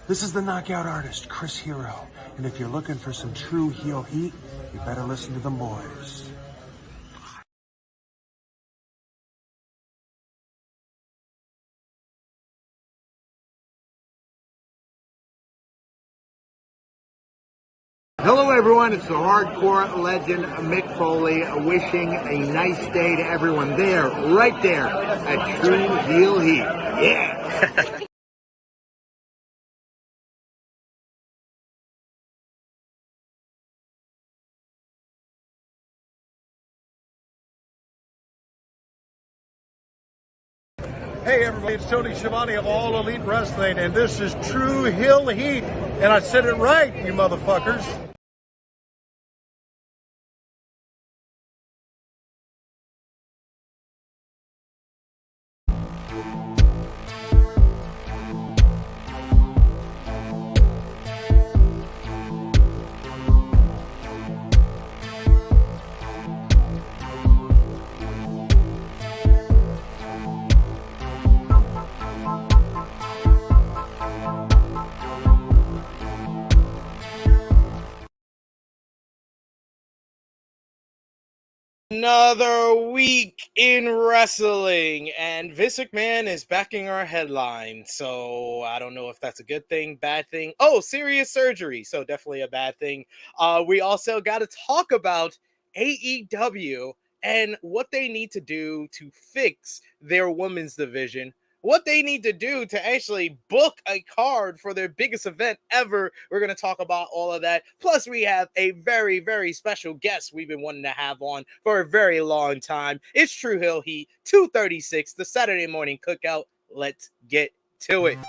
This is the knockout artist, Chris Hero. And if you're looking for some true heel heat, you better listen to them boys. Hello everyone, it's the hardcore legend Mick Foley wishing a nice day to everyone there, right there at Tru Heel Heat. Yeah! Hey everybody, it's Tony Schiavone of All Elite Wrestling, and this is Tru Heel Heat, and I said it right, you motherfuckers. Another week in wrestling, and Vince McMahon is backing our headline. So I don't know if that's a good thing, bad thing. Oh, serious surgery. So definitely a bad thing. We also got to talk about AEW and what they need to do to fix their women's division. What they need to do to actually book a card for their biggest event ever. We're going to talk about all of that. Plus, we have a very, very special guest we've been wanting to have on for a very long time. It's Tru Heel Heat 236, the Saturday morning cookout. Let's get to it.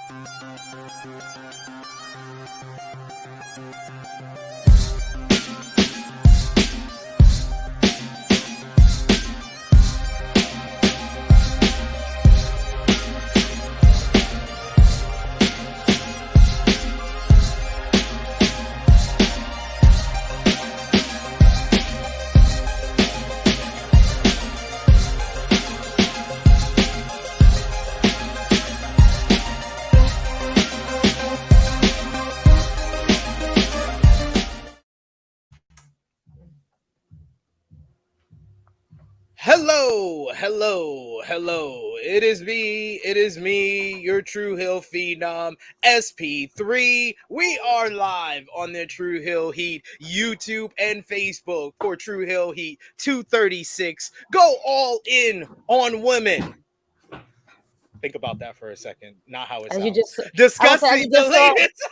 Hello. It is me, your Tru Heel Phenom, SP3. We are live on the Tru Heel Heat YouTube and Facebook for Tru Heel Heat 236. Go all in on women. Think about that for a second. Not how it's discussing the latest.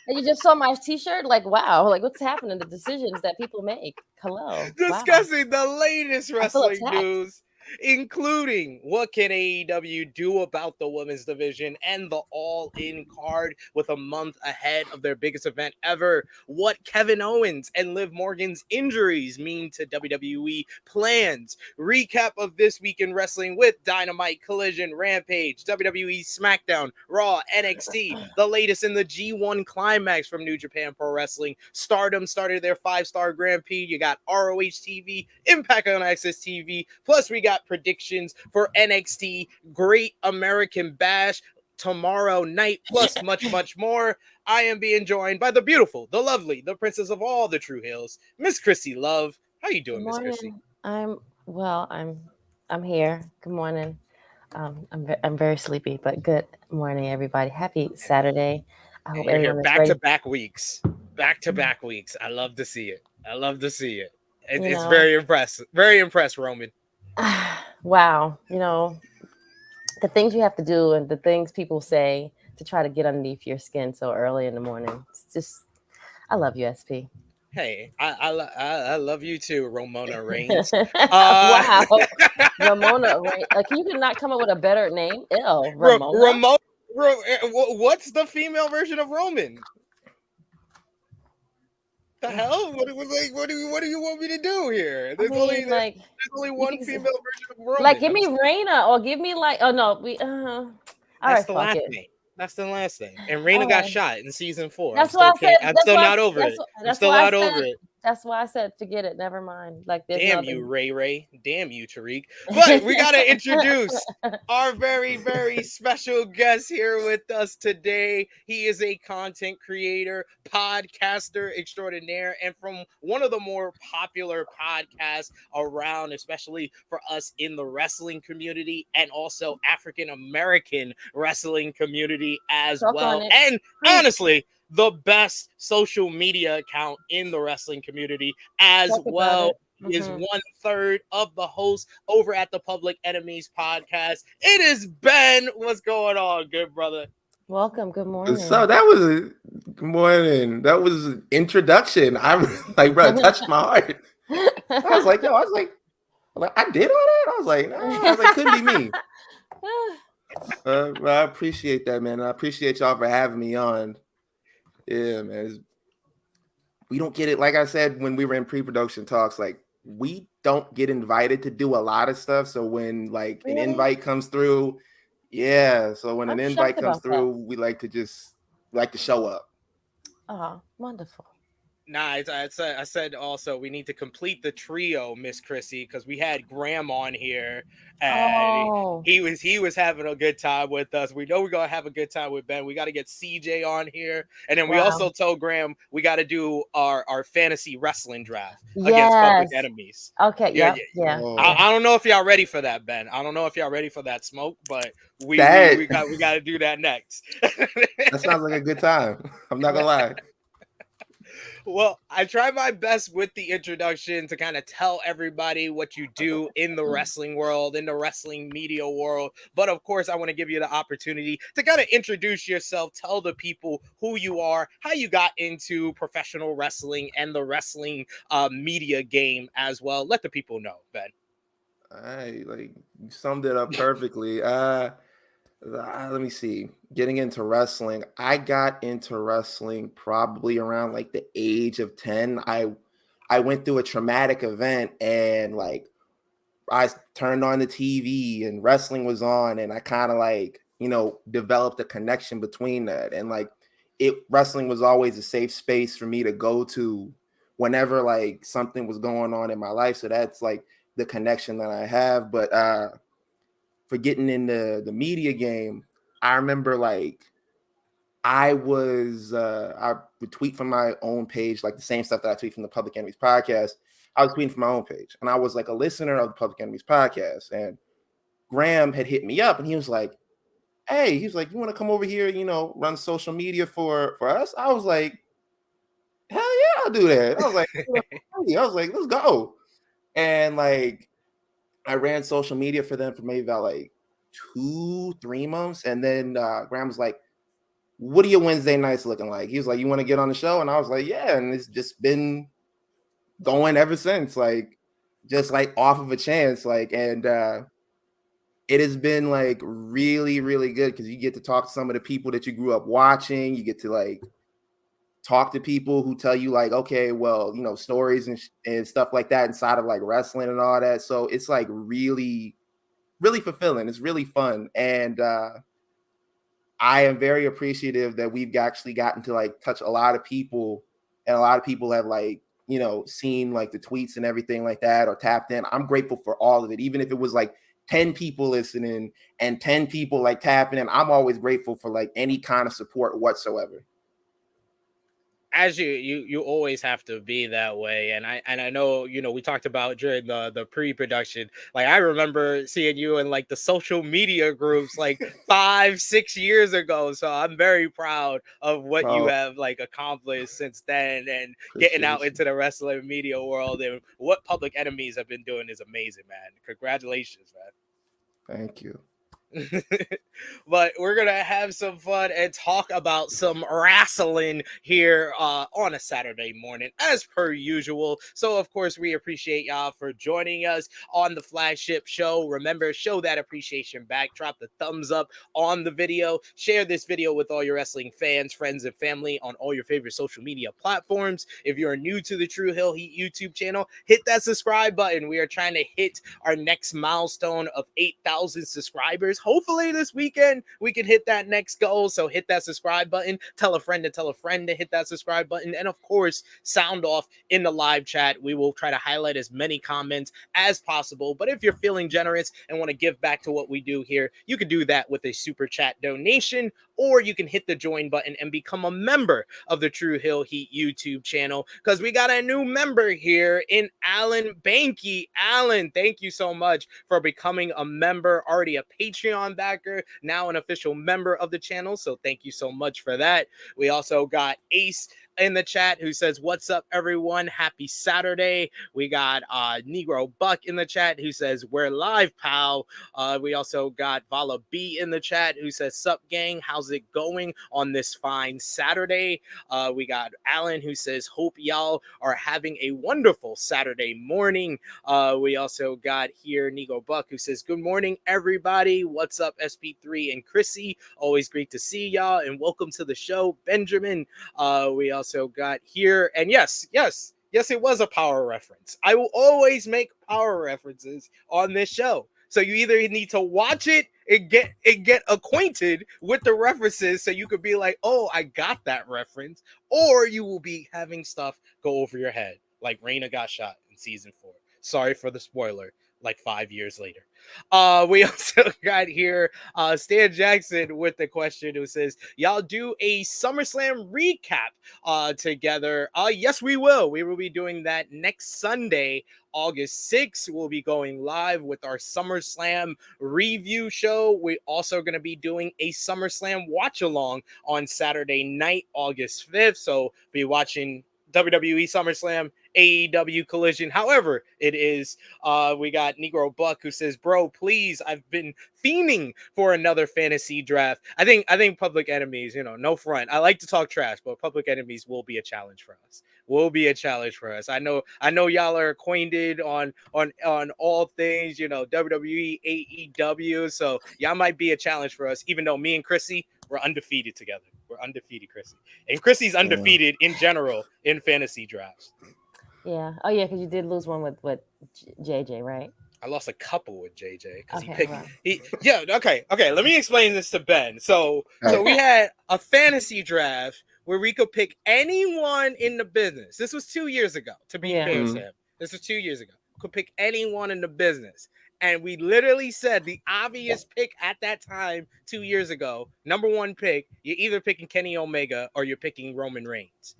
And you just saw my t-shirt, like, wow, like what's happening? The decisions that people make. Hello. Discussing the latest wrestling news, including what can AEW do about the women's division and the all-in card with a month ahead of their biggest event ever. What Kevin Owens and Liv Morgan's injuries mean to WWE plans. Recap of this week in wrestling with Dynamite, Collision, Rampage, WWE Smackdown, Raw, NXT, the latest in the G1 Climax from New Japan Pro Wrestling. Stardom started their 5-star Grand Prix. You got ROH TV, Impact on Access TV. Plus, we got predictions for NXT Great American Bash tomorrow night, plus much more. I am being joined by the beautiful, the lovely, the princess of all the Tru Heels, Miss Krssi Luv. How you doing, Miss Krssi? I'm here. Good morning. I'm very sleepy, but good morning, everybody. Happy Saturday. I hope everyone is ready. Back to back weeks. I love to see it. It's very impressive. Very impressed, Roman. Wow. The things you have to do and the things people say to try to get underneath your skin so early in the morning. It's just, I love you, SP. Hey, I love you too, Ramona Reigns. Wow. Ramona Reigns. Like, you could not come up with a better name. Ew, Ramona. What's the female version of Roman? The hell? What do you want me to do here? There's only one female version of Roman. Like, give me Reina, or give me That's the last name. That's the last thing. And Reina got shot in season 4. That's why I said. I'm still not over it. I'm still not over it. That's why I said forget it. Never mind. Like there's Damn nothing. you, Ray. Damn you, Tariq. But we got to introduce our very, very special guest here with us today. He is a content creator, podcaster extraordinaire, and from one of the more popular podcasts around, especially for us in the wrestling community and also African American wrestling community as Talk well. on it. And honestly, the best social media account in the wrestling community as Talk about well. it. He is 1/3 of the hosts over at the Public Enemies podcast. It is Ben. What's going on, good brother? Welcome. Good morning. So that was a good morning. That was an introduction. I'm like, bro, it touched my heart. I was like, I did all that. I was like, no, couldn't be me. I appreciate that, man. I appreciate y'all for having me on. Yeah, man. We don't get it. Like I said, when we were in pre-production talks, like we don't get invited to do a lot of stuff. So when like an invite comes through, so when an invite comes through, we like to show up. Oh, wonderful. Nah, I said also we need to complete the trio, Miss Krssi, because we had Graham on here and he was having a good time with us. We know we're gonna have a good time with Ben. We got to get CJ on here, and then we also told Graham we got to do our fantasy wrestling draft against Public Enemies. Okay, yeah. I don't know if y'all ready for that, Ben. I don't know if y'all ready for that smoke, but we got to do that next. That sounds like a good time. I'm not gonna lie. Well, I try my best with the introduction to kind of tell everybody what you do in the wrestling world, in the wrestling media world. But of course, I want to give you the opportunity to kind of introduce yourself, tell the people who you are, how you got into professional wrestling and the wrestling media game as well. Let the people know, Ben. All right, like you summed it up perfectly. Let me see. Getting into wrestling, I got into wrestling probably around like the age of 10. I went through a traumatic event and like I turned on the TV and wrestling was on, and I kind of like, developed a connection between that. And like wrestling was always a safe space for me to go to whenever like something was going on in my life. So that's like the connection that I have. But for getting into the media game, I remember like I would tweet from my own page, like the same stuff that I tweet from the Public Enemies podcast. I was tweeting from my own page, and I was like a listener of the Public Enemies podcast. And Graham had hit me up, and he was like, "Hey," he's like, "You want to come over here, run social media for us?" I was like, "Hell yeah, I'll do that." I was like, "Let's go." And like, I ran social media for them for maybe about like 2-3 months. And then Graham was like, "What are your Wednesday nights looking like?" He was like, "You want to get on the show?" And I was like, "Yeah." And it's just been going ever since, like just like off of a chance. Like, and it has been like really, really good because you get to talk to some of the people that you grew up watching. You get to like talk to people who tell you like, okay, well, stories and stuff like that inside of like wrestling and all that. So it's like really, really fulfilling. It's really fun. And I am very appreciative that we've actually gotten to like touch a lot of people, and a lot of people have like, seen like the tweets and everything like that or tapped in. I'm grateful for all of it. Even if it was like 10 people listening and 10 people like tapping in, I'm always grateful for like any kind of support whatsoever. As you always have to be that way, and I know we talked about during the pre-production, like I remember seeing you in like the social media groups like 5-6 years ago, so I'm very proud of what you have like accomplished since then, and getting out into the wrestling media world. And what Public Enemies have been doing is amazing, man. Congratulations, man. Thank you. But we're gonna have some fun and talk about some wrestling here on a Saturday morning as per usual. So of course we appreciate y'all for joining us on the flagship show. Remember, show that appreciation back, drop the thumbs up on the video, share this video with all your wrestling fans, friends, and family on all your favorite social media platforms. If you're new to the Tru Heel Heat YouTube channel, hit that subscribe button. We are trying to hit our next milestone of 8,000 subscribers. hopefully this weekend we can hit that next goal. So hit that subscribe button, tell a friend to hit that subscribe button, and of course, sound off in the live chat. We will try to highlight as many comments as possible. But if you're feeling generous and want to give back to what we do here, you can do that with a super chat donation, or you can hit the join button and become a member of the Tru Heel Heat YouTube channel, because we got a new member here in Alan Banky. Alan, thank you so much for becoming a member, already a Patreon backer, now an official member of the channel. So thank you so much for that. We also got Ace in the chat who says, what's up, everyone? Happy Saturday. We got Negro Buck in the chat who says, we're live, pal. We also got Vala B in the chat who says, sup, gang? How's it going on this fine Saturday? We got Alan who says, hope y'all are having a wonderful Saturday morning. We also got here Negro Buck who says, good morning, everybody. What's up, SP3 and Krssi? Always great to see y'all, and welcome to the show, Benjamin. We also got here, and yes, it was a power reference. I will always make power references on this show. So you either need to watch it and get acquainted with the references so you could be like, oh, I got that reference, or you will be having stuff go over your head, like Raina got shot in season 4. Sorry for the spoiler, like 5 years later. We also got here Stan Jackson with the question who says, y'all do a SummerSlam recap together? Yes, we will. We will be doing that next Sunday, August 6th. We'll be going live with our SummerSlam review show. We're also going to be doing a SummerSlam watch along on Saturday night, August 5th. So be watching WWE SummerSlam, AEW Collision, however it is. We got Negro Buck who says, bro, please, I've been fiending for another fantasy draft. I think Public Enemies, no front, I like to talk trash, but Public Enemies will be a challenge for us. I know y'all are acquainted on all things, WWE, AEW, so y'all might be a challenge for us, even though me and Krssi, we're undefeated together. We're undefeated, Krssi. And Chrissy's undefeated in general in fantasy drafts. Yeah. Oh, yeah, because you did lose one with JJ, right? I lost a couple with JJ because Okay. Okay. Let me explain this to Ben. So we had a fantasy draft where we could pick anyone in the business. This was 2 years ago, to be fair to him. This was 2 years ago. Could pick anyone in the business. And we literally said the obvious pick at that time 2 years ago, number one pick, you're either picking Kenny Omega or you're picking Roman Reigns.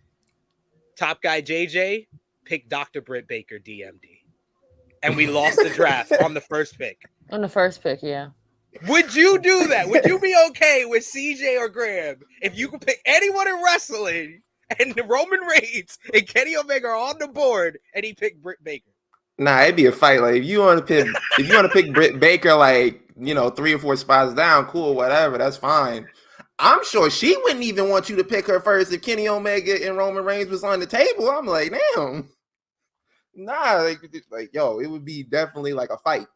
Top guy JJ picked Dr. Britt Baker, DMD. And we lost the draft on the first pick. On the first pick, yeah. Would you do that? Would you be okay with CJ or Graham if you could pick anyone in wrestling and Roman Reigns and Kenny Omega are on the board and he picked Britt Baker? Nah, it'd be a fight. Like if you want to pick Britt Baker, like 3 or 4 spots down, cool, whatever, that's fine. I'm sure she wouldn't even want you to pick her first if Kenny Omega and Roman Reigns was on the table. I'm like, damn, nah, like yo, it would be definitely like a fight.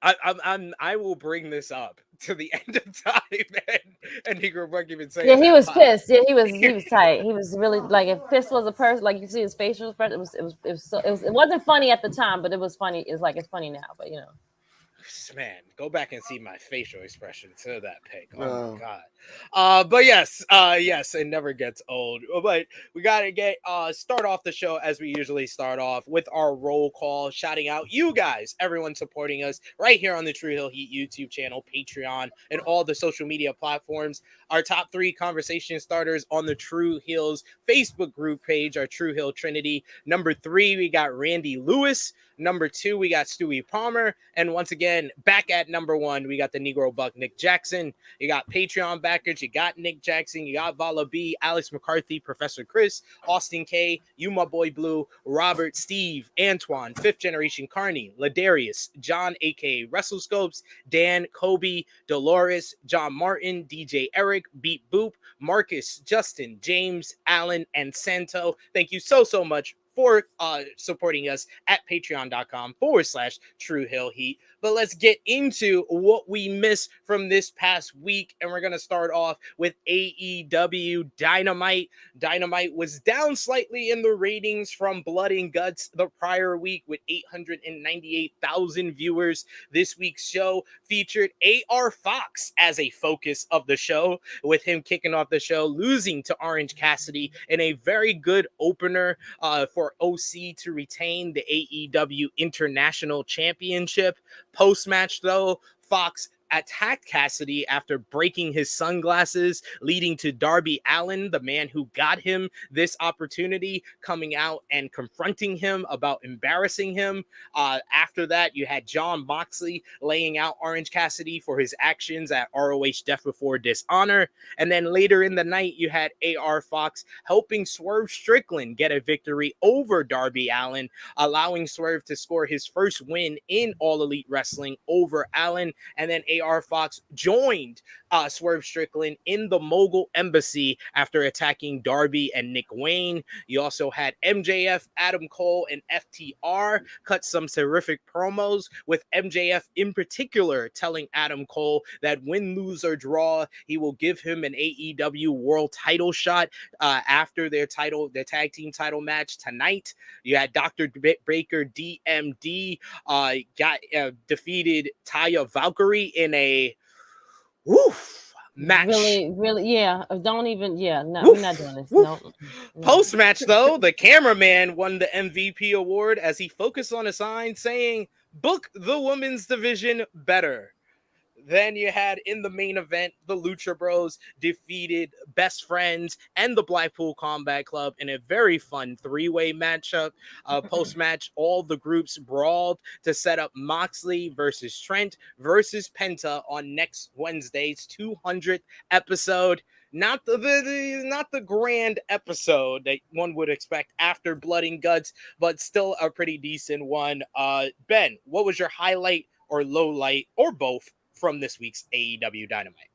I will bring this up to the end of time, and Negro Buck even saying, yeah, he was pissed. Yeah, he was tight. He was really like, if pissed was a person, like you see his facial expression, it wasn't funny at the time, but it was funny. It's funny now, but man, go back and see my facial expression to that pick. Oh my god. But yes, it never gets old. But we gotta start off the show as we usually start off with our roll call, shouting out you guys, everyone supporting us right here on the Tru Heel Heat YouTube channel, Patreon, and all the social media platforms. Our top 3 conversation starters on the Tru Heels Facebook group page, our Tru Heel Trinity. Number 3, we got Randy Lewis. Number 2, we got Stewie Palmer. And once again, back at number 1, we got the Negro Buck, Nick Jackson. You got Patreon backers. You got Nick Jackson. You got Vala B, Alex McCarthy, Professor Chris, Austin K, You My Boy Blue, Robert, Steve, Antoine, 5th Generation Carney, Ladarius, John, a.k.a. WrestleScopes, Dan, Kobe, Dolores, John Martin, DJ Eric, Beat Boop, Marcus, Justin, James, Allen, and Santo. Thank you so much for supporting us at patreon.com/Tru Heel Heat. But let's get into what we missed from this past week. And we're going to start off with AEW Dynamite. Dynamite was down slightly in the ratings from Blood and Guts the prior week with 898,000 viewers. This week's show featured AR Fox as a focus of the show, with him kicking off the show, losing to Orange Cassidy in a very good opener for OC to retain the AEW International Championship. Post-match, though, Fox attacked Cassidy after breaking his sunglasses, leading to Darby Allin, the man who got him this opportunity, coming out and confronting him about embarrassing him. After that, you had Jon Moxley laying out Orange Cassidy for his actions at ROH Death Before Dishonor. And then later in the night, you had AR Fox helping Swerve Strickland get a victory over Darby Allin, allowing Swerve to score his first win in All Elite Wrestling over Allin. And then AR Fox joined Swerve Strickland in the Mogul Embassy after attacking Darby and Nick Wayne. You also had MJF, Adam Cole, and FTR cut some terrific promos, with MJF in particular telling Adam Cole that win, lose, or draw, he will give him an AEW world title shot after their tag team title match tonight. You had Dr. Baker DMD defeated Taya Valkyrie in a match. Really, yeah. Don't even, yeah. No, we're not doing this. No. Post-match, though, the cameraman won the MVP award as he focused on a sign saying, "Book the women's division better." Then you had in the main event, the Lucha Bros defeated Best Friends and the Blackpool Combat Club in a very fun three-way matchup. Post-match, all the groups brawled to set up Moxley versus Trent versus Penta on next Wednesday's 200th episode. Not the grand episode that one would expect after Blood and Guts, but still a pretty decent one. Ben, what was your highlight or low light, or both, from this week's AEW Dynamite?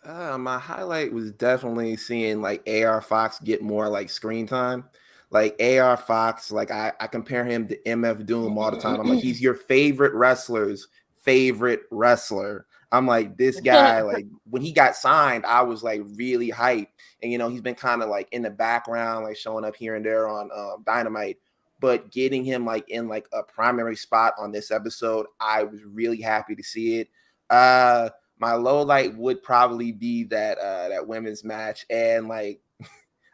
My highlight was definitely seeing like AR Fox get more like screen time. Like AR Fox, like I compare him to MF Doom all the time. I'm like, he's your favorite wrestler's favorite wrestler. I'm like, this guy, like when he got signed, I was like really hyped. And he's been kind of like in the background, like showing up here and there on Dynamite. But getting him like in like a primary spot on this episode, I was really happy to see it. My low light would probably be that women's match, and like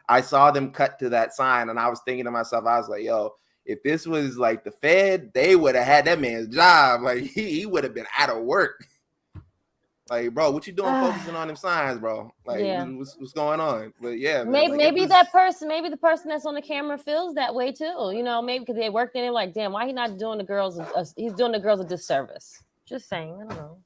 I saw them cut to that sign, and I was thinking to myself, I was like, yo, if this was like the Fed, they would have had that man's job. Like he would have been out of work. Like, bro, what you doing focusing on them signs, bro? Like, what's going on? But yeah, maybe the person that's on the camera feels that way too. Maybe because they worked in it. Like, damn, why he not doing the girls? He's doing the girls a disservice. Just saying, I don't know.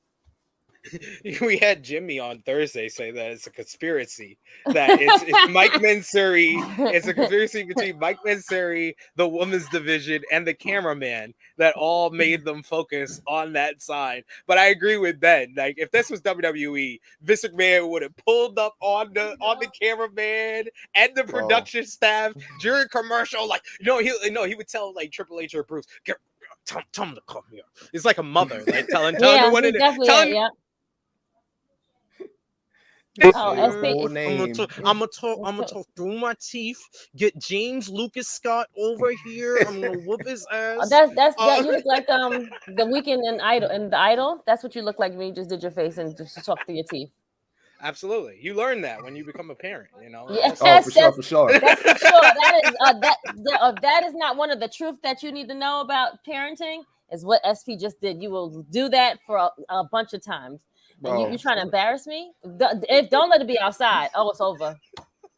We had Jimmy on Thursday say that it's a conspiracy, that it's Mike Mansuri. It's a conspiracy between Mike Mansuri, the women's division, and the cameraman that all made them focus on that sign. But I agree with Ben. Like, if this was WWE, Vince McMahon would have pulled up on the cameraman and the production staff during commercial. Like, he would tell like Triple H or Bruce, tell him to come here. It's like a mother, like telling him when it is. I'm gonna talk through my teeth. Get James Lucas Scott over here. I'm gonna whoop his ass. You look like the Weekend in the Idol. That's what you look like when you just did your face and just talk through your teeth. Absolutely, you learn that when you become a parent. Yes, for sure. That's for sure. That is not one of the truth that you need to know about parenting. Is what SP just did. You will do that for a bunch of times. You trying to embarrass me? Don't let it be outside. Oh, it's over.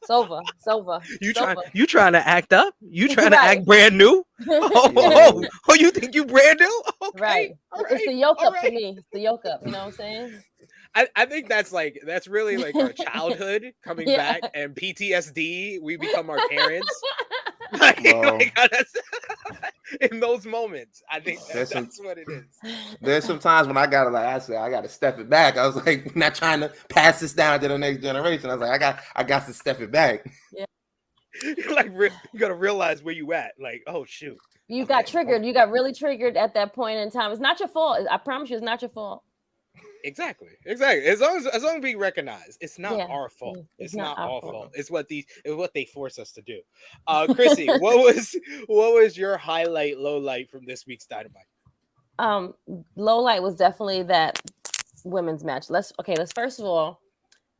It's over. You trying to act up? You trying to act brand new? Oh, you think you brand new? Okay. Right. It's the yoke up for me. It's the yoke up. You know what I'm saying? I think that's really like our childhood coming back, and PTSD. We become our parents. In those moments, I think that's what it is. There's some times when I gotta step it back. I was like, not trying to pass this down to the next generation. I was like, I got to step it back. Yeah. You gotta realize where you at. Like, oh shoot, you got triggered. You got really triggered at that point in time. It's not your fault. I promise you, it's not your fault. Exactly. As long as we recognize, it's not our fault. It's not our fault. It's what they force us to do. Krssi, what was your highlight, low light from this week's Dynamite? Low light was definitely that women's match. Let's first of all,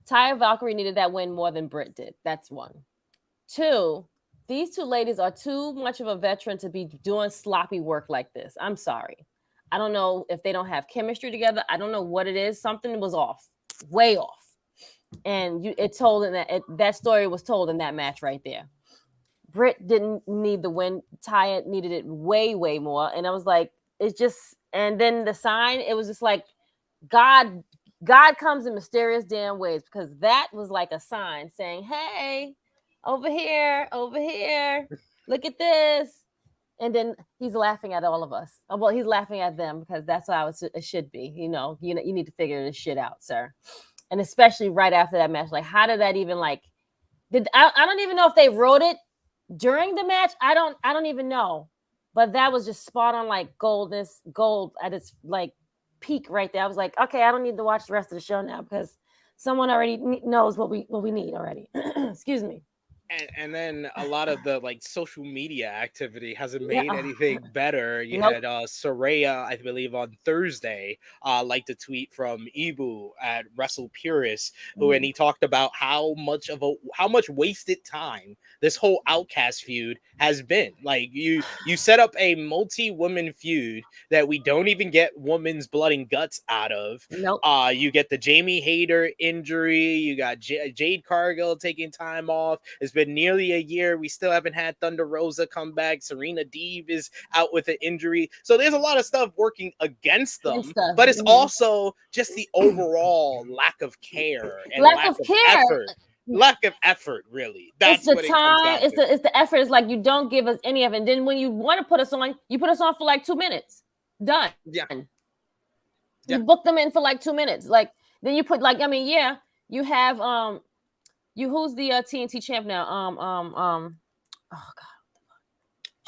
Taya Valkyrie needed that win more than Britt did. That's one. Two, these two ladies are too much of a veteran to be doing sloppy work like this. I'm sorry. I don't know if they don't have chemistry together. I don't know what it is. Something was off, way off. And that story was told in that match right there. Britt didn't need the win. Taya needed it way, way more. And I was like, it's just, and then the sign, it was just like, God comes in mysterious damn ways, because that was like a sign saying, hey, over here, look at this. And then he's laughing at all of us. Well, he's laughing at them, because that's how it should be. You need to figure this shit out, sir. And especially right after that match, like, how did that even I don't even know if they wrote it during the match. I don't even know. But that was just spot on, like gold at its like peak right there. I was like, okay, I don't need to watch the rest of the show now, because someone already knows what we need already. Excuse me. And then a lot of the like social media activity hasn't made anything better. You had Saraya, I believe, on Thursday, liked a tweet from Ibu at Wrestle Purist, and he talked about how much wasted time this whole Outcast feud has been. Like, you set up a multi-woman feud that we don't even get women's blood and guts out of. Nope. You get the Jamie Hayter injury. You got Jade Cargill taking time off. It's been nearly a year. We still haven't had Thunder Rosa come back. Serena Deeb is out with an injury. So there's a lot of stuff working against them, but it's also just the overall lack of care and lack of effort. Lack of effort, really. That's it's the time. It's the effort. It's like, you don't give us any of it. And then when you want to put us on, you put us on for like 2 minutes. Done. Yeah. You book them in for like 2 minutes. Like, then you put you have who's the TNT champ now? Oh god.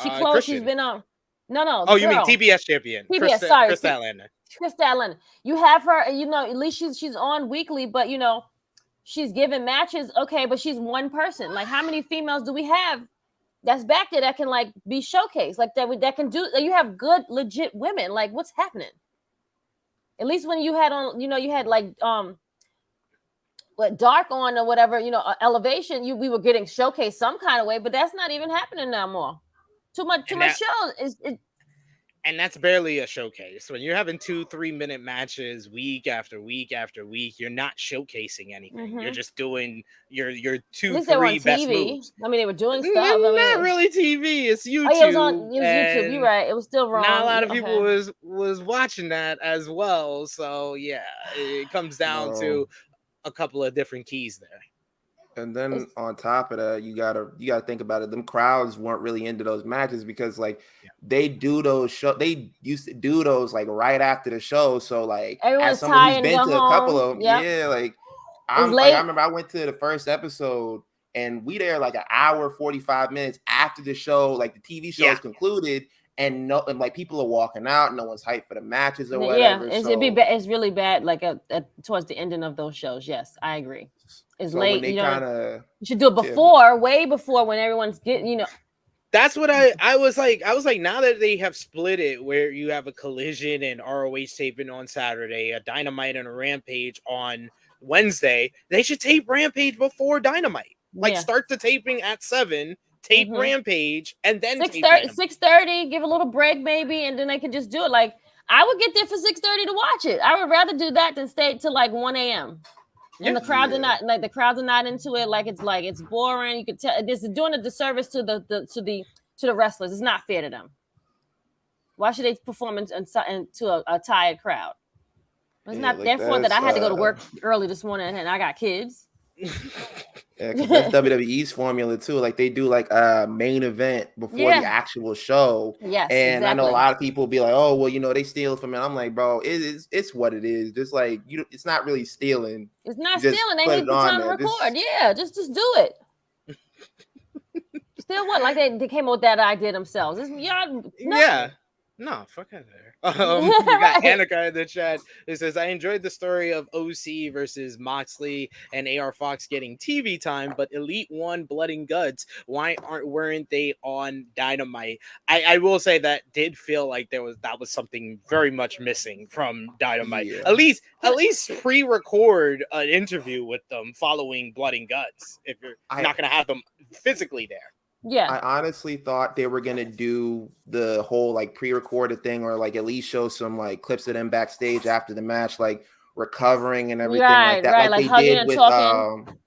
She closed. Christian. She's been on. No. Oh, you mean TBS champion? TBS. Kris Statlander. Kris Statlander. You have her. At least she's on weekly, but she's given matches. Okay, but she's one person. Like, how many females do we have that's back there that can like be showcased, like that can do? You have good, legit women. Like, what's happening? At least when you had on, you had like Dark on or whatever, Elevation, we were getting showcased some kind of way, but that's not even happening no more. Too much show. And that's barely a showcase. When you're having 2-3 minute matches week after week after week, you're not showcasing anything. Mm-hmm. You're just doing your 2-3 best moves. I mean, they were doing stuff. Not really TV. It's YouTube. Oh, yeah, it was YouTube. You're right. It was still wrong. Not a lot of people was watching that as well. So yeah, it comes down to a couple of different keys there. And then on top of that, you gotta think about it. Them crowds weren't really into those matches, because they do those show. They used to do those like right after the show. So like, everyone's as someone who's been to a couple of them, I remember I went to the first episode, and we there like an hour 45 minutes after the show, like the TV show is concluded, and like people are walking out. No one's hyped for the matches or whatever. Yeah, it's really bad. Like towards the ending of those shows. Yes, I agree. It's late. You should do it before, way before, when everyone's getting. That's what I was like. I was like, now that they have split it, where you have a Collision and ROH taping on Saturday, a Dynamite and a Rampage on Wednesday, they should tape Rampage before Dynamite. Like, start the taping at 7. Tape Rampage, and then 6:30, give a little break maybe, and then they can just do it. Like, I would get there for 6:30 to watch it. I would rather do that than stay till like 1 a.m. And the crowds are not into it. Like, it's boring. You could tell this is doing a disservice to the wrestlers. It's not fair to them. Why should they perform to a tired crowd? It's not their fault that I had to go to work early this morning and I got kids. Yeah, because that's WWE's formula too. Like, they do like a main event before the actual show. Yes, and I know a lot of people be like, "Oh, well, they steal from it." I'm like, bro, it's what it is. Just like it's not really stealing. It's not stealing. They need the time to record. Yeah, just do it. Still what? Like they came up with that idea themselves. Yeah. No, fuck out there. We got Annika in the chat. It says, I enjoyed the story of OC versus Moxley and AR Fox getting TV time, but Elite won Blood and Guts. Why weren't they on Dynamite? I will say that did feel like that was something very much missing from Dynamite. Yeah. At least pre-record an interview with them following Blood and Guts if you're not going to have them physically there. Yeah, I honestly thought they were gonna do the whole like pre-recorded thing, or like at least show some like clips of them backstage after the match, like recovering and everything like that, right, like like they did with talking.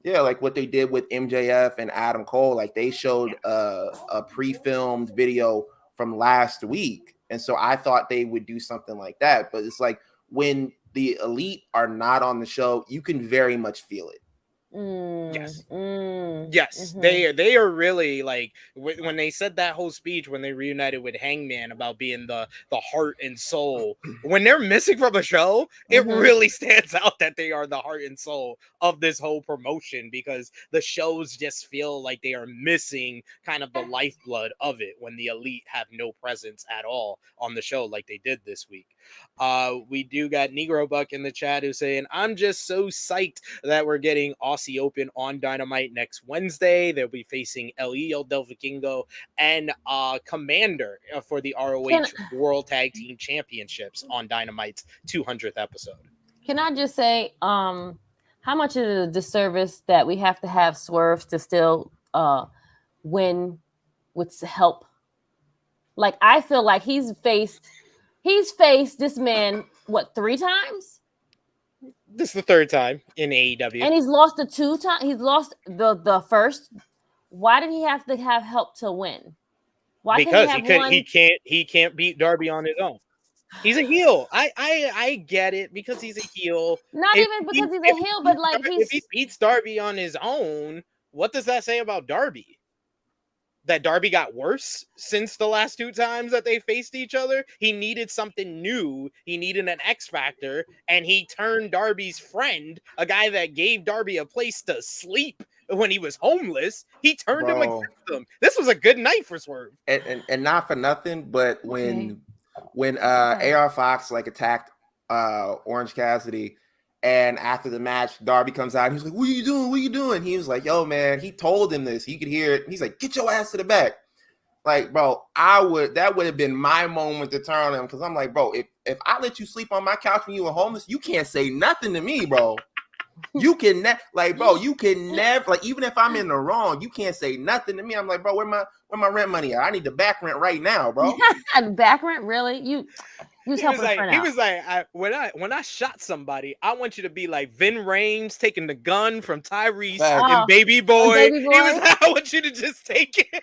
like what they did with MJF and Adam Cole. Like they showed a pre-filmed video from last week, and so I thought they would do something like that. But it's like when the Elite are not on the show, you can very much feel it. Yes. Mm-hmm. They are really like when they said that whole speech when they reunited with Hangman about being the heart and soul. When they're missing from a show, it really stands out that they are the heart and soul of this whole promotion, because the shows just feel like they are missing kind of the lifeblood of it when the Elite have no presence at all on the show like they did this week. We do got Negro Buck in the chat who's saying, I'm just so psyched that we're getting Aussie Open on Dynamite next Wednesday. They'll be facing El Del Vikingo and Commander for the ROH World Tag Team Championships on Dynamite's 200th episode. Can I just say, how much is it a disservice that we have to have Swerve to still win with help? Like, I feel like he's faced this man, what, 3 times? This is the 3rd time in AEW. And he's lost the 2 times. He's lost the first. Why did he have to have help to win? Why because he can't beat Darby on his own. He's a heel. I get it, because he's a heel. Not even because he's a heel, but like if he beats Darby on his own, what does that say about Darby? That Darby got worse since the last 2 times that they faced each other? He needed something new. He needed an X factor, and he turned Darby's friend, a guy that gave Darby a place to sleep when he was homeless. He turned him against him. This was a good night for Swerve. And not for nothing, but when AR Fox like attacked Orange Cassidy, and after the match, Darby comes out. He's like, "What are you doing? What are you doing?" He was like, "Yo, man." He told him this. He could hear it. He's like, "Get your ass to the back." Like, bro, that would have been my moment to turn on him, because I'm like, bro, if I let you sleep on my couch when you were homeless, you can't say nothing to me, bro. You can you can never, like, even if I'm in the wrong, you can't say nothing to me. I'm like, bro, where my rent money at? I need the back rent right now, bro. Back rent, really? He was like, when I shot somebody, I want you to be like Vin Rames taking the gun from Tyrese and Baby Boy. He was like, I want you to just take it.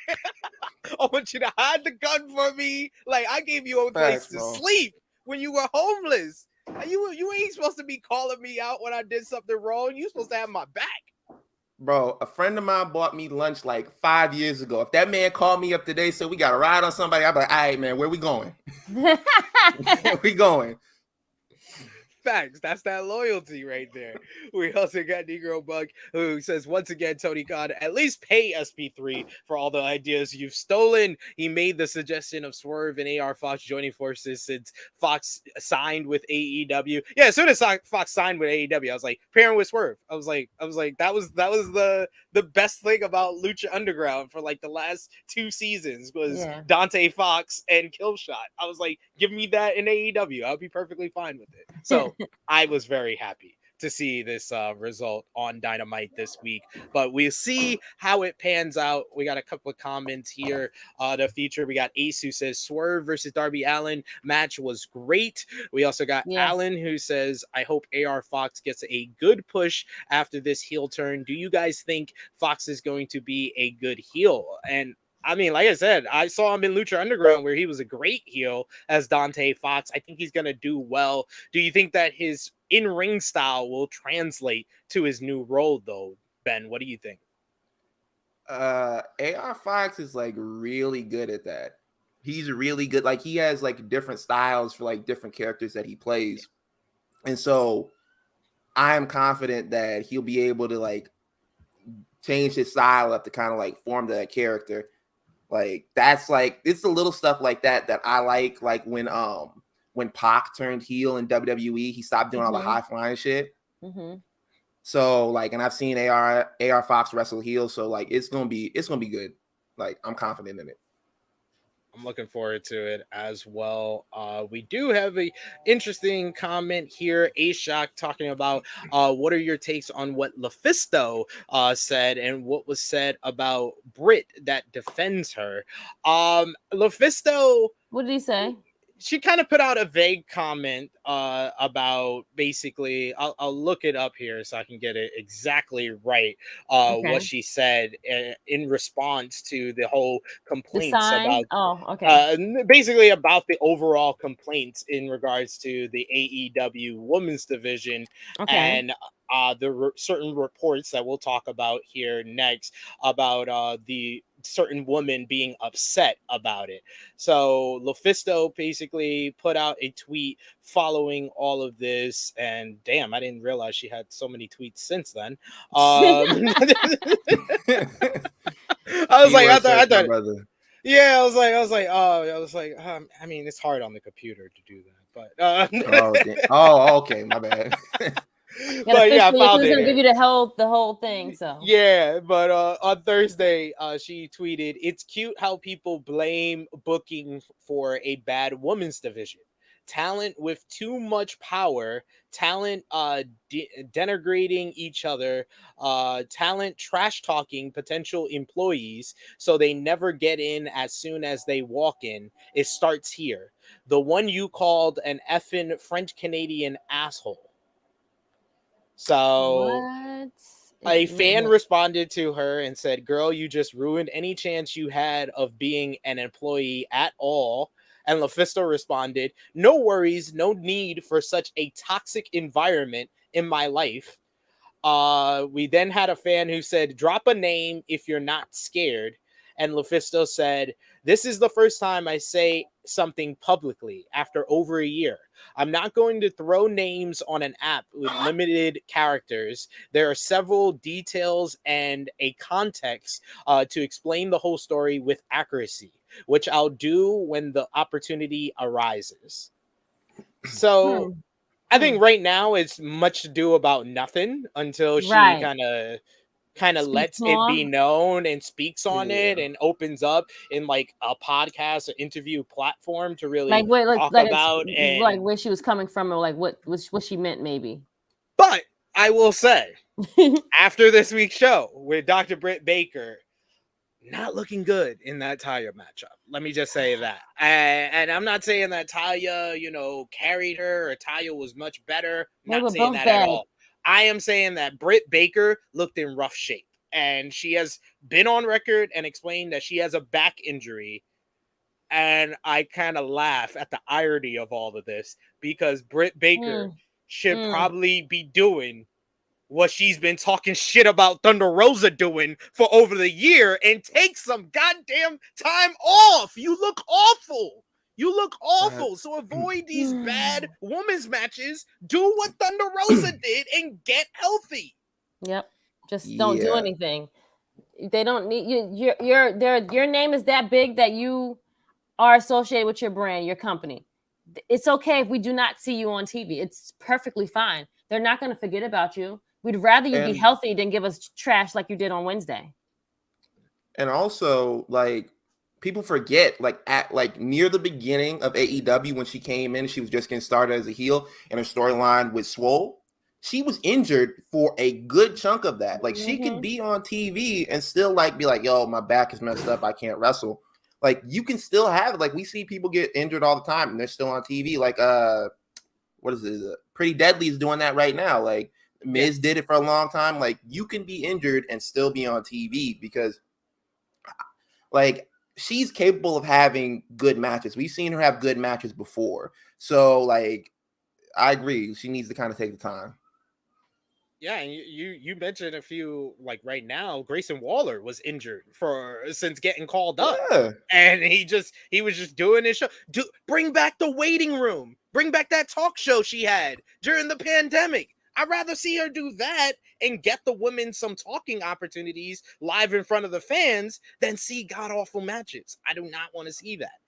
I want you to hide the gun for me. Like, I gave you a place to sleep when you were homeless. You ain't supposed to be calling me out when I did something wrong. You supposed to have my back. Bro, a friend of mine bought me lunch like 5 years ago. If that man called me up today, said we got to ride on somebody, I'd be like, all right, man, where we going? Where we going? Facts. That's that loyalty right there. We also got Negro Bug, who says, once again, Tony Khan, at least pay SP3 for all the ideas you've stolen. He made the suggestion of Swerve and AR Fox joining forces since Fox signed with AEW. Yeah, as soon as Fox signed with AEW, I was like, pairing with Swerve. I was like, that was the best thing about Lucha Underground for like the last 2 seasons was Dante Fox and Killshot. I was like, give me that in AEW. I'll be perfectly fine with it. So I was very happy to see this result on Dynamite this week, but we'll see how it pans out. We got a couple of comments here to feature. We got Ace, who says Swerve versus Darby Allin match was great. We also got Alan, who says, I hope AR Fox gets a good push after this heel turn. Do you guys think Fox is going to be a good heel? And I mean, like I said, I saw him in Lucha Underground where he was a great heel as Dante Fox. I think he's going to do well. Do you think that his in-ring style will translate to his new role, though, Ben? What do you think? AR Fox is like really good at that. He's really good. Like, he has like different styles for like different characters that he plays. And so I'm confident that he'll be able to like changed his style up to kind of like form that character. Like that's like it's the little stuff like that I like when Pac turned heel in WWE, he stopped doing all the high flying shit. So like, and I've seen AR Fox wrestle heel, so like it's gonna be good. Like I'm confident in it. I'm looking forward to it as well. We do have a interesting comment here. A-Shock talking about what are your takes on what Lufisto said and what was said about Britt that defends her. Lufisto, what did he say? She kind of put out a vague comment about basically, I'll look it up here so I can get it exactly right, what she said in response to the whole complaints about basically about the overall complaints in regards to the AEW women's division and the certain reports that we'll talk about here next about the certain women being upset about it. So Lufisto basically put out a tweet following all of this, and damn, I didn't realize she had so many tweets since then. I was like, I thought, yeah, I was like, I mean, it's hard on the computer to do that, but okay, my bad. But yeah, who's gonna give you the whole thing? So yeah, but on Thursday, she tweeted, "It's cute how people blame booking for a bad women's division. Talent with too much power, talent denigrating each other, talent trash talking potential employees so they never get in as soon as they walk in. It starts here. The one you called an effing French Canadian asshole." So a fan responded to her and said, "Girl, you just ruined any chance you had of being an employee at all." And Lufisto responded, "No worries, no need for such a toxic environment in my life." We then had a fan who said, "Drop a name if you're not scared." And Lufisto said, "This is the first time I say something publicly after over a year. I'm not going to throw names on an app with limited characters. There are several details and a context to explain the whole story with accuracy, which I'll do when the opportunity arises." So I think right now it's much ado about nothing until she kind of lets it be known and speaks on it and opens up in like a podcast or interview platform to really talk about and like where she was coming from or like what she meant maybe. But I will say, after this week's show with Dr. Britt Baker, not looking good in that Taya matchup. Let me just say that. And I'm not saying that Taya, carried her or Taya was much better. Not saying that at all. I am saying that Britt Baker looked in rough shape, and she has been on record and explained that she has a back injury. And I kind of laugh at the irony of all of this because Britt Baker should probably be doing what she's been talking shit about Thunder Rosa doing for over the year and take some goddamn time off. You look awful. So avoid these bad women's matches. Do what Thunder Rosa did and get healthy. Yep. Just don't do anything. They don't need you. Your name is that big that you are associated with your brand, your company. It's okay if we do not see you on TV. It's perfectly fine. They're not going to forget about you. We'd rather you be healthy than give us trash like you did on Wednesday. And also, like, people forget, at near the beginning of AEW when she came in, she was just getting started as a heel, and her storyline with Swole, she was injured for a good chunk of that. Like, she could be on TV and still be like, yo, my back is messed up, I can't wrestle. Like, you can still have it. Like, we see people get injured all the time and they're still on TV. Like, what is it? Pretty Deadly is doing that right now. Like, Miz did it for a long time. Like, you can be injured and still be on TV because, like, she's capable of having good matches. We've seen her have good matches before. So, like, I agree. She needs to kind of take the time. Yeah, and you mentioned a few, like right now, Grayson Waller was injured since getting called up. Yeah. And he was just doing his show. Bring back the waiting room. Bring back that talk show she had during the pandemic. I'd rather see her do that and get the women some talking opportunities live in front of the fans than see god-awful matches. I do not want to see that.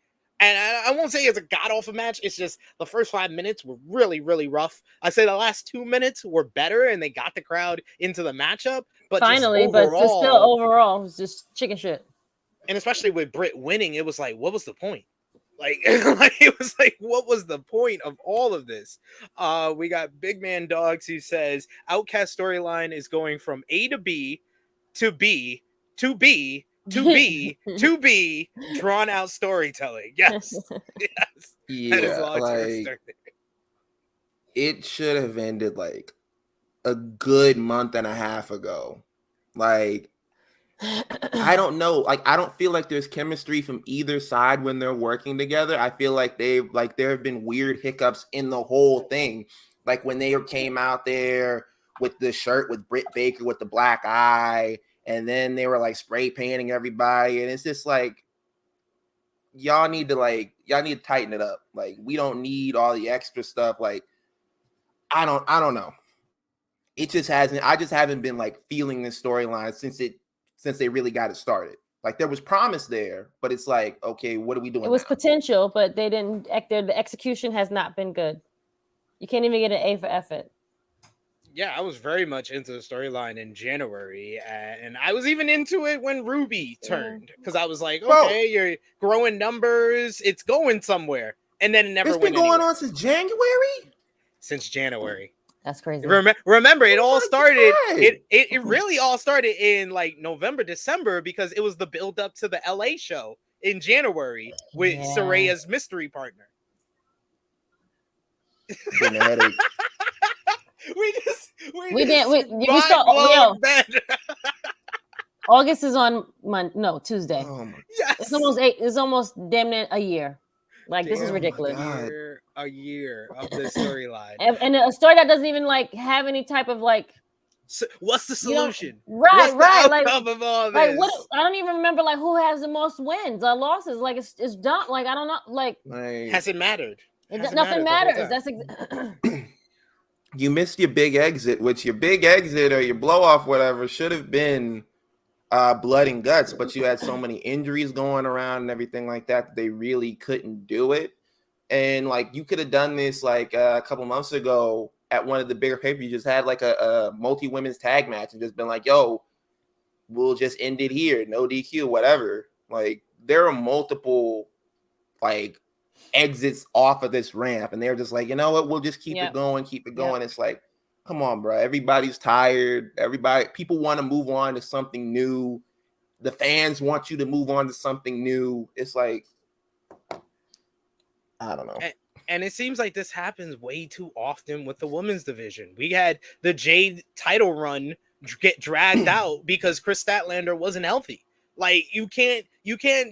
And I won't say it's a god-awful match. It's just the first 5 minutes were really, really rough. I say the last 2 minutes were better, and they got the crowd into the matchup. But finally, just overall, but still overall, it's just chicken shit. And especially with Britt winning, it was like, what was the point? Like it was like, what was the point of all of this? We got Big Man Dogs who says Outcast storyline is going from A to B to B to B to B to B, drawn out storytelling. Yes. Yes. Yeah, like it should have ended like a good month and a half ago. Like, I don't know. Like, I don't feel like there's chemistry from either side when they're working together. I feel like there have been weird hiccups in the whole thing. Like when they came out there with the shirt with Britt Baker with the black eye, and then they were like spray painting everybody, and it's just like, y'all need to tighten it up. Like, we don't need all the extra stuff. Like, I don't know. I just haven't been like feeling this storyline since they really got it started. Like, there was promise there, but it's like, okay, what are we doing? It was now? potential, but they didn't act there. The execution has not been good. You can't even get an A for effort. Yeah, I was very much into the storyline in January, and I was even into it when Ruby turned, because I was like, okay, you're growing numbers, it's going somewhere, and then it never went. It's been going anywhere. on since January. Since January. That's crazy. Remember, it all started. It really all started in like November, December, because it was the build up to the LA show in January with Saraya's mystery partner. August is on Tuesday. Oh my, yes. It's almost damn near a year. Like, this is ridiculous. A year of this storyline, and a story that doesn't even like have any type of like. So what's the solution? Right. Like, of all this? Like, what? I don't even remember like who has the most wins or losses. Like, it's done. Like, I don't know. Like, hasn't mattered. Nothing matters. That's you missed your big exit, which your big exit or your blow off, whatever, should have been blood and guts, but you had so many injuries going around and everything like that they really couldn't do it. And like, you could have done this like a couple months ago at one of the bigger papers. You just had like a multi-women's tag match and just been like, yo, we'll just end it here, no DQ, whatever. Like, there are multiple like exits off of this ramp, and they're just like, you know what, we'll just keep it going. It's like, come on, bro. Everybody's tired. People want to move on to something new. The fans want you to move on to something new. It's like, I don't know. And it seems like this happens way too often with the women's division. We had the Jade title run get dragged out because Chris Statlander wasn't healthy. Like, you can't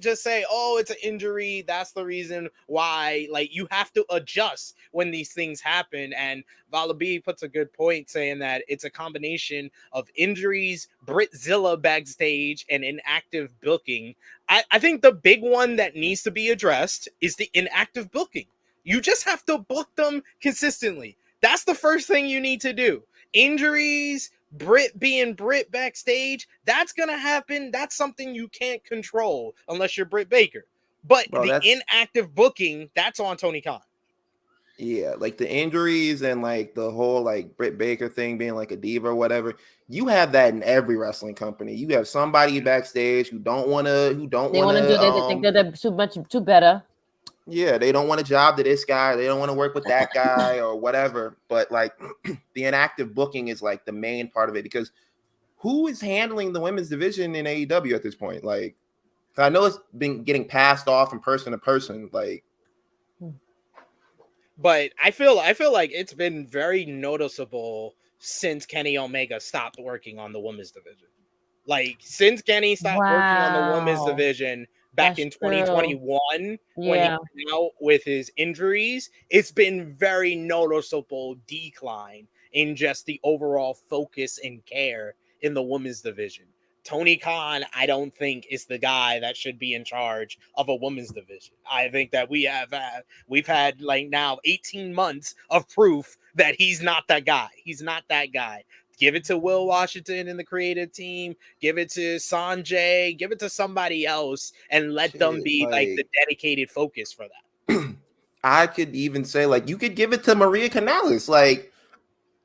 just say, oh, it's an injury, that's the reason why. Like, you have to adjust when these things happen. And Vala B puts a good point saying that it's a combination of injuries, Britzilla backstage, and inactive booking. I think the big one that needs to be addressed is the inactive booking. You just have to book them consistently. That's the first thing you need to do. Injuries, Britt being Britt backstage, that's gonna happen. That's something you can't control unless you're Britt Baker. But the inactive booking, that's on Tony Khan. Yeah, like the injuries and like the whole like Britt Baker thing being like a diva or whatever. You have that in every wrestling company. You have somebody backstage who don't want to they think they're too better. Yeah, they don't want a job to this guy. They don't want to work with that guy or whatever. But like the inactive booking is like the main part of it, because who is handling the women's division in AEW at this point? Like, I know it's been getting passed off from person to person. Like, but I feel like it's been very noticeable since Kenny Omega stopped working on the women's division. Like, since Kenny stopped working on the women's division back in 2021, when he went out with his injuries, it's been very noticeable decline in just the overall focus and care in the women's division. Tony Khan, I don't think is the guy that should be in charge of a women's division. I think that we've had like now 18 months of proof that he's not that guy. He's not that guy. Give it to Will Washington and the creative team. Give it to Sanjay. Give it to somebody else and let them be like the dedicated focus for that. I could even say like you could give it to Maria Canales. Like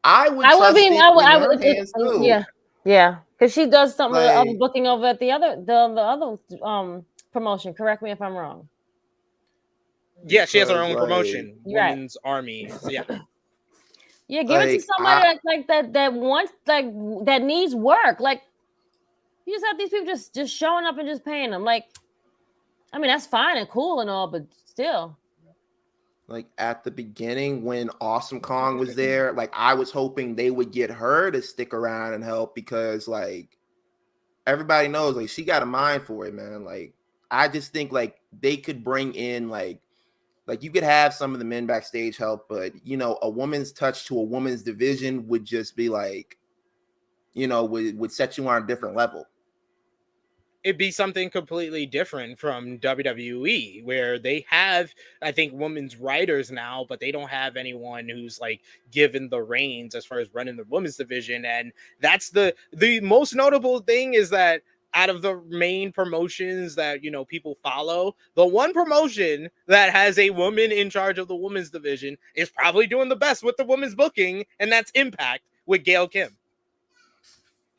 I would trust it in her hands too. Yeah, because she does some of the other booking over at the other promotion. Correct me if I'm wrong. Yeah, she has her own promotion, Women's Army. So yeah. Yeah, give it to somebody that wants that needs work. Like you just have these people just showing up and just paying them. Like, I mean, that's fine and cool and all, but still. Like at the beginning when Awesome Kong was there, like I was hoping they would get her to stick around and help because like everybody knows like she got a mind for it, man. Like I just think like they could bring in like you could have some of the men backstage help, but you know, a woman's touch to a woman's division would just be like, you know, would set you on a different level. It'd be something completely different from WWE, where they have, I think, women's writers now, but they don't have anyone who's like given the reins as far as running the women's division. And that's the most notable thing is that out of the main promotions that, you know, people follow, the one promotion that has a woman in charge of the women's division is probably doing the best with the women's booking, and that's Impact with Gail Kim.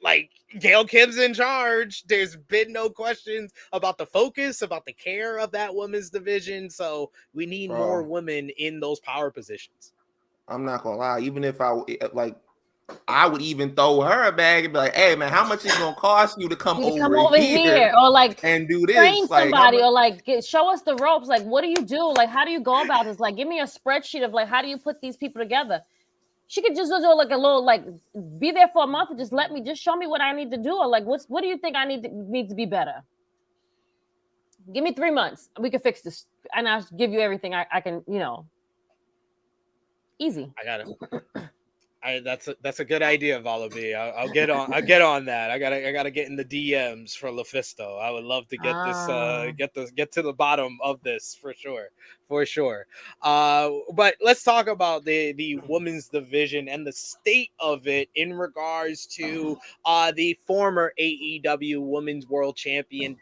Like, Gail Kim's in charge. There's been no questions about the focus, about the care of that women's division. So we need more women in those power positions. I'm not gonna lie. Even if I would even throw her a bag and be like, "Hey, man, how much is it gonna cost you to come over here or like and do this? Train somebody, or like show us the ropes. Like, what do you do? Like, how do you go about this? Like, give me a spreadsheet of like how do you put these people together." She could just do like a little like be there for a month and just show me what I need to do, or like what do you think I need to be better? Give me 3 months, we can fix this, and I'll give you everything I can, you know. Easy. I got it. That's a good idea, Vala B. I'll get on that. I gotta get in the DMs for LuFisto. I would love to get to the bottom of this for sure. But let's talk about the women's division and the state of it in regards to the former AEW Women's World Champion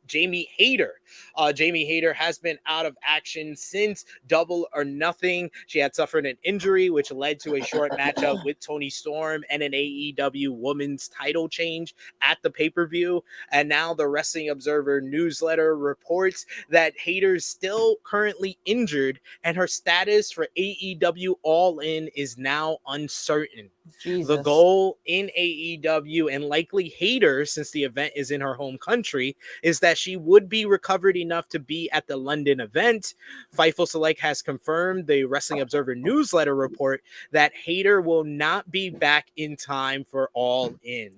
Jamie Hayter. Jamie Hayter has been out of action since Double or Nothing. She had suffered an injury which led to a short matchup with Toni Storm and an AEW women's title change at the pay-per-view. And now the Wrestling Observer newsletter reports that Hayter's still currently injured and her status for AEW All In is now uncertain. Jesus. The goal in AEW and likely Hayter, since the event is in her home country, is that she would be recovered enough to be at the London event. Fightful Select has confirmed the Wrestling Observer newsletter report that Hayter will not be back in time for All In,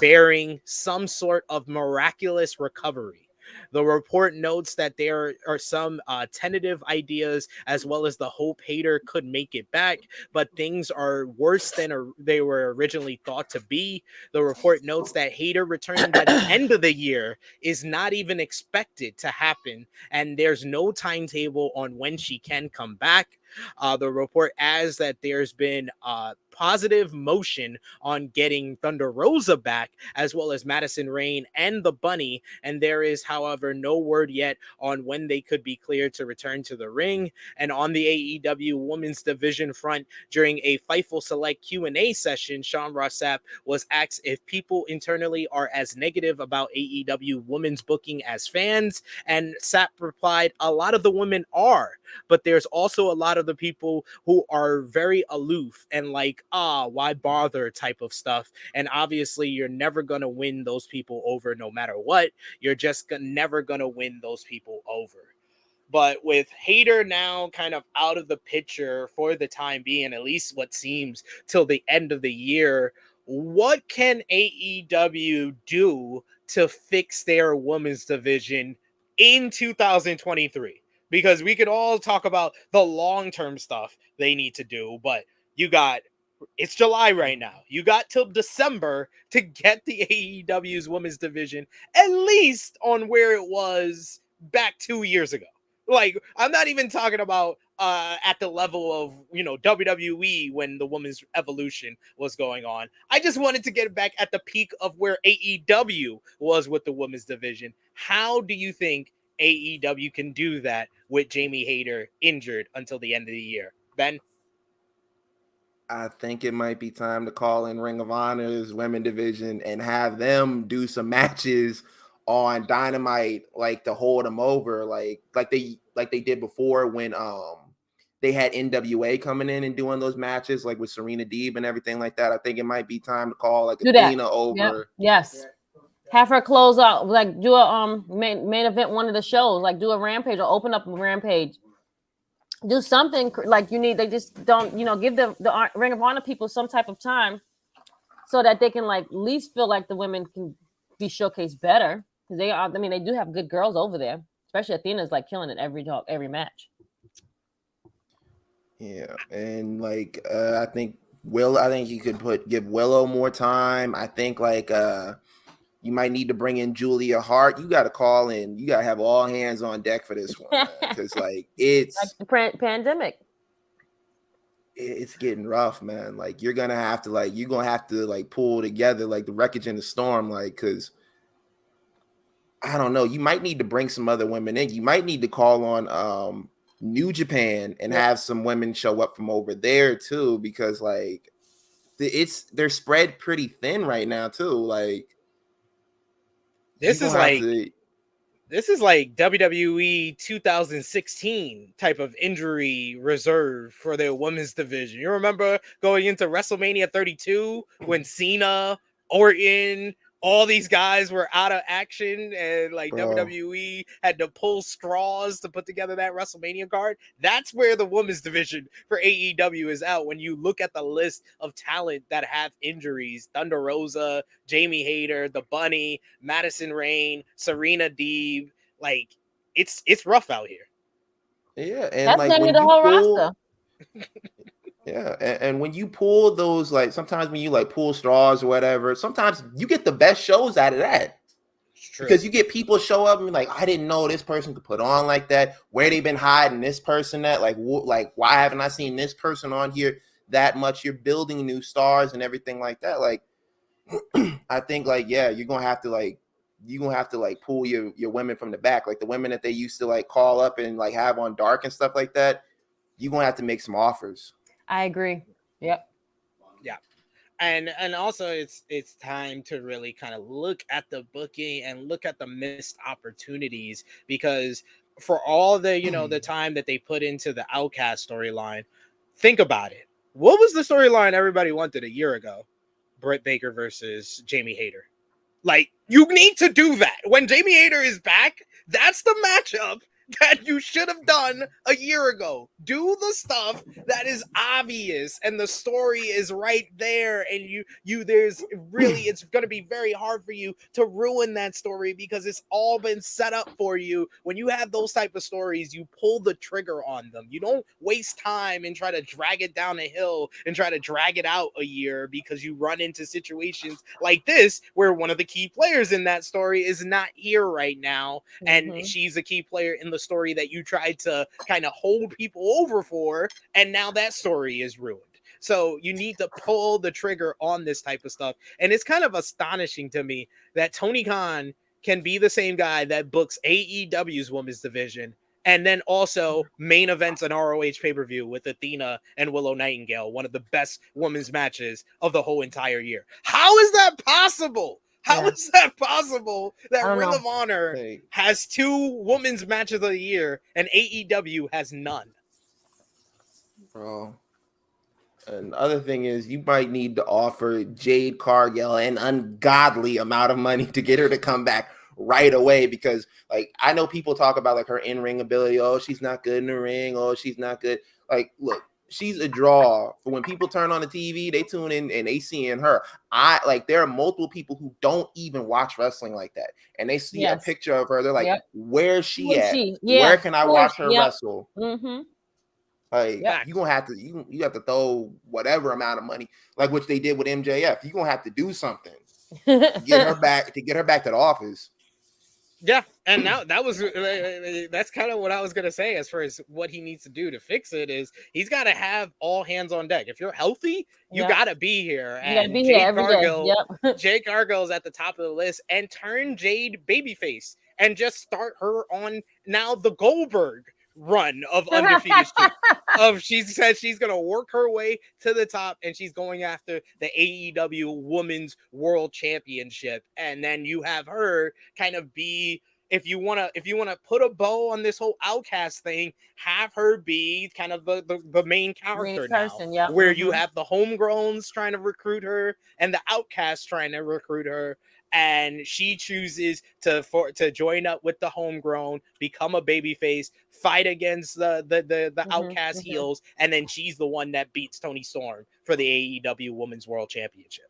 bearing some sort of miraculous recovery. The report notes that there are some tentative ideas as well as the hope Hayter could make it back, but things are worse than they were originally thought to be. The report notes that Hayter returning by the end of the year is not even expected to happen, and there's no timetable on when she can come back. The report adds that there's been positive motion on getting Thunder Rosa back, as well as Madison Rayne and the Bunny, and there is, however, no word yet on when they could be cleared to return to the ring. And on the AEW Women's Division front, during a Fightful Select Q&A session, Sean Ross Sapp was asked if people internally are as negative about AEW women's booking as fans, and Sapp replied, "A lot of the women are, but there's also a lot of the people who are very aloof and like, why bother type of stuff. And obviously you're never going to win those people over no matter what. You're just never going to win those people over." But with Hayter now kind of out of the picture for the time being, at least what seems till the end of the year, what can AEW do to fix their women's division in 2023? Because we could all talk about the long-term stuff they need to do, but you got It's July right now. You got till December to get the AEW's women's division at least on where it was back 2 years ago. Like, I'm not even talking about at the level of, WWE when the women's evolution was going on. I just wanted to get back at the peak of where AEW was with the women's division. How do you think AEW can do that with Jamie Hayter injured until the end of the year? Ben? I think it might be time to call in Ring of Honor's women division and have them do some matches on Dynamite, like to hold them over, like they did before when they had NWA coming in and doing those matches, like with Serena Deeb and everything like that. I think it might be time to call like Athena over. Yep. Yes. Have her close out, like do a main event one of the shows, like do a Rampage or open up a Rampage. Do something like you need. They just don't, give the Ring of Honor people some type of time so that they can like at least feel like the women can be showcased better, because they are. I mean, they do have good girls over there, especially Athena's like killing it every match. Yeah, and like I think you could give Willow more time. I think like you might need to bring in Julia Hart. You got to call in. You got to have all hands on deck for this one, because like it's like the pandemic. It's getting rough, man. Like you're gonna have to pull together like the wreckage in the storm, like because I don't know. You might need to bring some other women in. You might need to call on New Japan and have some women show up from over there too, because like they're spread pretty thin right now too. Like. This is like WWE 2016 type of injury reserve for their women's division. You remember going into WrestleMania 32 when Cena, Orton, all these guys were out of action and like WWE had to pull straws to put together that WrestleMania card? That's where the women's division for AEW is out. When you look at the list of talent that have injuries, Thunder Rosa, Jamie Hayter, The Bunny, Madison Rayne, Serena Deeb, like it's rough out here. Yeah, and that's like when the whole roster. roster. Yeah, and when you pull those, like sometimes when you like pull straws or whatever, sometimes you get the best shows out of that. Because you get people show up and be like, I didn't know this person could put on like that. Where they been hiding this person at? Like why haven't I seen this person on here that much? You're building new stars and everything like that. Like I think like you're gonna have to pull your women from the back, like the women that they used to like call up and like have on Dark and stuff like that. You're gonna have to make some offers. I agree. Yep. Yeah. And also it's time to really kind of look at the booking and look at the missed opportunities, because for all the, the time that they put into the Outcast storyline, think about it. What was the storyline everybody wanted a year ago? Britt Baker versus Jamie Hayter. Like, you need to do that. When Jamie Hayter is back, that's the matchup that you should have done a year ago. Do the stuff that is obvious and the story is right there, and it's going to be very hard for you to ruin that story because it's all been set up for you. When you have those type of stories, you pull the trigger on them. You don't waste time and try to drag it down a hill and try to drag it out a year because you run into situations like this where one of the key players in that story is not here right now, and she's a key player in the story that you tried to kind of hold people over for, and now that story is ruined. So you need to pull the trigger on this type of stuff. And it's kind of astonishing to me that Tony Khan can be the same guy that books AEW's women's division and then also main events an ROH pay-per-view with Athena and Willow Nightingale, one of the best women's matches of the whole entire year. How is that possible? How is that possible that Ring of Honor has 2 women's matches of the year and AEW has none? Bro. And the other thing is you might need to offer Jade Cargill an ungodly amount of money to get her to come back right away, because like I know people talk about like her in-ring ability. Oh, she's not good in the ring. Oh, she's not good. Like, look, she's a draw for when people turn on the TV, they tune in and they see in her. There are multiple people who don't even watch wrestling like that, and they see a picture of her. They're like, "Where's she at? Where can I watch her wrestle?" Like Yeah. you gonna have to you have to throw whatever amount of money, like what they did with MJF. You're gonna have to do something to get her back to the office. Yeah, and now that's kind of what I was gonna say as far as what he needs to do to fix it is he's got to have all hands on deck. If you're healthy, you Yep. got to be here. You gotta And be here Jade every day. Cargill, Yep. Jade Cargill's at the top of the list, and turn Jade babyface and just start her on now the Goldberg run of undefeated streak. She says she's gonna work her way to the top, and she's going after the AEW Women's World Championship, and then you have her kind of be. If you wanna put a bow on this whole Outcast thing, have her be kind of the main character person, now, yep. where you have the homegrowns trying to recruit her and the Outcasts trying to recruit her, and she chooses to join up with the homegrown, become a babyface, fight against the Outcast heels, and then she's the one that beats Toni Storm for the AEW Women's World Championship.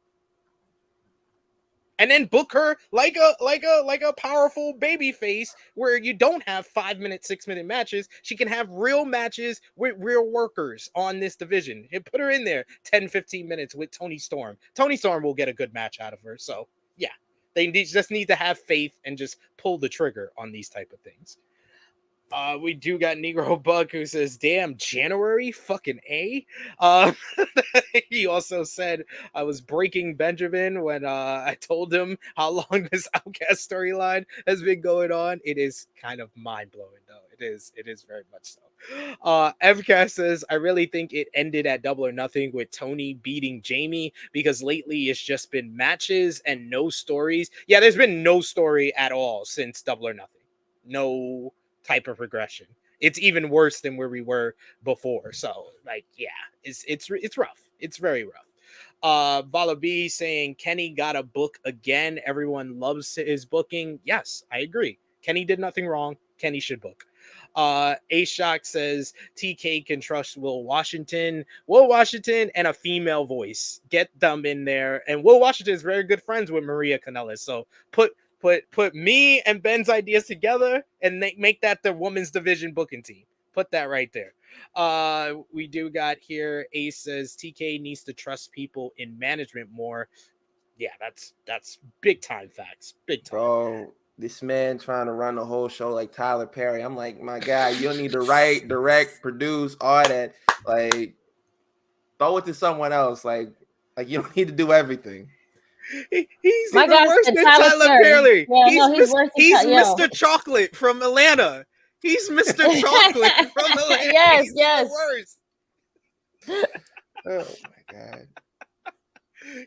And then book her like a powerful baby face where you don't have 5-minute, 6-minute matches. She can have real matches with real workers on this division. And put her in there 10, 15 minutes with Toni Storm. Toni Storm will get a good match out of her. So yeah, they just need to have faith and just pull the trigger on these type of things. We do got Negro Bug who says, damn, January fucking A. He also said I was breaking Benjamin when I told him how long this Outcast storyline has been going on. It is kind of mind-blowing though. It is very much so. Evcast says, I really think it ended at Double or Nothing with Tony beating Jamie because lately it's just been matches and no stories. Yeah, there's been no story at all since Double or Nothing. No type of progression. It's even worse than where we were before. So like, yeah, it's rough. It's very rough. Vala B saying Kenny got a book again. Everyone loves his booking. Yes, I agree. Kenny did nothing wrong. Kenny should book. A-Shock says TK can trust Will Washington and a female voice. Get them in there. And Will Washington is very good friends with Maria Kanellis. So put me and Ben's ideas together and make that the women's division booking team. Put that right there. We do got here. Ace says TK needs to trust people in management more. Yeah, that's big time facts. Big time. Bro, this man trying to run the whole show like Tyler Perry. I'm like, my guy, you don't need to write, direct, produce, all that. Like, throw it to someone else. Like you don't need to do everything. He's even worse than Tyler Perry. Yeah, he's Mr. Chocolate from Atlanta. He's Mr. Chocolate from Atlanta. Yes. Oh my god.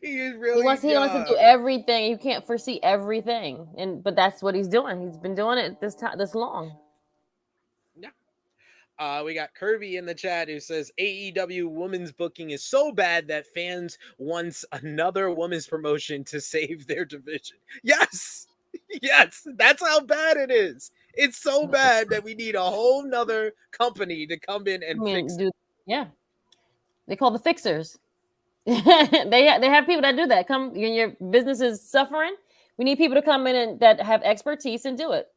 He is really. He wants to do everything. You can't foresee everything, but that's what he's doing. He's been doing it this long. We got Kirby in the chat who says AEW women's booking is so bad that fans want another women's promotion to save their division. Yes, that's how bad it is. It's so bad that we need a whole nother company to come in and fix it. Yeah, they call the fixers. they have people that do that. Come, when your business is suffering, we need people to come in and that have expertise and do it.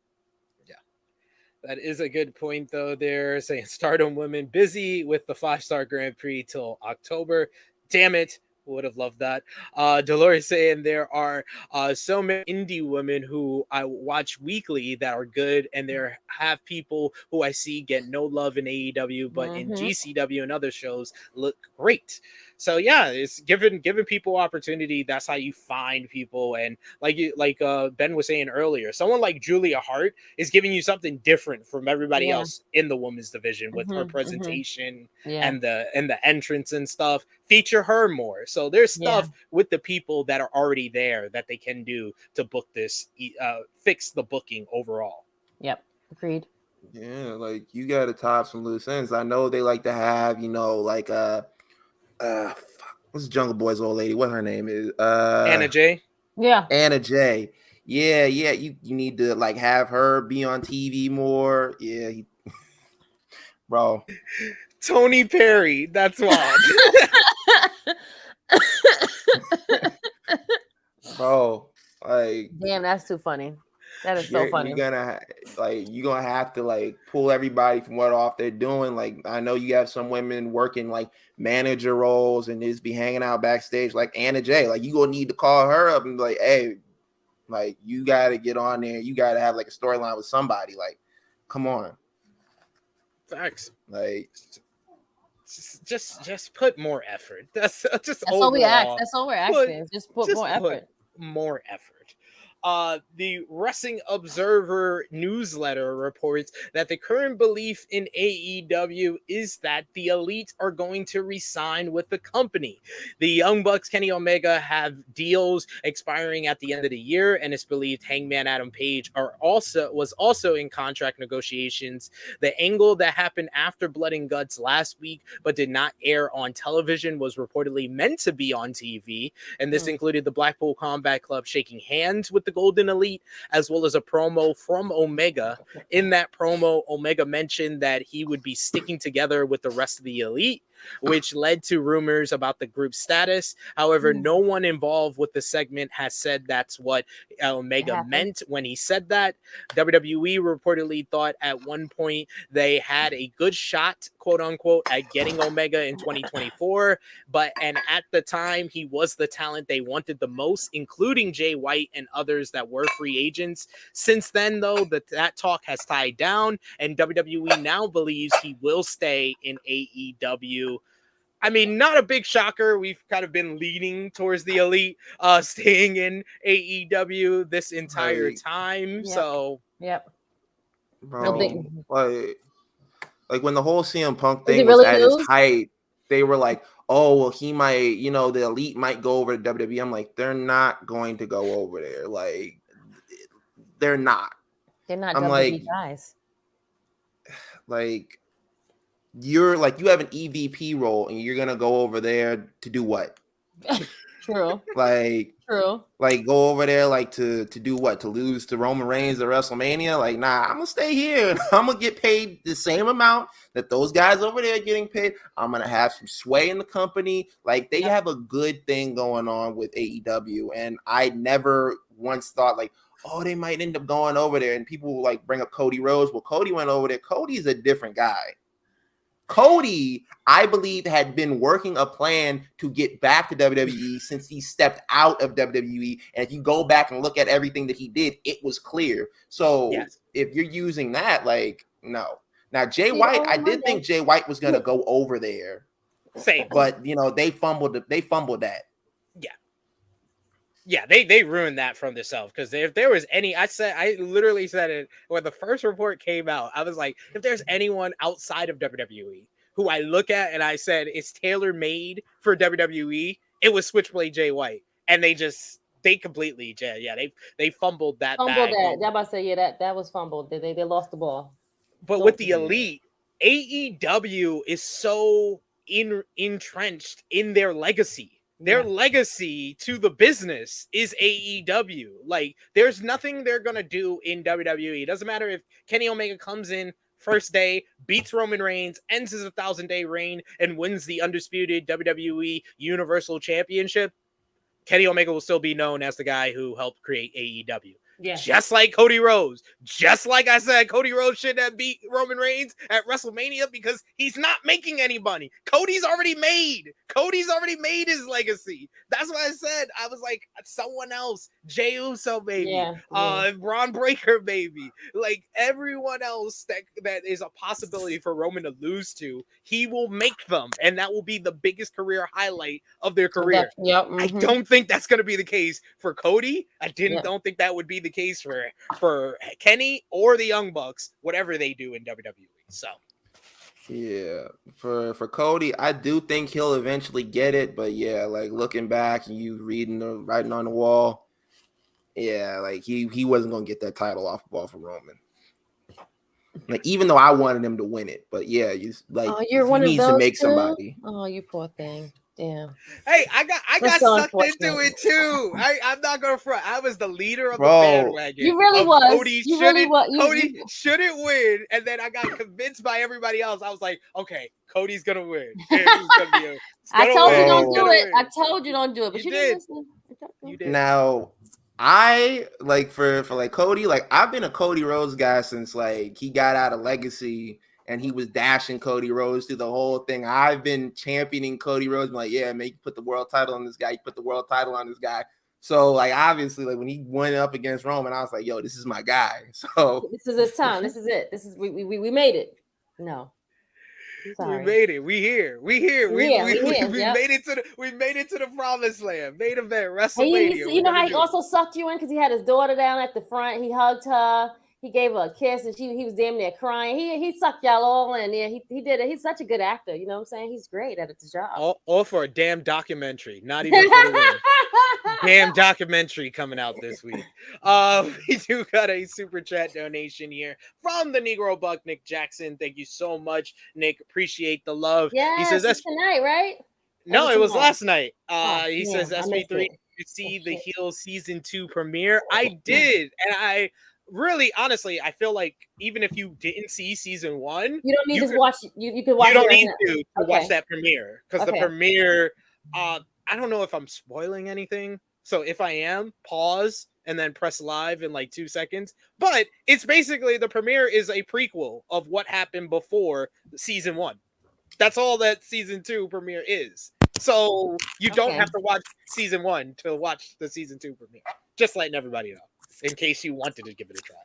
That is a good point, though. They're saying Stardom women busy with the 5-star Grand Prix till October. Damn it. Would have loved that. Dolores saying there are so many indie women who I watch weekly that are good, and there have people who I see get no love in AEW, but in GCW and other shows look great. So yeah, it's giving people opportunity. That's how you find people. And like Ben was saying earlier, someone like Julia Hart is giving you something different from everybody else in the women's division with her presentation and the entrance and stuff. Feature her more. So there's stuff with the people that are already there that they can do to book this, fix the booking overall. Yep, agreed. Yeah, like you got to top some loose ends. I know they like to have, like what's Jungle Boy's old lady? What her name is? Anna Jay. Yeah, Anna Jay. Yeah. You need to like have her be on TV more. Yeah, bro. Tony Perry. That's wild. Bro, like, damn, that's too funny. That is so funny. like you're gonna have to like pull everybody from what off they're doing. Like I know you have some women working like manager roles and just be hanging out backstage, like Anna Jay. Like you gonna need to call her up and be like, hey, like you gotta get on there. You gotta have like a storyline with somebody. Like, come on. Facts. Like just put more effort. That's all we ask. overall. That's all we're asking. Just put more effort. More effort. The Wrestling Observer newsletter reports that the current belief in AEW is that the Elite are going to re-sign with the company. The Young Bucks, Kenny Omega, have deals expiring at the end of the year, and it's believed Hangman Adam Page was also in contract negotiations. The angle that happened after Blood and Guts last week, but did not air on television, was reportedly meant to be on TV, and this included the Blackpool Combat Club shaking hands with the Golden Elite, as well as a promo from Omega. In that promo, Omega mentioned that he would be sticking together with the rest of the Elite, which led to rumors about the group's status. However, no one involved with the segment has said that's what Omega meant when he said that. WWE reportedly thought at one point they had a good shot, quote unquote, at getting Omega in 2024, and at the time he was the talent they wanted the most, including Jay White and others that were free agents. Since then, though, that talk has died down, and WWE now believes he will stay in AEW. I mean, not a big shocker. We've kind of been leaning towards the Elite staying in AEW this entire time. Yep. So, bro, like when the whole CM Punk thing was at its height, they were like, oh, well, he might, the Elite might go over to WWE. I'm like, they're not going to go over there. Like, they're not. They're not WWE guys. Like, you have an EVP role and you're gonna go over there to do what? True. True. Like go over there like to do what? To lose to Roman Reigns at WrestleMania? Like, nah, I'm gonna stay here and I'm gonna get paid the same amount that those guys over there are getting paid. I'm gonna have some sway in the company. Like they have a good thing going on with AEW, and I never once thought like, oh, they might end up going over there. And people will like bring up Cody Rhodes. Well, Cody went over there. Cody's a different guy. Cody, I believe, had been working a plan to get back to WWE since he stepped out of WWE. And if you go back and look at everything that he did, it was clear. So if you're using that, like, no. Now, Jay White, I did think Jay White was going to go over there. Same. But, they fumbled that. Yeah, they ruined that from themselves, because if there was any, I literally said it when the first report came out. I was like, if there's anyone outside of WWE who I look at and I said it's tailor made for WWE, it was Switchblade Jay White, and they completely they fumbled that. That. I'm about to say that was fumbled. They lost the ball. But with the Elite, AEW is so entrenched in their legacy. Their legacy to the business is AEW. Like, there's nothing they're going to do in WWE. It doesn't matter if Kenny Omega comes in first day, beats Roman Reigns, ends his 1,000-day reign, and wins the undisputed WWE Universal Championship. Kenny Omega will still be known as the guy who helped create AEW. Yeah. Just like Cody Rhodes. Just like I said, Cody Rhodes shouldn't have beat Roman Reigns at WrestleMania because he's not making any money. Cody's already made his legacy. That's what I said. I was like, someone else. Jey Uso, baby. Braun Breaker, baby. Like, everyone else that is a possibility for Roman to lose to, he will make them. And that will be the biggest career highlight of their career. I don't think that's going to be the case for Cody. I don't think that would be the case for Kenny or the Young Bucks, whatever they do in WWE. So yeah, for Cody, I do think he'll eventually get it, but yeah, like looking back and you reading the writing on the wall, yeah, like he wasn't gonna get that title off the ball for Roman. Like, even though I wanted him to win it, but yeah, you needs to make somebody. Oh, you poor thing. Damn. Hey, I got sucked into it too. I'm not gonna front. I was the leader of the bandwagon. You really was. Cody shouldn't win, and then I got convinced by everybody else. I was like, okay, Cody's gonna win. I told you don't do it. I told you don't do it, but you didn't listen. Now, I like for like Cody, like I've been a Cody Rhodes guy since like he got out of Legacy and he was dashing Cody Rhodes through the whole thing. I've been championing Cody Rhodes, like, yeah, man, you put the world title on this guy, you put the world title on this guy. So like obviously, like when he went up against Roman, I was like, yo, this is my guy. So this is his time. This is it. This is we made it. No. Sorry. We made it. We here. We here. We yep. made it to the promised land. Main event WrestleMania. You know how he also sucked you in because he had his daughter down at the front. He hugged her. He gave her a kiss, and he was damn near crying. He sucked y'all all in. Yeah, he did it. He's such a good actor. You know what I'm saying? He's great at his job. All for a damn documentary. Not even for the win. Damn documentary coming out this week. We do got a super chat donation here from the Negro Buck, Nick Jackson. Thank you so much, Nick. Appreciate the love. Yeah, he says that's tonight, right? No, it was last night. He says yeah, SP3 to see the Heel season 2 premiere. I did, and I really, honestly, I feel like even if you didn't see season 1, you don't need to watch. You can watch. You don't need to watch that premiere because the premiere. I don't know if I'm spoiling anything. So if I am, pause and then press live in like 2 seconds. But it's basically the premiere is a prequel of what happened before season 1. That's all that season 2 premiere is. So you don't have to watch season 1 to watch the season 2 premiere. Just letting everybody know in case you wanted to give it a try.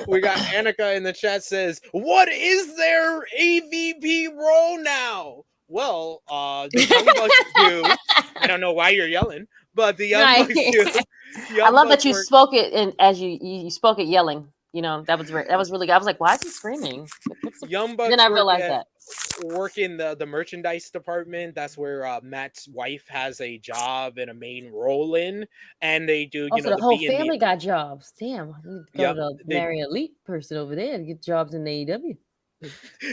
We got Annika in the chat says, "What is their AVP role now?" Well, the Young Bucks do. I don't know why you're yelling, but the Young Bucks do. I love that you spoke it as you spoke it yelling. You know, that was really good. I was like, why is he screaming? Young Bucks. Then I realized that. Work in the merchandise department. That's where Matt's wife has a job and a main role in, and they do. You know, the whole family got jobs. Damn, I need to go to marry an elite person over there to get jobs in AEW.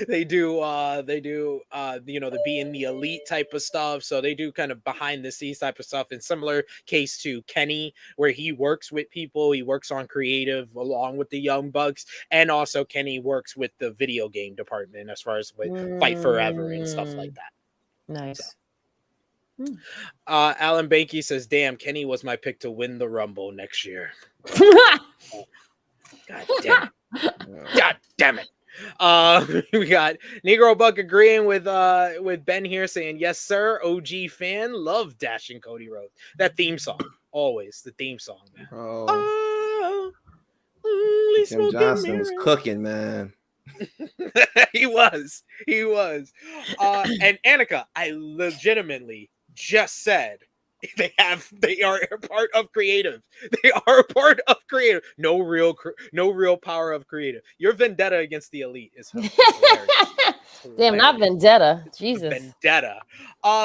They do you know, the being the elite type of stuff. So they do kind of behind the scenes type of stuff. In similar case to Kenny, where he works with people, he works on creative along with the Young Bucks, and also Kenny works with the video game department as far as with Fight Forever and stuff like that. Nice. So. Alan Banky says, "Damn, Kenny was my pick to win the Rumble next year." God damn it. God damn it. We got Negro Buck agreeing with Ben here, saying yes sir, OG fan, love dashing Cody Rhodes. That theme song, always the theme song, man. Tim Johnson was cooking, man. he was and Annika, I legitimately just said they are a part of creative. They are a part of creative. No real power of creative. Your vendetta against the elite is hilarious. Damn, not vendetta. Jesus. Vendetta.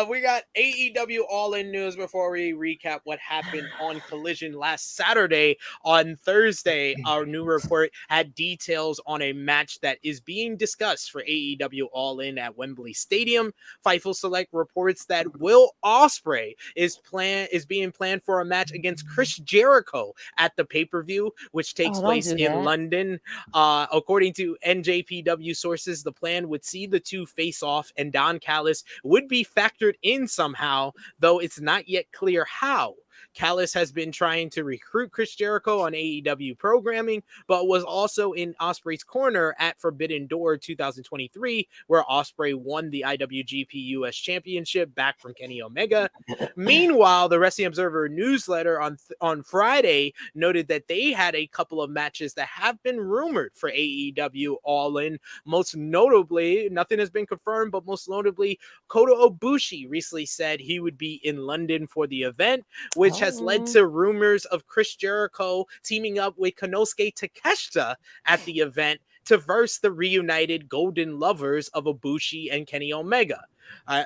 We got AEW All In news before we recap what happened on Collision last Saturday. On Thursday, our new report had details on a match that is being discussed for AEW All In at Wembley Stadium. Fightful Select reports that Will Ospreay is being planned for a match against Chris Jericho at the pay-per-view, which takes place in London. According to NJPW sources, the plan would see the two face off, and Don Callis would be factored in somehow, though it's not yet clear how. Callis has been trying to recruit Chris Jericho on AEW programming, but was also in Ospreay's corner at Forbidden Door 2023, where Ospreay won the IWGP US Championship back from Kenny Omega. Meanwhile, the Wrestling Observer newsletter on Friday noted that they had a couple of matches that have been rumored for AEW All In. Most notably, nothing has been confirmed, but most notably, Kota Ibushi recently said he would be in London for the event, which has led to rumors of Chris Jericho teaming up with Konosuke Takeshita at the event to verse the reunited Golden Lovers of Ibushi and Kenny Omega.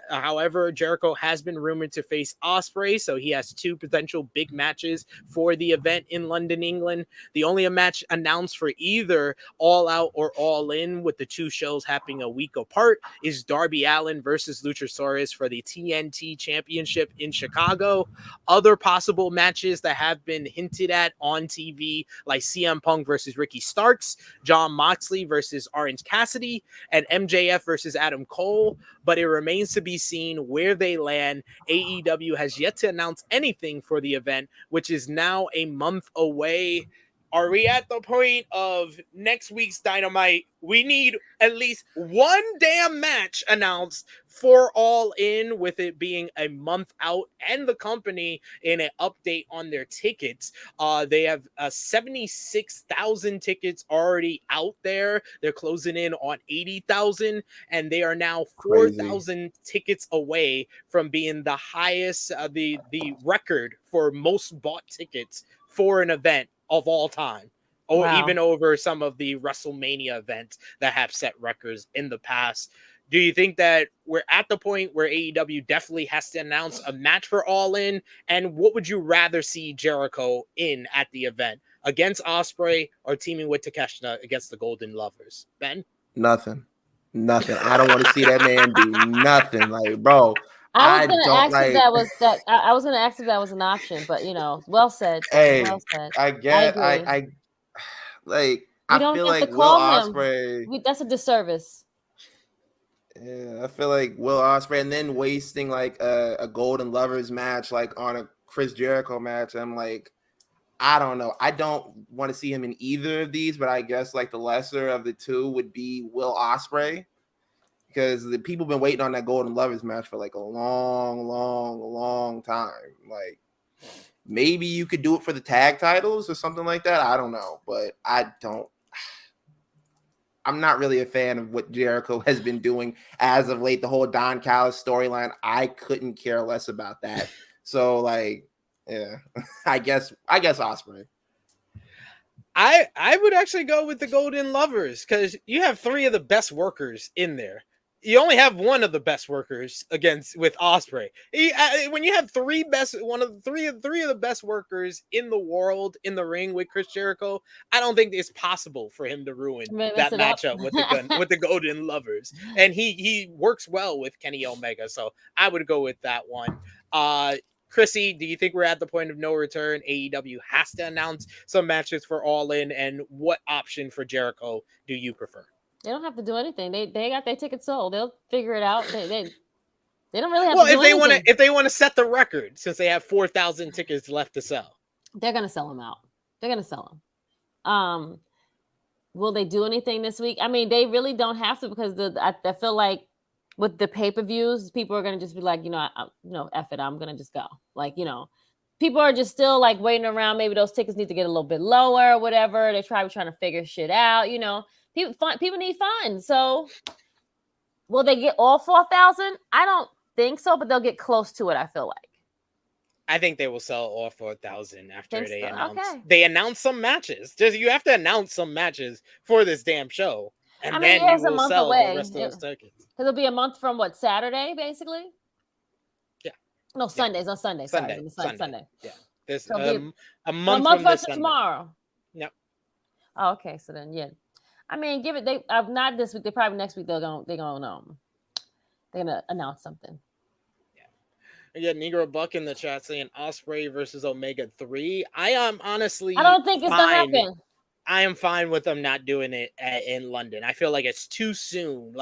However, Jericho has been rumored to face Ospreay, so he has two potential big matches for the event in London, England. The only match announced for either All Out or All In, with the two shows happening a week apart, is Darby Allin versus Luchasaurus for the TNT Championship in Chicago. Other possible matches that have been hinted at on TV, like CM Punk versus Ricky Starks, Jon Moxley versus Orange Cassidy, and MJF versus Adam Cole. but it remains to be seen where they land. AEW has yet to announce anything for the event, which is now a month away. Are we at the point of next week's Dynamite? We need at least one damn match announced for All In, with it being a month out, and the company in an update on their tickets. They have 76,000 tickets already out there. They're closing in on 80,000, and they are now 4,000 tickets away from being the highest, the record for most bought tickets for an event of all time, or even over some of the WrestleMania events that have set records in the past. Do you think that we're at the point where AEW definitely has to announce a match for All In? And what would you rather see Jericho in at the event, against Ospreay or teaming with Takeshita against the Golden Lovers? Ben? Nothing. I don't want to see that man do nothing. Like, bro, I was gonna ask if that was an option, but well said. Hey, well said. I get, I like. I feel like Will Ospreay. That's a disservice. Yeah, I feel like Will Ospreay, and then wasting like a Golden Lovers match, like on a Chris Jericho match. I'm like, I don't know. I don't want to see him in either of these, but I guess like the lesser of the two would be Will Ospreay, because the people been waiting on that Golden Lovers match for like a long time. Like, maybe you could do it for the tag titles or something like that. I don't know, but I'm not really a fan of what Jericho has been doing as of late. The whole Don Callis storyline, I couldn't care less about that. So, like, yeah, I guess Ospreay. I would actually go with the Golden Lovers, because you have three of the best workers in there. You only have one of the best workers with Ospreay. When you have three of the best workers in the world in the ring with Chris Jericho, I don't think it's possible for him to ruin that matchup with the Golden Lovers. And he works well with Kenny Omega, so I would go with that one. Krssi, do you think we're at the point of no return? AEW has to announce some matches for All In, and what option for Jericho do you prefer? They don't have to do anything. They got their tickets sold. They'll figure it out. They don't really have to do anything. If they want to set the record, since they have 4,000 tickets left to sell, they're gonna sell them out. They're gonna sell them. Will they do anything this week? I mean, they really don't have to, because I feel like with the pay-per-views, people are gonna just be like, F it, I'm gonna just go. Like, people are just still like waiting around. Maybe those tickets need to get a little bit lower or whatever. They're trying to figure shit out. People need fun. So will they get all 4,000? I don't think so, but they'll get close to it, I feel like. I think they will sell all 4,000 after they announce. Okay. They announce some matches. You have to announce some matches for this damn show. And then you will sell the rest of those tickets. Because it'll be a month from what, Saturday, basically? Yeah. No, Sundays. On Sunday. Sunday. Yeah. This so a month from this tomorrow. Yep. Oh, okay. So then, yeah. I mean, give it. They not this week. They probably next week. They're gonna announce something. Yeah. Negro Buck in the chat saying Ospreay versus Omega 3. I am honestly. I don't think it's gonna happen. I am fine with them not doing it in London. I feel like it's too soon.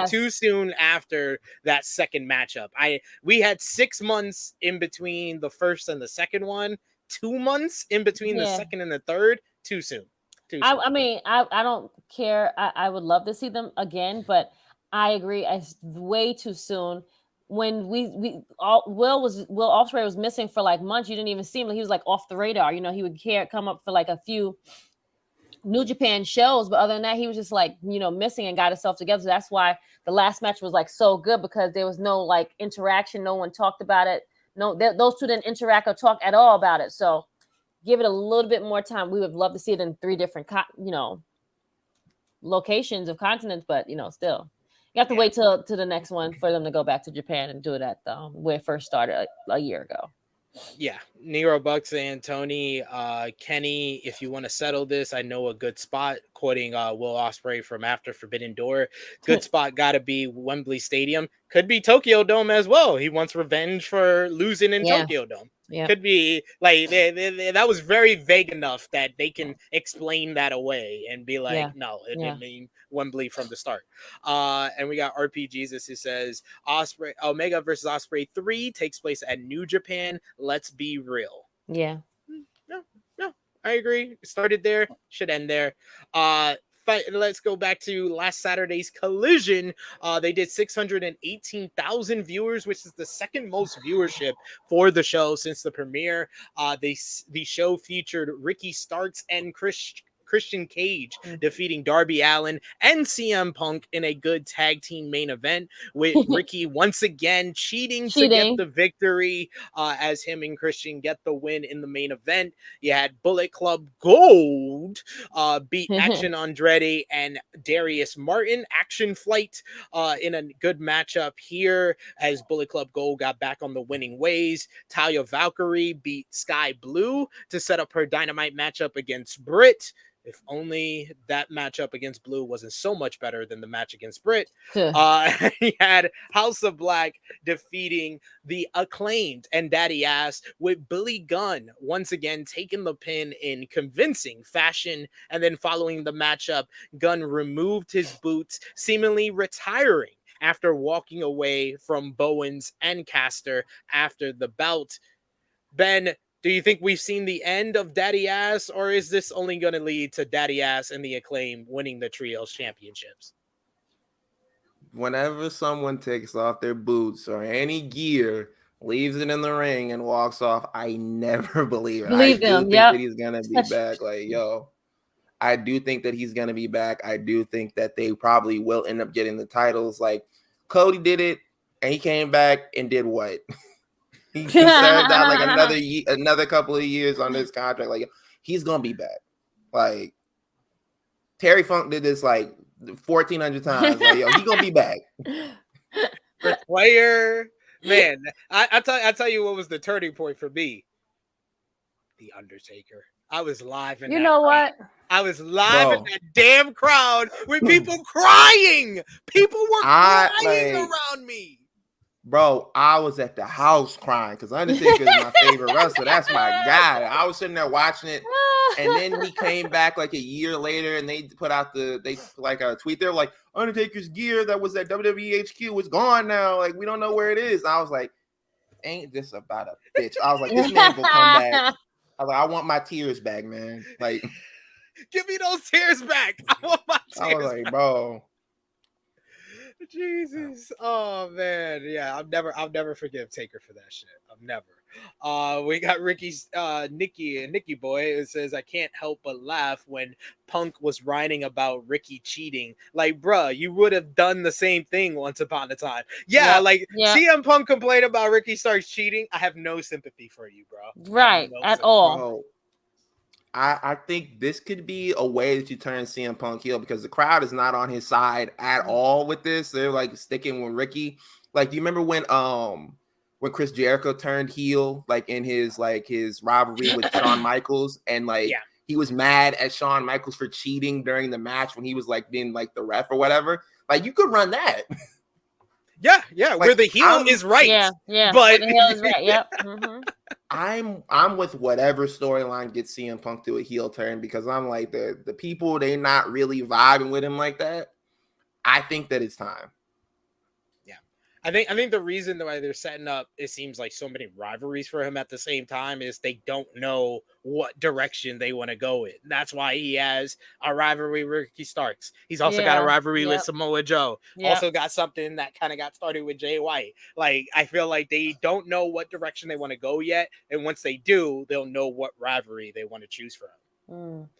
Too soon after that second matchup. We had 6 months in between the first and the second one. 2 months in between the second and the third. Too soon. I mean, I don't care. I would love to see them again, but I agree. It's way too soon. When Will Ospreay was missing for like months, you didn't even see him. He was like off the radar. He would come up for like a few New Japan shows, but other than that, he was just like missing and got himself together. So that's why the last match was like so good, because there was no like interaction. No one talked about it. No, those two didn't interact or talk at all about it. So give it a little bit more time. We would love to see it in 3 different, locations of continents, but still, you have to wait till the next one for them to go back to Japan and do it at where it first started a year ago. Yeah, Nero Bucks and Tony, Kenny, if you want to settle this, I know a good spot quoting Will Ospreay from after Forbidden Door. Good spot got to be Wembley Stadium. Could be Tokyo Dome as well. He wants revenge for losing in Tokyo Dome. Yeah. Could be like that was very vague enough that they can explain that away and be like, no, it didn't mean Wembley from the start. And we got RP Jesus who says Omega versus Ospreay 3 takes place at New Japan. Let's be real. Yeah. No, I agree. Started there, should end there. Let's go back to last Saturday's Collision. They did 618,000 viewers, which is the second most viewership for the show since the premiere. The show featured Ricky Starks and Christian Cage defeating Darby Allin and CM Punk in a good tag team main event, with Ricky once again cheating to get the victory as him and Christian get the win in the main event. You had Bullet Club Gold beat Action Andretti and Darius Martin. Action Flight in a good matchup here as Bullet Club Gold got back on the winning ways. Talia Valkyrie beat Sky Blue to set up her Dynamite matchup against Britt. If only that matchup against Blue wasn't so much better than the match against Britt. He had House of Black defeating the Acclaimed and Daddy Ass, with Billy Gunn once again taking the pin in convincing fashion. And then following the matchup, Gunn removed his boots, seemingly retiring after walking away from Bowens and Caster after the bout. Ben, do you think we've seen the end of Daddy Ass, or is this only going to lead to Daddy Ass and the Acclaim winning the Trios Championships? Whenever someone takes off their boots or any gear, leaves it in the ring and walks off, I never believe it. I do think that he's going to be back. Like, yo, I do think that he's going to be back. I do think that they probably will end up getting the titles. Like, Cody did it, and he came back and did what? He served out like another couple of years on this contract. Like, he's gonna be back. Like, Terry Funk did this like 1,400 times. Like, yo, he's gonna be back. Player, man. I tell you what was the turning point for me. The Undertaker. I was live in. You know crowd. what? I was live in that damn crowd with people crying. People were crying around me. Bro, I was at the house crying because Undertaker is my favorite wrestler. That's my guy. I was sitting there watching it, and then he came back like a year later, and they put out a tweet. They're like, Undertaker's gear that was at WWE HQ is gone now. Like, we don't know where it is. And I was like, ain't this about a bitch? I was like, this man will come back. I was like, I want my tears back, man. Like, give me those tears back. I want my tears back. I was like, bro. Jesus. Oh man. Yeah, I'll never forgive Taker for that shit. I'll never. We got Nikki boy. It says, I can't help but laugh when Punk was writing about Ricky cheating. Like, bruh, you would have done the same thing once upon a time. Yeah, CM Punk complained about Ricky Starks cheating. I have no sympathy for you, bro. Right, at all. Bro, I think this could be a way that you turn CM Punk heel, because the crowd is not on his side at all with this. They're like sticking with Ricky. Like, do you remember when Chris Jericho turned heel, like in his rivalry with Shawn Michaels, and he was mad at Shawn Michaels for cheating during the match when he was like being like the ref or whatever? Like, you could run that. Yeah, like, where the heel is right. Yeah, but the heel is right. Yep. Mm-hmm. I'm with whatever storyline gets CM Punk to a heel turn, because I'm like, the people, they not really vibing with him like that. I think that it's time. Yeah. I think the reason why they're setting up, it seems like, so many rivalries for him at the same time is they don't know what direction they want to go in. That's why he has a rivalry with Ricky Starks. He's also got a rivalry with Samoa Joe. Also got something that kind of got started with Jay White. Like, I feel like they don't know what direction they want to go yet. And once they do, they'll know what rivalry they want to choose from.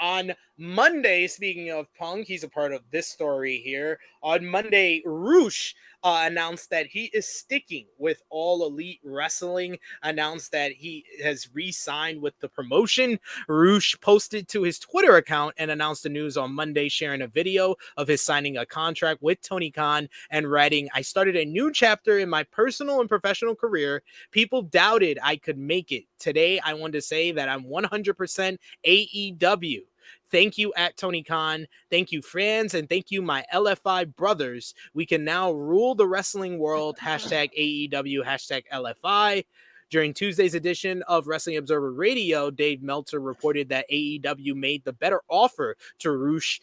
On Monday, speaking of Punk, he's a part of this story here. On Monday, Roosh announced that he is sticking with All Elite Wrestling, announced that he has re-signed with the promotion. Roosh posted to his Twitter account and announced the news on Monday, sharing a video of his signing a contract with Tony Khan and writing, I started a new chapter in my personal and professional career. People doubted I could make it. Today, I want to say that I'm 100% AEW. Thank you at Tony Khan. Thank you, fans. And thank you, my LFI brothers. We can now rule the wrestling world. Hashtag AEW, hashtag LFI. During Tuesday's edition of Wrestling Observer Radio, Dave Meltzer reported that AEW made the better offer to Rush.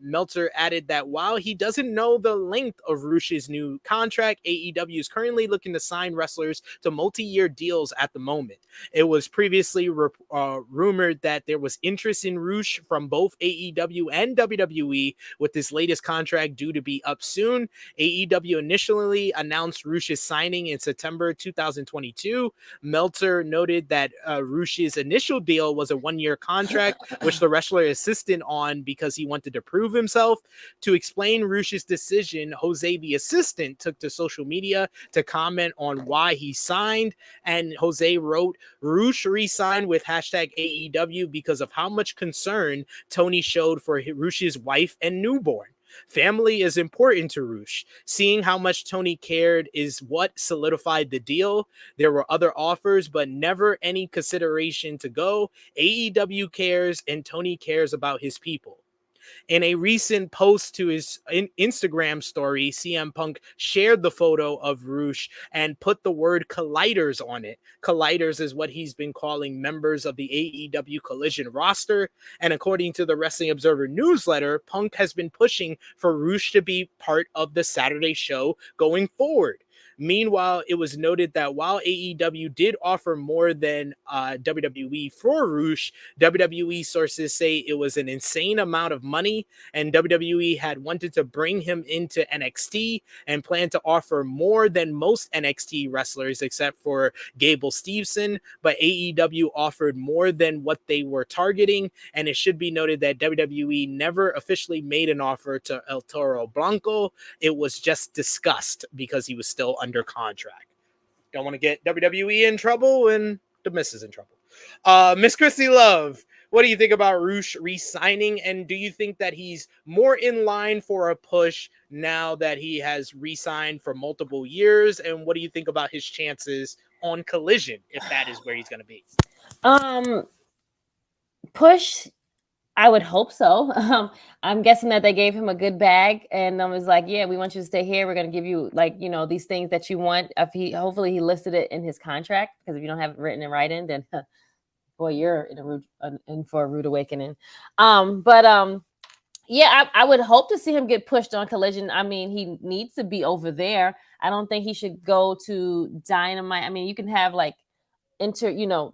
Meltzer added that while he doesn't know the length of Rush's new contract, AEW is currently looking to sign wrestlers to multi-year deals at the moment. It was previously rumored that there was interest in Rush from both AEW and WWE, with this latest contract due to be up soon. AEW initially announced Rush's signing in September 2022. Meltzer noted that Rush's initial deal was a one-year contract, which the wrestler insisted on because he wanted to prove himself. To explain Rush's decision, Jose, the assistant, took to social media to comment on why he signed, and Jose wrote, Rush re-signed with hashtag AEW because of how much concern Tony showed for Rush's wife and newborn. Family is important to Rush. Seeing how much Tony cared is what solidified the deal. There were other offers, but never any consideration to go. AEW cares, and Tony cares about his people. In a recent post to his Instagram story, CM Punk shared the photo of Rush and put the word colliders on it. Colliders is what he's been calling members of the AEW Collision roster. And according to the Wrestling Observer newsletter, Punk has been pushing for Rush to be part of the Saturday show going forward. Meanwhile, it was noted that while AEW did offer more than WWE for Rush, WWE sources say it was an insane amount of money, and WWE had wanted to bring him into NXT and planned to offer more than most NXT wrestlers except for Gable Steveson, but AEW offered more than what they were targeting, and it should be noted that WWE never officially made an offer to El Toro Blanco. It was just discussed because he was still under contract. Don't want to get WWE in trouble and the Miss is in trouble. Miss Krssi Luv, what do you think about Rush re-signing, and do you think that he's more in line for a push now that he has re-signed for multiple years, and what do you think about his chances on Collision if that is where he's going to be? Push, I would hope so. I'm guessing that they gave him a good bag and was like, yeah, we want you to stay here. We're going to give you these things that you want. Hopefully he listed it in his contract, because if you don't have it written in writing, then boy, you're in for a rude awakening. Yeah, I would hope to see him get pushed on Collision. I mean, he needs to be over there. I don't think he should go to Dynamite. I mean, you can have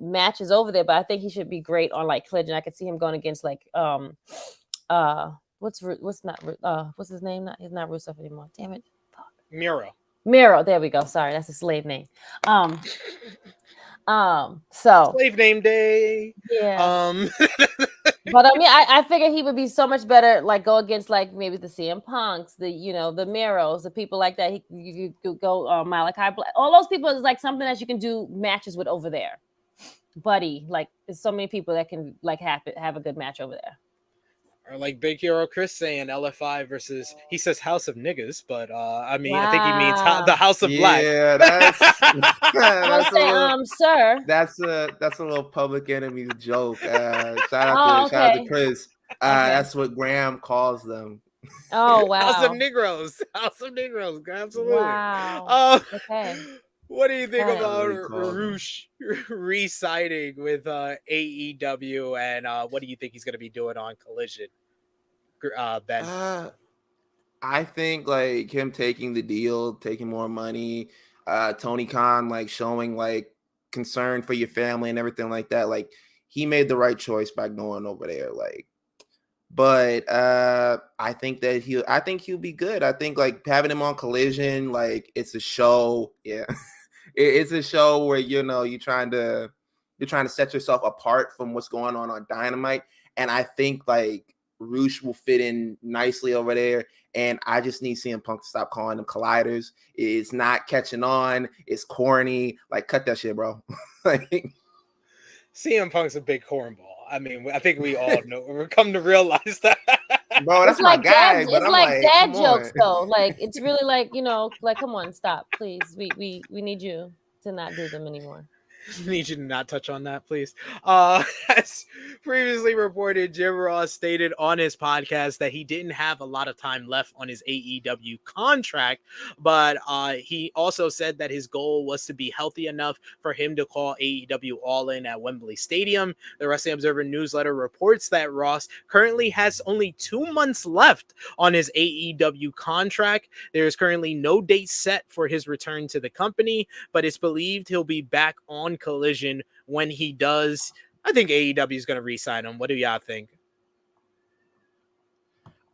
matches over there, but I think he should be great on Collision. I could see him going against what's his name? He's not Rusev anymore. Damn it. Miro. There we go. Sorry, that's a slave name. So slave name day. Yeah. But I figure he would be so much better, go against maybe the CM Punks, the Miros, the people like that. You could go Malachi Black. All those people is something that you can do matches with over there. Buddy, there's so many people that can have a good match over there. Or Big Hero Chris saying LFI versus, he says House of Niggas, but I think he means the House of Black. Yeah, that's sir. That's a little Public Enemy joke. Shout out to Chris. That's what Graham calls them. Oh wow. House of Negroes. Absolutely. Wow. Okay. What do you think about Rush re-signing with AEW, and what do you think he's going to be doing on Collision, Ben? I think him taking the deal, taking more money, Tony Khan showing concern for your family and everything like that. He made the right choice by going over there. But I think that he'll be good. I think having him on Collision, it's a show. Yeah. It's a show where you're trying to set yourself apart from what's going on Dynamite, and I think Rush will fit in nicely over there. And I just need CM Punk to stop calling them colliders. It's not catching on. It's corny. Cut that shit, bro. CM Punk's a big cornball. I mean, I think we all know. We've come to realize that. Bro, that's my guy. It's dad jokes, though. It's really come on, stop, please. We need you to not do them anymore. Need you to not touch on that, please. As previously reported, Jim Ross stated on his podcast that he didn't have a lot of time left on his AEW contract, but he also said that his goal was to be healthy enough for him to call AEW All In at Wembley Stadium. The Wrestling Observer newsletter reports that Ross currently has only 2 months left on his AEW contract. There is currently no date set for his return to the company, but it's believed he'll be back on Collision when he does. I think AEW is going to re-sign him. What do y'all think?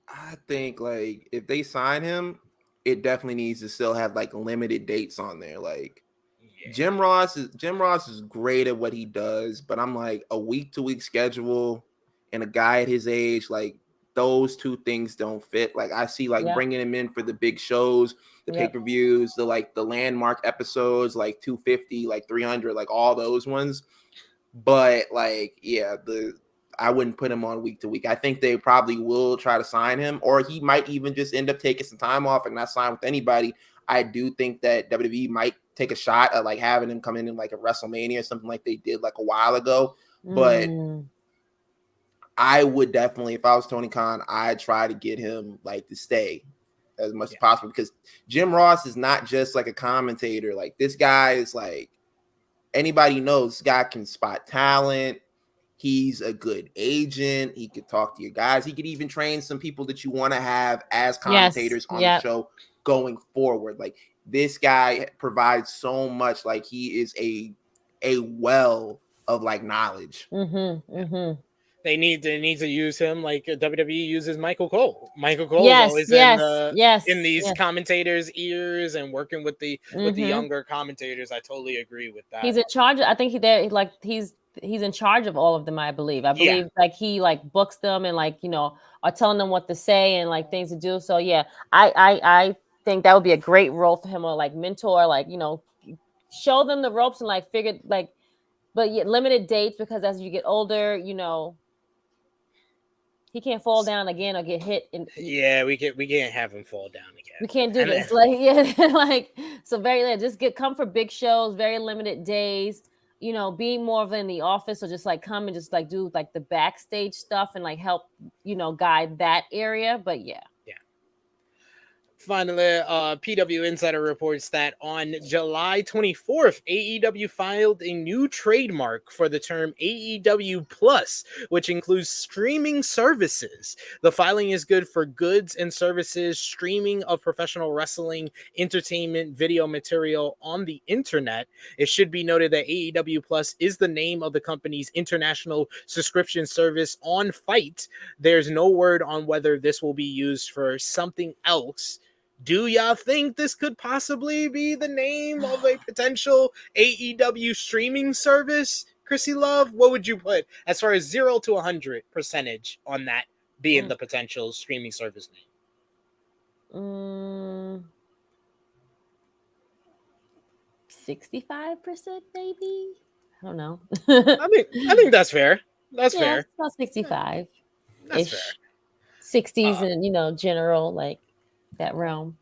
I think like if they sign him, it definitely needs to still have like limited dates on there. Like Jim Ross is great at what he does, but I'm like a week-to-week schedule and a guy at his age, like those two things don't fit. Like I see like bringing him in for the big shows, the pay-per-views, the landmark episodes, like 250, like 300, like all those ones. But like, I wouldn't put him on week to week. I think they probably will try to sign him, or he might even just end up taking some time off and not sign with anybody. I do think that WWE might take a shot at like having him come in like a WrestleMania or something like they did like a while ago. But I would definitely, if I was Tony Khan, I'd try to get him like to stay as much as possible, because Jim Ross is not just like a commentator. Like this guy is like, anybody knows this guy can spot talent. He's a good agent. He could talk to your guys. He could even train some people that you want to have as commentators on the show going forward. Like this guy provides so much. Like he is a well of like knowledge. They need to use him like WWE uses Michael Cole. Michael Cole is always in these commentators' ears and working with the younger commentators. I totally agree with that. He's in charge. I think he's in charge of all of them. I believe like he like books them and like, you know, are telling them what to say and like things to do. So I think that would be a great role for him, or like mentor, like, you know, show them the ropes and like figure like, but yet limited dates, because as you get older, you know, he can't fall down again or get hit. We can't have him fall down again. We can't do this. So just come for big shows, very limited days. You know, being more of in the office, or just like come and just like do like the backstage stuff and like help, you know, guide that area. But Finally, PW Insider reports that on July 24th, AEW filed a new trademark for the term AEW Plus, which includes streaming services. The filing is good for goods and services streaming of professional wrestling, entertainment, video material on the internet. It should be noted that AEW Plus is the name of the company's international subscription service on Fight. There's no word on whether this will be used for something else. Do y'all think this could possibly be the name of a potential AEW streaming service? Krssi Luv, what would you put as far as 0 to 100% on that being the potential streaming service name? 65% maybe? I don't know. I think that's fair. That's fair. It's about 65. That's fair. 60s and, you know, general, like that realm.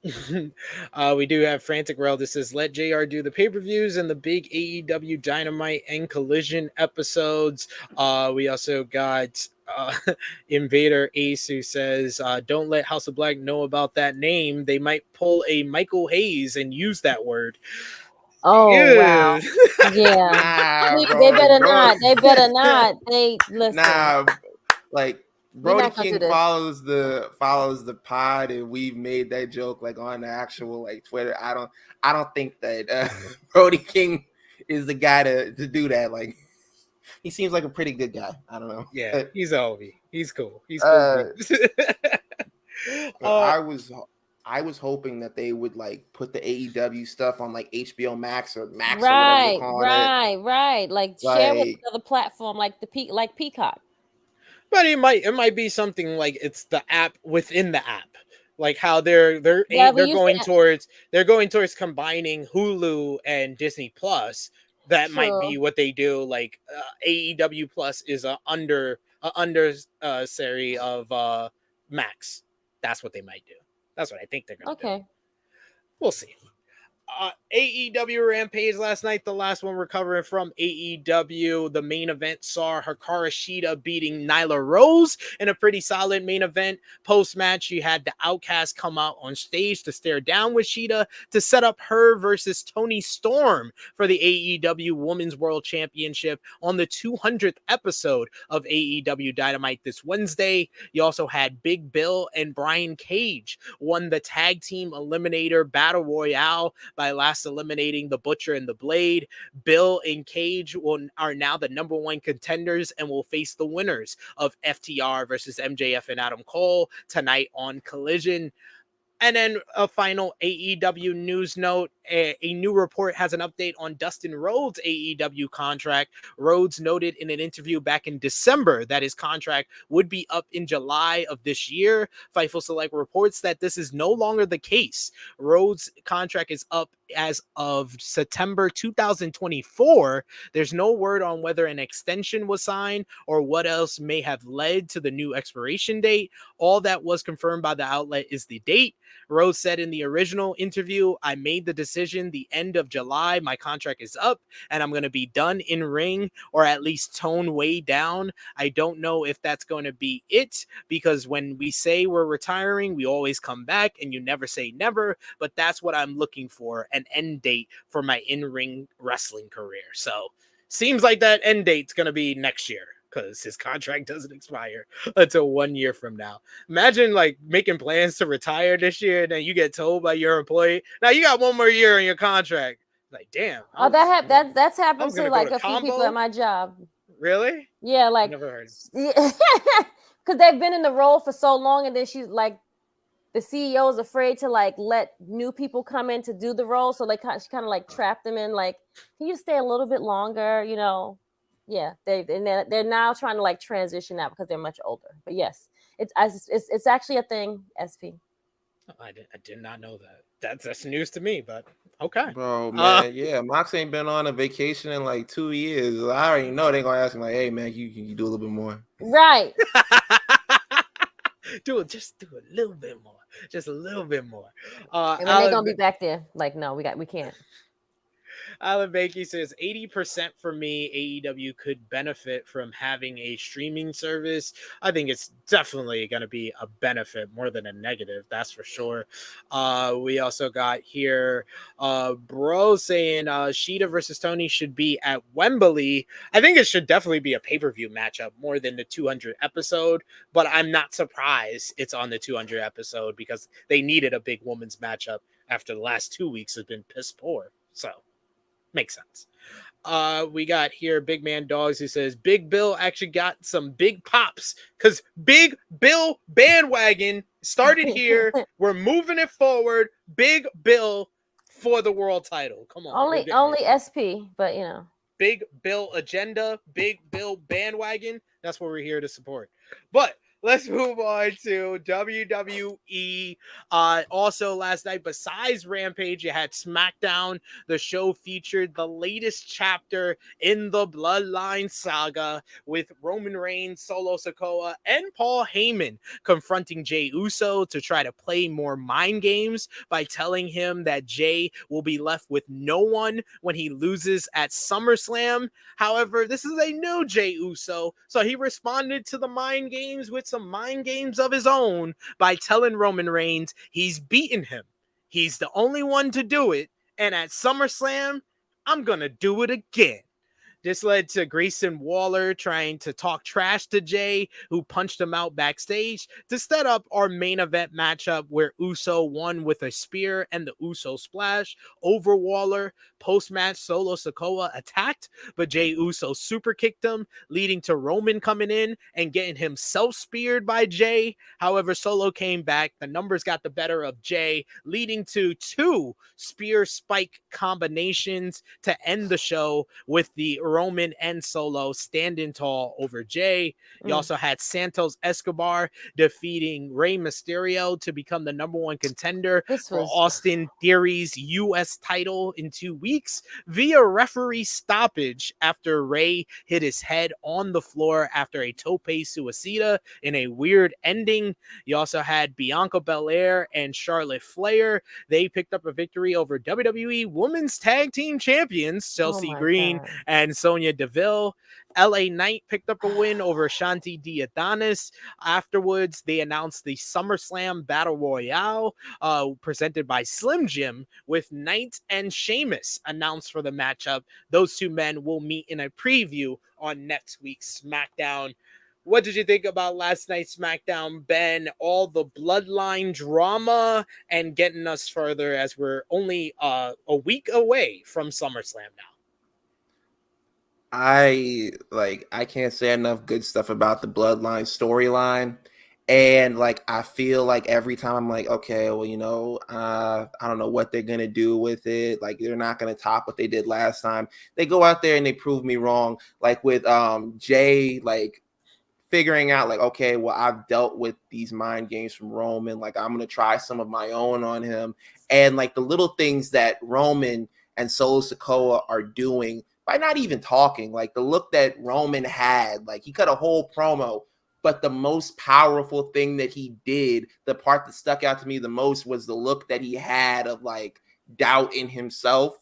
We do have Frantic Rail. This says, let JR do the pay-per-views and the big AEW Dynamite and Collision episodes. We also got Invader Ace, who says, don't let House of Black know about that name. They might pull a Michael Hayes and use that word. Oh, wow. Yeah. They better not. They listen. Nah, like Brody King follows the pod, and we've made that joke like on the actual like Twitter. I don't think that Brody King is the guy to do that. Like he seems like a pretty good guy. I don't know. Yeah, he's Ovi. He's cool. He's cool. I was hoping that they would like put the AEW stuff on like HBO Max or Max right, or whatever right. Like share with another platform, like Peacock. But it might be something like it's the app within the app, like how they're going towards combining Hulu and Disney Plus. That might be what they do. Like AEW Plus is a series of Max. That's what they might do. That's what I think they're gonna do. We'll see. AEW Rampage last night, the last one we're covering from AEW. The main event saw Hikaru Shida beating Nyla Rose in a pretty solid main event. Post-match, you had the Outcast come out on stage to stare down with Shida to set up her versus Toni Storm for the AEW Women's World Championship on the 200th episode of AEW Dynamite this Wednesday. You also had Big Bill and Brian Cage won the Tag Team Eliminator Battle Royale by last eliminating the Butcher and the Blade. Bill and Cage are now the number one contenders and will face the winners of FTR versus MJF and Adam Cole tonight on Collision. And then a final AEW news note. A new report has an update on Dustin Rhodes' AEW contract. Rhodes noted in an interview back in December that his contract would be up in July of this year. Fightful Select reports that this is no longer the case. Rhodes' contract is up as of September 2024. There's no word on whether an extension was signed or what else may have led to the new expiration date. All that was confirmed by the outlet is the date. Rhodes said in the original interview, I made the decision the end of July. My contract is up and I'm going to be done in ring or at least tone way down. I don't know if that's going to be it because when we say we're retiring, we always come back and you never say never. But that's what I'm looking for, an end date for my in-ring wrestling career. So seems like that end date's going to be next year, because his contract doesn't expire until 1 year from now. Imagine like making plans to retire this year and then you get told by your employee, now you got 1 more year on your contract. Like, damn. That's happened to like a few people at my job. Really? Yeah, like never heard. Because they've been in the role for so long, and then she's like, the CEO is afraid to like let new people come in to do the role, so like she kind of like trapped them in like, can you stay a little bit longer, you know? Yeah, they're now trying to like transition out because they're much older. But yes, it's actually a thing. SP. I did not know that. That's news to me. But okay, bro, man. Yeah, Mox ain't been on a vacation in like 2 years. I already know they're gonna ask him like, "Hey, man, you do a little bit more." Right. do a little bit more, just a little bit more. And when they're gonna be back there, like, no, we can't. Alan Bakey says 80% for me, AEW could benefit from having a streaming service. I think it's definitely going to be a benefit more than a negative. That's for sure. We also got here, bro saying Shida versus Tony should be at Wembley. I think it should definitely be a pay-per-view matchup more than the 200 episode, but I'm not surprised it's on the 200 episode because they needed a big women's matchup after the last 2 weeks have been piss poor. So makes sense. We got here Big Man Dogs who says Big Bill actually got some big pops because Big Bill bandwagon started here. We're moving it forward. Big Bill for the world title. Come on. Only SP, but you know. Big Bill agenda, Big Bill bandwagon. That's what we're here to support. But let's move on to WWE. Also last night, besides Rampage, you had Smackdown. The show featured the latest chapter in the Bloodline saga with Roman Reigns, Solo Sikoa, and Paul Heyman confronting Jey Uso to try to play more mind games by telling him that Jey will be left with no one when he loses at SummerSlam. However, this is a new Jey Uso, so he responded to the mind games with some mind games of his own by telling Roman Reigns he's beaten him. He's the only one to do it, and at SummerSlam, I'm gonna do it again. This led to Grayson Waller trying to talk trash to Jey, who punched him out backstage to set up our main event matchup where Uso won with a spear and the Uso splash over Waller. Post-match, Solo Sikoa attacked, but Jey Uso super kicked him, leading to Roman coming in and getting himself speared by Jey. However, Solo came back. The numbers got the better of Jey, leading to 2 spear spike combinations to end the show with the Roman and Solo standing tall over Jay. You also had Santos Escobar defeating Rey Mysterio to become the number one contender for Austin Theory's U.S. title in 2 weeks via referee stoppage after Rey hit his head on the floor after a tope suicida in a weird ending. You also had Bianca Belair and Charlotte Flair. They picked up a victory over WWE Women's Tag Team Champions Chelsea Green and Sonya Deville. LA Knight picked up a win over Shanti Diadonis. Afterwards, they announced the SummerSlam Battle Royale presented by Slim Jim with Knight and Sheamus announced for the matchup. Those two men will meet in a preview on next week's SmackDown. What did you think about last night's SmackDown, Ben? All the bloodline drama and getting us further as we're only a week away from SummerSlam now. I can't say enough good stuff about the bloodline storyline. And like, I feel like every time I'm like, okay, well, I don't know what they're going to do with it. Like, they're not going to top what they did last time. They go out there and they prove me wrong. Like with Jay, like figuring out like, okay, well, I've dealt with these mind games from Roman. Like, I'm going to try some of my own on him. And like the little things that Roman and Solo Sikoa are doing by not even talking, like the look that Roman had, like he cut a whole promo, but the most powerful thing that he did, the part that stuck out to me the most was the look that he had of like doubt in himself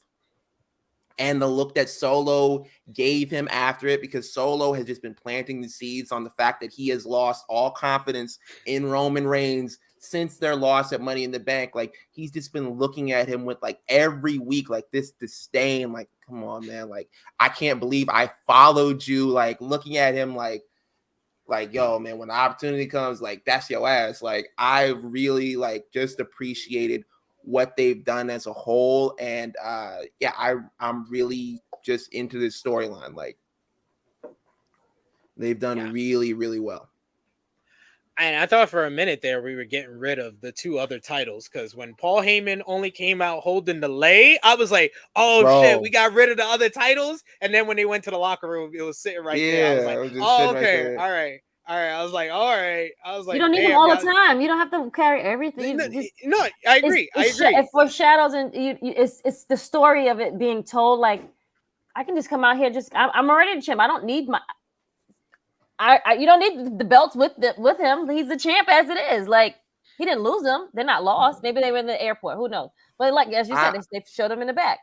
and the look that Solo gave him after it, because Solo has just been planting the seeds on the fact that he has lost all confidence in Roman Reigns since their loss at Money in the Bank. Like, he's just been looking at him with like every week, like this disdain, like, come on, man. Like, I can't believe I followed you, like looking at him like, yo, man, when the opportunity comes, like, that's your ass. Like, I really like just appreciated what they've done as a whole. And I'm really just into this storyline. Like, they've done really, really well. And I thought for a minute there we were getting rid of the two other titles, because when Paul Heyman only came out holding the lei, I was like, oh, shit, we got rid of the other titles. And then when they went to the locker room, it was sitting right there. I was like, oh, okay, right, all right. I was like, all right. I was like, you don't need them all the time. You don't have to carry everything. No, I agree. It foreshadows, and it's the story of it being told. Like, I can just come out here. I'm already the champ. I don't need my. You don't need the belts with him. He's the champ as it is. Like, he didn't lose them. They're not lost. Maybe they were in the airport. Who knows? But like as you said, they showed them in the back.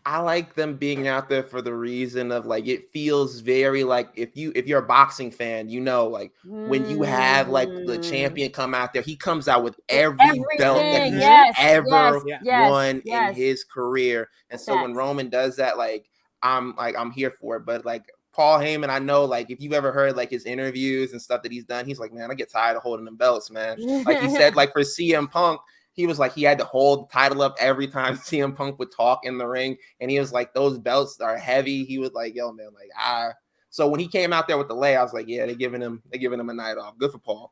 I like them being out there for the reason of like, it feels very like if you're a boxing fan, like when you have like the champion come out there, he comes out with every belt that he's ever won in his career. And so when Roman does that, like I'm here for it. But like Paul Heyman, I know, like, if you've ever heard like his interviews and stuff that he's done, he's like, man, I get tired of holding them belts, man. Like he said, like for CM Punk, he was like, he had to hold the title up every time CM Punk would talk in the ring. And he was like, those belts are heavy. He was like, yo, man, like, So when he came out there with the lei, I was like, yeah, they're giving him a night off. Good for Paul.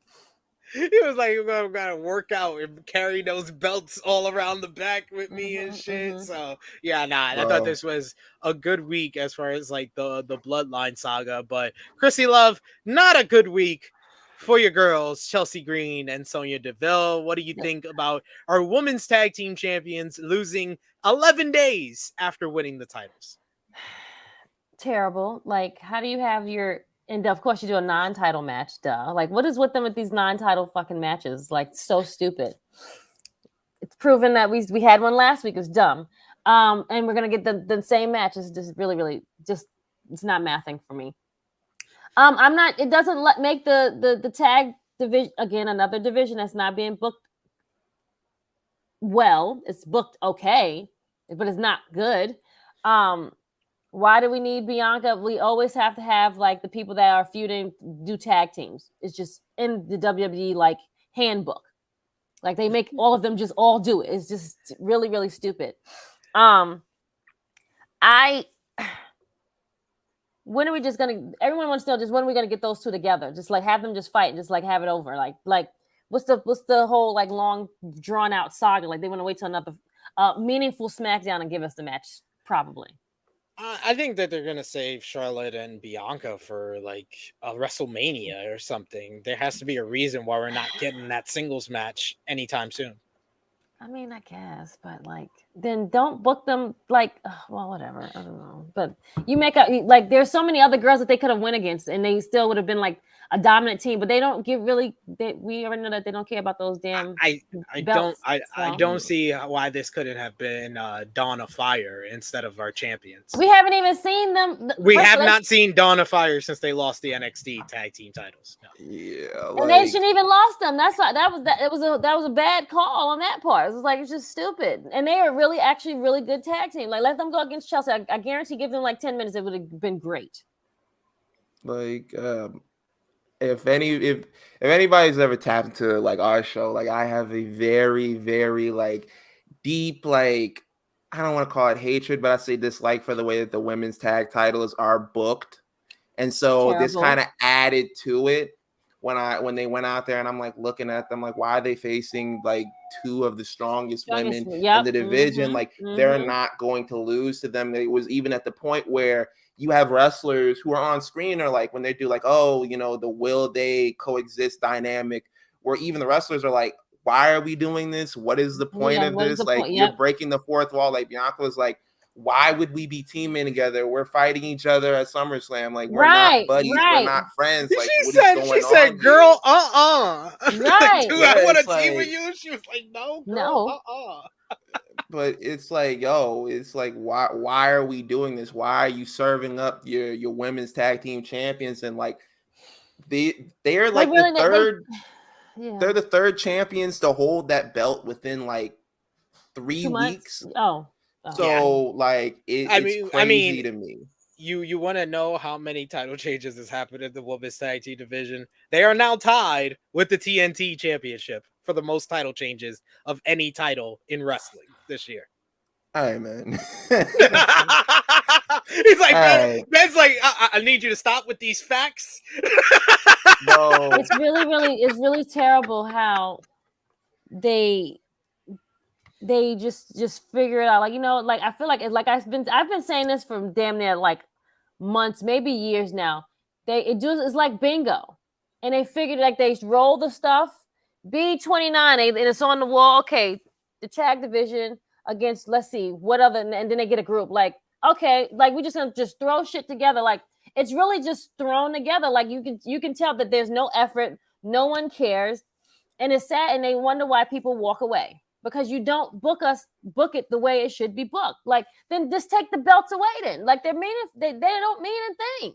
He was like, I'm gonna work out and carry those belts all around the back with me and shit. So yeah, I thought this was a good week as far as like the bloodline saga. But Krssi Luv, not a good week for your girls, Chelsea Green and Sonya Deville. What do you think about our women's tag team champions losing 11 days after winning the titles? Terrible. Like, how do you have and of course you do a non-title match, duh. Like, what is with them with these non-title fucking matches? Like, so stupid. It's proven that we had one last week. It was dumb. And we're gonna get the same match. It's just really just, it's not mathing for me. It doesn't make the tag division, again, another division that's not being booked well. It's booked okay, but it's not good. Why do we need Bianca? We always have to have like the people that are feuding do tag teams. It's just in the WWE like handbook. Like they make all of them just all do it. It's just really, really stupid. When are we just gonna? Everyone wants to know just when are we gonna get those two together? Just like have them just fight and just like have it over. Like what's the whole like long drawn out saga? Like they want to wait till another meaningful SmackDown and give us the match probably. I think that they're gonna save Charlotte and Bianca for like a WrestleMania or something. There has to be a reason why we're not getting that singles match anytime soon. I mean, I guess, but like, then don't book them. Like, well, whatever. I don't know. But you make up like there's so many other girls that they could have went against, and they still would have been like a dominant team. But they don't give really. We already know that they don't care about those damn. I belts, I don't see why this couldn't have been Dawn of Fire instead of our champions. We haven't even seen them. We have not seen Dawn of Fire since they lost the NXT tag team titles. No. Yeah, and they shouldn't even lost them. That's why that was a bad call on that part. It was like it's just stupid. And they are really actually really good tag team. Like let them go against Chelsea. I guarantee give them like 10 minutes. It would have been great. Like if anybody's ever tapped into like our show, like I have a very, very like deep, like I don't want to call it hatred, but I say dislike for the way that the women's tag titles are booked. And so this kind of added to it when they went out there, and I'm like looking at them like, why are they facing like two of the strongest women in the division? Like they're not going to lose to them. It was even at the point where you have wrestlers who are on screen or like when they do like, oh, you know, the will they coexist dynamic, where even the wrestlers are like, why are we doing this? What is the point of this? Like you're breaking the fourth wall. Like Bianca was like, why would we be teaming together? We're fighting each other at SummerSlam. Like we're not buddies. We're not friends. Like she said, girl, Right. Do I want to team with you? She was like, no, girl, But it's like, yo, it's like, why are we doing this? Why are you serving up your women's tag team champions? And like they're like the third. They're the third champions to hold that belt within like 3 weeks. So like it's crazy to me. You want to know how many title changes has happened in the women's tag team division? They are now tied with the TNT championship for the most title changes of any title in wrestling this year. All right, man. He's like, Ben's like, I need you to stop with these facts. No. It's really terrible how they just figure it out. Like, you know, like I feel like it's like I've been saying this for damn near like months, maybe years now. It's like bingo. And they figured like they roll the stuff, B29, and it's on the wall. Okay, the tag division against, let's see, what other, and then they get a group. Like, okay, like we just gonna just throw shit together. Like it's really just thrown together. Like you can tell that there's no effort, no one cares, and it's sad. And they wonder why people walk away because you don't book it the way it should be booked. Like then just take the belts away. Then like they don't mean a thing.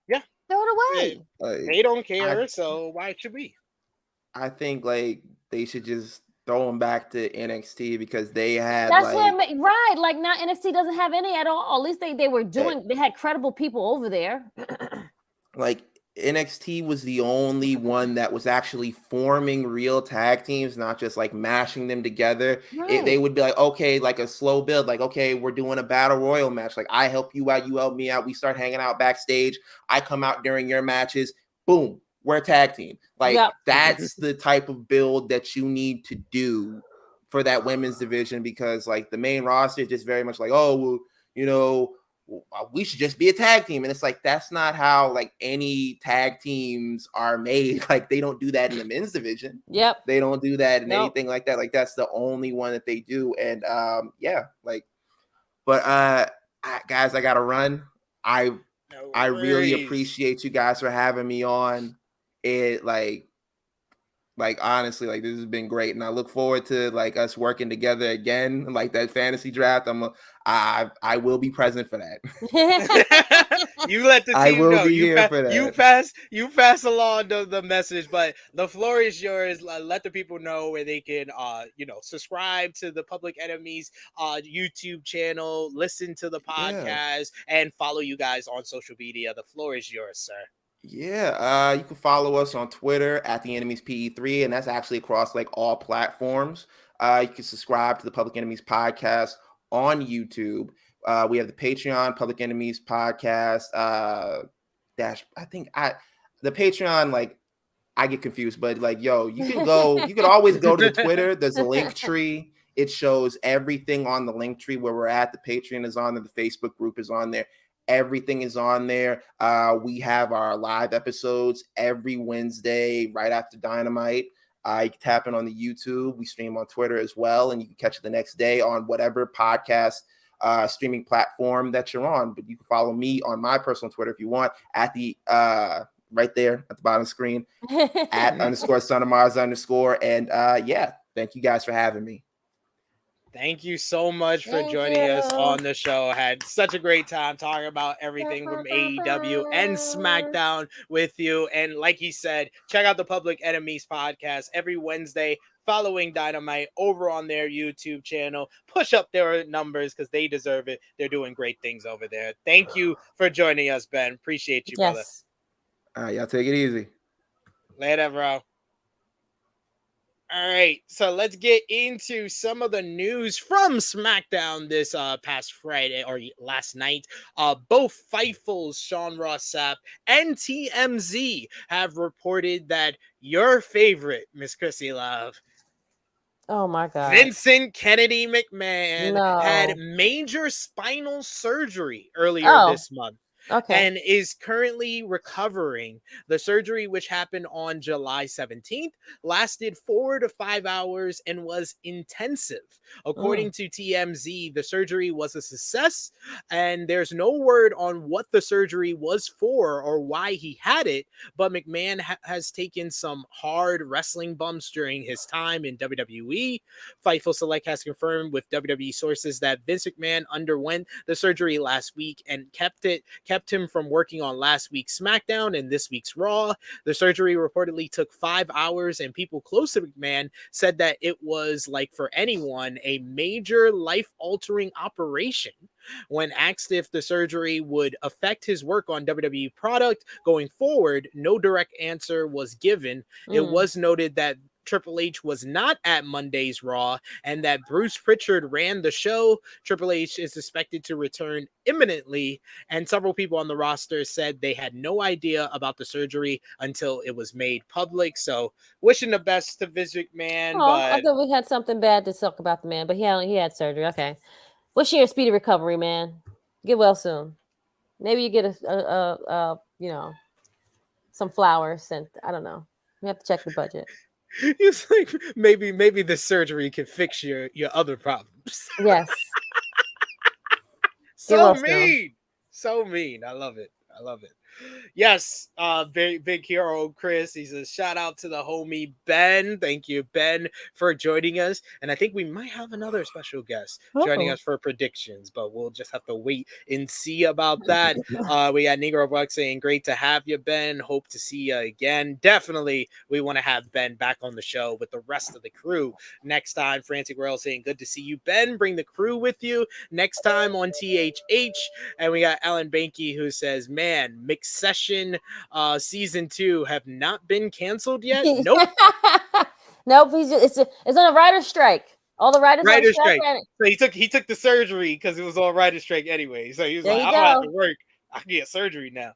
Yeah, throw it away. They don't care, so why should we? I think like they should just throw them back to NXT because they had right. Like now NXT doesn't have any at all. At least they were doing. They had credible people over there. Like NXT was the only one that was actually forming real tag teams, not just like mashing them together. Right. They would be like, okay, like a slow build. Like, okay, we're doing a battle royal match. Like I help you out, you help me out. We start hanging out backstage. I come out during your matches. Boom. We're a tag team. Like that's the type of build that you need to do for that women's division because like the main roster is just very much like, oh, well, you know, we should just be a tag team. And it's like, that's not how like any tag teams are made. Like they don't do that in the men's division. Yep. They don't do that in anything like that. Like that's the only one that they do. And guys, I gotta run. I really appreciate you guys for having me on. It like honestly, like this has been great, and I look forward to like us working together again, like that fantasy draft. I will be present for that. You let the team I will know. Be here for that. You pass along the message, but the floor is yours. Let the people know where they can subscribe to the Public Enemies YouTube channel, listen to the podcast, and follow you guys on social media. The floor is yours, sir. Yeah, you can follow us on Twitter at the Enemies PE3, and that's actually across like all platforms. You can subscribe to the Public Enemies podcast on YouTube. We have the Patreon Public Enemies podcast. The Patreon, like I get confused, but like, yo, you can always go to the Twitter. There's a link tree It shows everything on the link tree where we're at. The Patreon is on there. The Facebook group is on there. Everything is on there. We have our live episodes every Wednesday right after Dynamite. You can tap in on the YouTube. We stream on Twitter as well, and you can catch it the next day on whatever podcast streaming platform that you're on. But you can follow me on my personal Twitter if you want at the right there at the bottom of the screen at _son_of_Mars_. And yeah, thank you guys for having me. Thank you so much for joining us on the show. Had such a great time talking about everything from AEW and SmackDown with you. And like he said, check out the Public Enemies podcast every Wednesday following Dynamite over on their YouTube channel. Push up their numbers because they deserve it. They're doing great things over there. Thank you for joining us, Ben. Appreciate you, brother. Y'all take it easy. Later, bro. All right, so let's get into some of the news from SmackDown this past Friday or last night. Both Fightful's Sean Ross Sapp and TMZ have reported that your favorite, Miss Krssi Luv, oh my God, Vincent Kennedy McMahon had major spinal surgery earlier this month. And is currently recovering. The surgery, which happened on July 17th, lasted 4 to 5 hours and was intensive. According to TMZ, the surgery was a success, and there's no word on what the surgery was for or why he had it, but McMahon has taken some hard wrestling bumps during his time in WWE. Fightful Select has confirmed with WWE sources that Vince McMahon underwent the surgery last week and kept him from working on last week's SmackDown and this week's Raw. The surgery reportedly took 5 hours, and people close to McMahon said that it was, like for anyone, a major life-altering operation. When asked if the surgery would affect his work on WWE product going forward, no direct answer was given. It was noted that Triple H was not at Monday's Raw and that Bruce Pritchard ran the show. Triple H is expected to return imminently, and several people on the roster said they had no idea about the surgery until it was made public. So wishing the best to Vince McMahon. But I thought we had something bad to talk about the man, but he had surgery. Okay. Wishing you a speedy recovery, man. Get well soon. Maybe you get a some flowers sent. I don't know. We have to check the budget. It's like maybe the surgery can fix your other problems. Yes. So mean. I love it. Yes, very big hero, Chris. He says, shout out to the homie Ben. Thank you, Ben, for joining us. And I think we might have another special guest joining us for predictions, but we'll just have to wait and see about that. We got Negro Buck saying, great to have you, Ben. Hope to see you again. Definitely, we want to have Ben back on the show with the rest of the crew next time. Frantic Royal saying, good to see you, Ben. Bring the crew with you next time on THH. And we got Alan Banky who says, man, Session season 2 have not been canceled yet. Nope. Nope. It's on a writer's strike. All the writers on strike. So he took the surgery because it was on writer's strike anyway. So he was like, I don't have to work. I can get surgery now.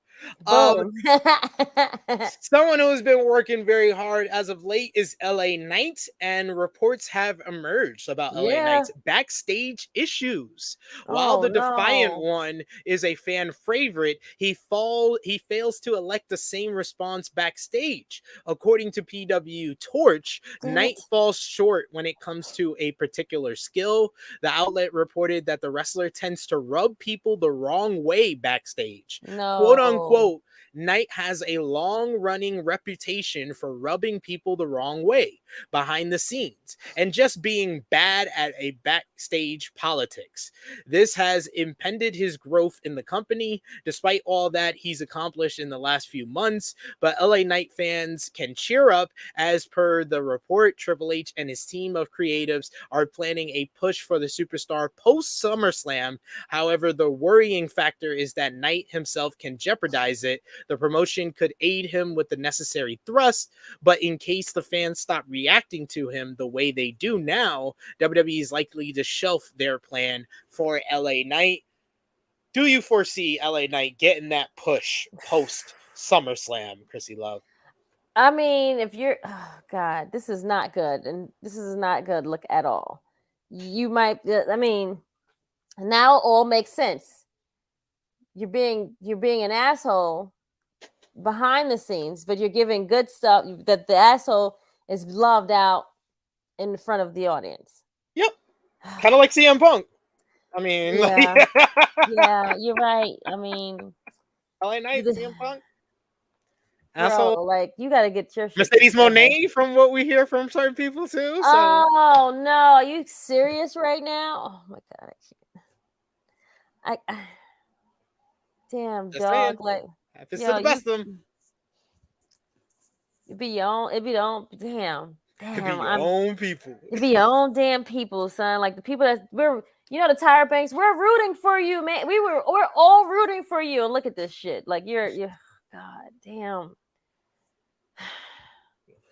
Someone who's been working very hard as of late is LA Knight, and reports have emerged about LA Knight's backstage issues. While the Defiant One is a fan favorite, he fails to elect the same response backstage. According to PW Torch, Knight falls short when it comes to a particular skill. The outlet reported that the wrestler tends to rub people the wrong way backstage. Quote unquote, Knight has a long-running reputation for rubbing people the wrong way behind the scenes and just being bad at a backstage politics. This has impeded his growth in the company, despite all that he's accomplished in the last few months. But LA Knight fans can cheer up. As per the report, Triple H and his team of creatives are planning a push for the superstar post SummerSlam. However, the worrying factor is that Knight himself can jeopardize it. The promotion could aid him with the necessary thrust, but in case the fans stop reacting to him the way they do now, WWE is likely to shelf their plan for LA Knight. Do you foresee LA Knight getting that push post SummerSlam, Krssi Luv? I mean, if you're, oh God, this is not good, and this is not good look at all. you might. I mean, now it all makes sense. You're being an asshole behind the scenes, but you're giving good stuff that the asshole is loved out in front of the audience. Yep. Kind of like CM Punk. I mean, yeah, like, yeah, you're right. I mean, LA Knight, CM Punk. bro, Asshole. like you got to get your shit Mercedes together. Moné, from what we hear from certain people too. So. Oh no, are you serious right now? Oh my god, I damn Just dog, saying. like Happens to the best of them. It be your own, damn, It be your own people. It be your own damn people, son. Like the people that we're, the Tyra Banks, we're rooting for you, man. We're all rooting for you. And look at this shit. Like you're, god damn.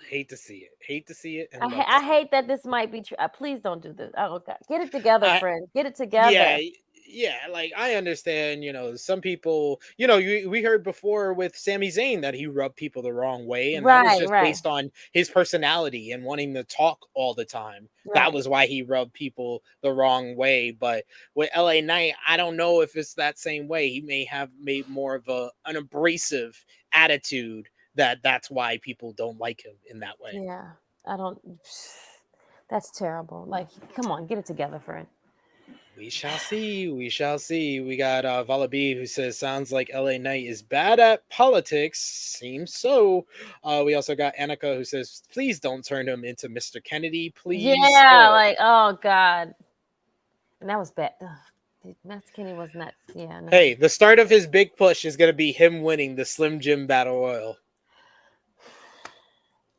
Hate to see it. And I hate that this might be true. Please don't do this. Oh god, get it together, friend. Get it together. Yeah, like I understand, some people, we heard before with Sami Zayn that he rubbed people the wrong way, and that was just based on his personality and wanting to talk all the time. That was why he rubbed people the wrong way. But with LA Knight, I don't know if it's that same way. He may have made more of an abrasive attitude that's why people don't like him in that way. Yeah, I don't. That's terrible. Like, come on, get it together, friend. We shall see. We got Valabi who says, sounds like LA Knight is bad at politics. Seems so. We also got Annika who says, please don't turn him into Mr. Kennedy, please. Yeah, like, oh God. And that was bad. Mr. Kennedy was not, yeah. No. Hey, the start of his big push is going to be him winning the Slim Jim Battle Royal.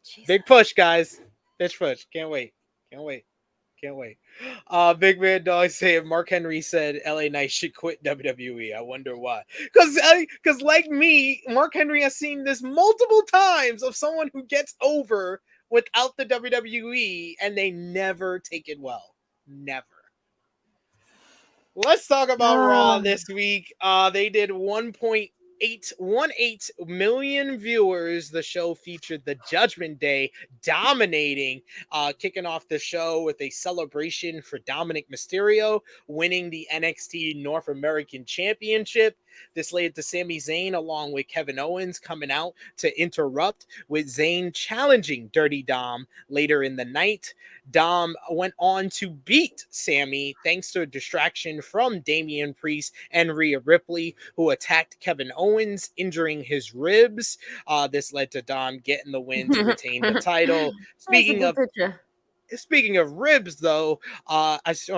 Jesus. Big push, guys. Bitch push. Can't wait. Big Man Dog saying Mark Henry said LA Knight should quit WWE. I wonder why. Because like me, Mark Henry has seen this multiple times of someone who gets over without the WWE and they never take it well. Never. Let's talk about Raw this week. They did 1.818 million viewers. The show featured the Judgment Day dominating, kicking off the show with a celebration for Dominic Mysterio winning the NXT North American Championship. This led to Sami Zayn along with Kevin Owens coming out to interrupt, with Zayn challenging Dirty Dom later in the night. Dom went on to beat Sami thanks to a distraction from Damian Priest and Rhea Ripley, who attacked Kevin Owens, injuring his ribs. This led to Dom getting the win to retain the title. Speaking of ribs, though,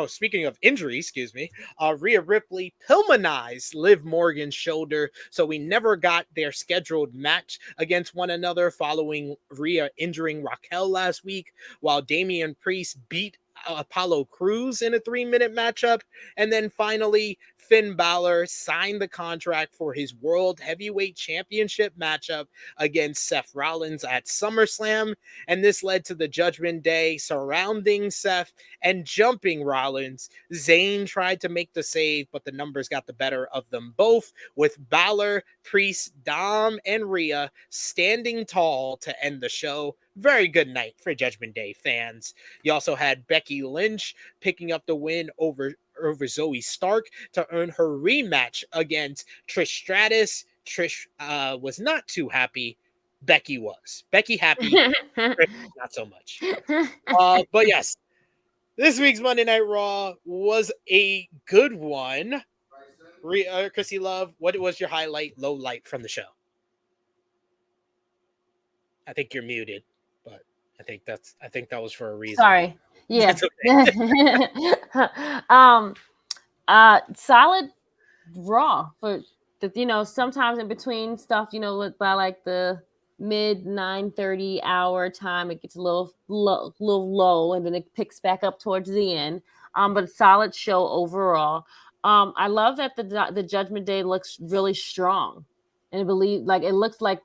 speaking of injury, Rhea Ripley Pillmanized Liv Morgan's shoulder, so we never got their scheduled match against one another following Rhea injuring Raquel last week, while Damian Priest beat Apollo Crews in a 3-minute matchup. And then finally, Finn Balor signed the contract for his World Heavyweight Championship matchup against Seth Rollins at SummerSlam. And this led to the Judgment Day surrounding Seth and jumping Rollins. Zayn tried to make the save, but the numbers got the better of them both, with Balor, Priest, Dom, and Rhea standing tall to end the show. Very good night for Judgment Day fans. You also had Becky Lynch picking up the win over Zoe Stark to earn her rematch against Trish Stratus. Trish was not too happy. Becky was. Becky happy. Trish not so much. But yes, this week's Monday Night Raw was a good one. Krssi Luv, what was your highlight, low light from the show? I think you're muted, but I think that was for a reason. Sorry. Yeah. Solid Raw for the, sometimes in between stuff, by like the mid 9:30 hour time, it gets a little low, and then it picks back up towards the end. But a solid show overall. I love that the Judgment Day looks really strong, and it looks like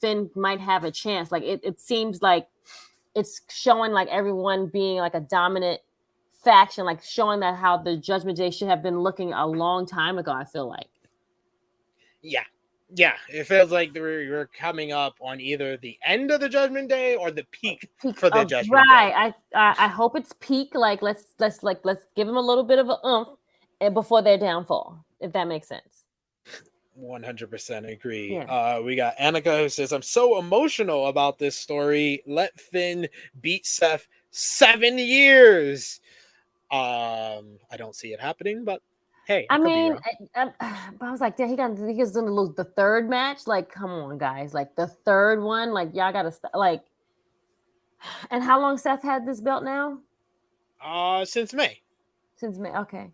Finn might have a chance. Like it seems like it's showing like everyone being like a dominant faction, like showing that how the Judgment Day should have been looking a long time ago. I feel like. Yeah. Yeah, it feels like we're coming up on either the end of the Judgment Day or the peak for the Judgment Day. Right. I hope it's peak. Like let's give them a little bit of a oomph before their downfall, if that makes sense. 100% agree. Yeah. We got Annika who says, I'm so emotional about this story. Let Finn beat Seth 7 years. I don't see it happening, but hey, I mean, but I was like, damn, he's gonna lose the third match. Like, come on, guys, like the third one, like y'all gotta like. And how long Seth had this belt now? Since May. Since May. Okay,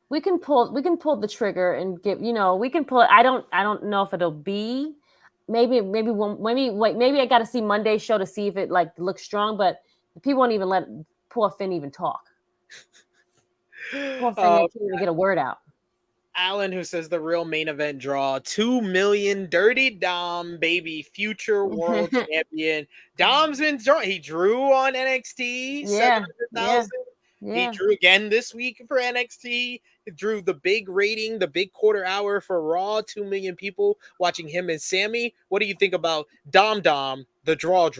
we can pull the trigger and get. We can pull it. I don't know if it'll be. Maybe I got to see Monday's show to see if it like looks strong, but people won't even let poor Finn even talk. Poor Finn can't even get a word out. Alan, who says the real main event draw, 2 million Dirty Dom, baby, future world champion. Dom's been drawn. He drew on NXT, 700,000. Yeah. He drew again this week for NXT. He drew the big rating, the big quarter hour for Raw, 2 million people watching him and Sammy. What do you think about Dom, the draw?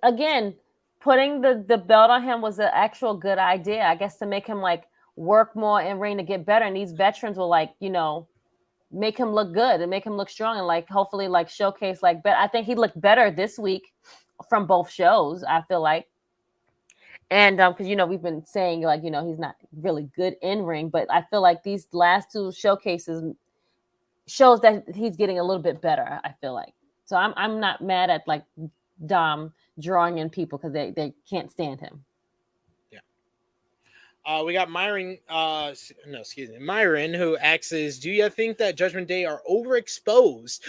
Again, putting the belt on him was an actual good idea, I guess, to make him like work more in ring to get better. And these veterans will like, make him look good and make him look strong and like hopefully like showcase like better. I think he looked better this week from both shows, I feel like. And because we've been saying like, he's not really good in ring, but I feel like these last two showcases shows that he's getting a little bit better, I feel like. So I'm not mad at like Dom drawing in people because they can't stand him. We got Myron, Myron, who asks, do you think that Judgment Day are overexposed?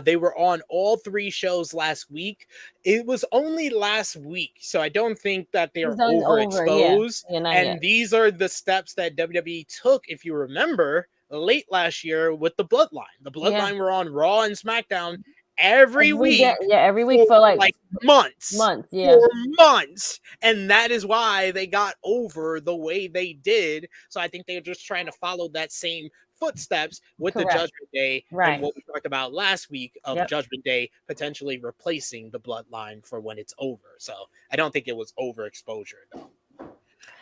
They were on all 3 shows last week. It was only last week, so I don't think that they are overexposed. And these are the steps that WWE took, if you remember, late last year with the Bloodline. The Bloodline were on Raw and SmackDown every week. Every week for like months. Yeah. For months. And that is why they got over the way they did. So I think they're just trying to follow that same footsteps with the Judgment Day and what we talked about last week of Judgment Day potentially replacing the Bloodline for when it's over. So I don't think it was overexposure though.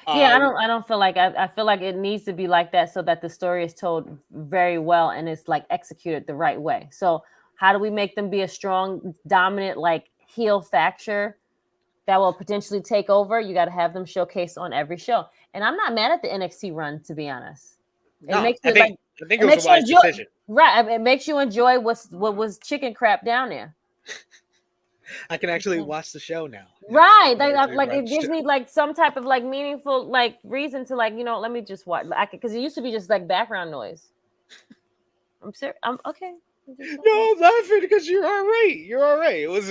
Yeah, I don't feel like I feel like it needs to be like that so that the story is told very well and it's like executed the right way. So how do we make them be a strong, dominant, like heel factor that will potentially take over? You got to have them showcased on every show. And I'm not mad at the NXT run, to be honest. I think it was a wise decision. Right. It makes you enjoy what was chicken crap down there. I can actually watch the show now. Right. Like it gives me like some type of like meaningful like reason to like, let me just watch. Because it used to be just like background noise. I'm serious. I'm okay. No, I'm laughing because you're all right. You're all right. It was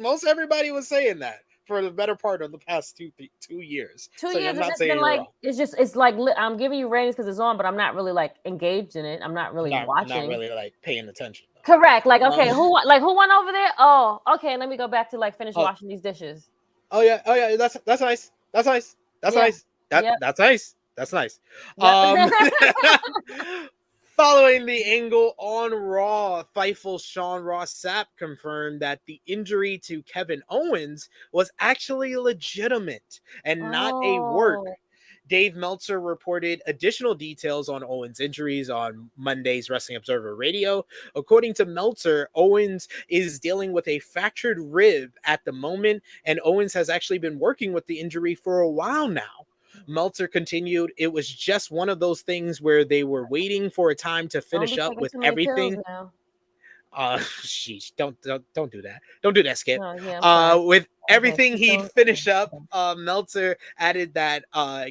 most everybody was saying that for the better part of the past 2 years. 2 years. It's been like it's like I'm giving you ratings because it's on, but I'm not really like engaged in it. I'm not really watching. Not really like paying attention. Correct. Like okay, who won over there? Oh, okay. Let me go back to like finish washing these dishes. Oh yeah. That's nice. That's nice. That's nice. That's nice. That's nice. Following the angle on Raw, Fightful Sean Ross Sapp confirmed that the injury to Kevin Owens was actually legitimate and not a work. Dave Meltzer reported additional details on Owens' injuries on Monday's Wrestling Observer Radio. According to Meltzer, Owens is dealing with a fractured rib at the moment, and Owens has actually been working with the injury for a while now. Meltzer continued, it was just one of those things where they were waiting for a time to finish up with everything. Sheesh, don't do that. Don't do that, Skip. With everything he'd finished up, Meltzer added that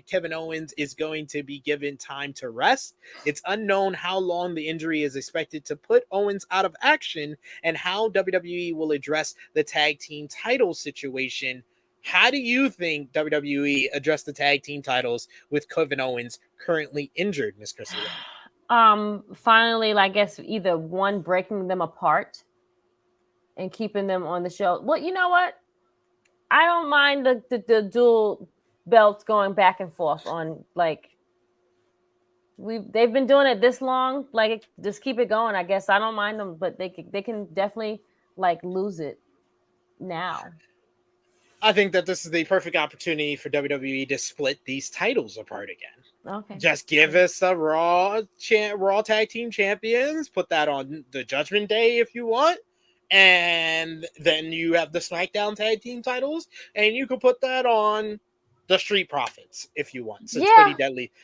Kevin Owens is going to be given time to rest. It's unknown how long the injury is expected to put Owens out of action and how WWE will address the tag team title situation. How do you think WWE addressed the tag team titles with Kevin Owens currently injured, Miss Krssi Luv? Finally, I guess either one, breaking them apart and keeping them on the show. Well, you know what? I don't mind the dual belts going back and forth on like They've been doing it this long. Like, just keep it going. I guess I don't mind them, but they can definitely like lose it now. I think that this is the perfect opportunity for WWE to split these titles apart again. Okay. Just give us the Raw Tag Team Champions. Put that on the Judgment Day if you want. And then you have the SmackDown Tag Team titles. And you can put that on the Street Profits if you want. Since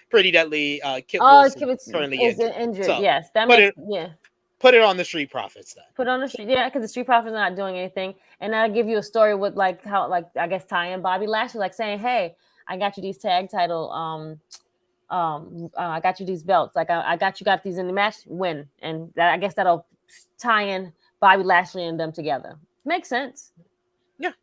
Pretty Deadly Kit Wilson currently injured. So yes, that makes put it on the Street Profits then. Put on the street, because the Street Profits are not doing anything. And I'll give you a story with like how, like, I guess Ty and Bobby Lashley, like saying, "Hey, I got you these tag title, I got you these belts. Like I got these in the match, win." And I guess that'll tie in Bobby Lashley and them together. Makes sense. Yeah,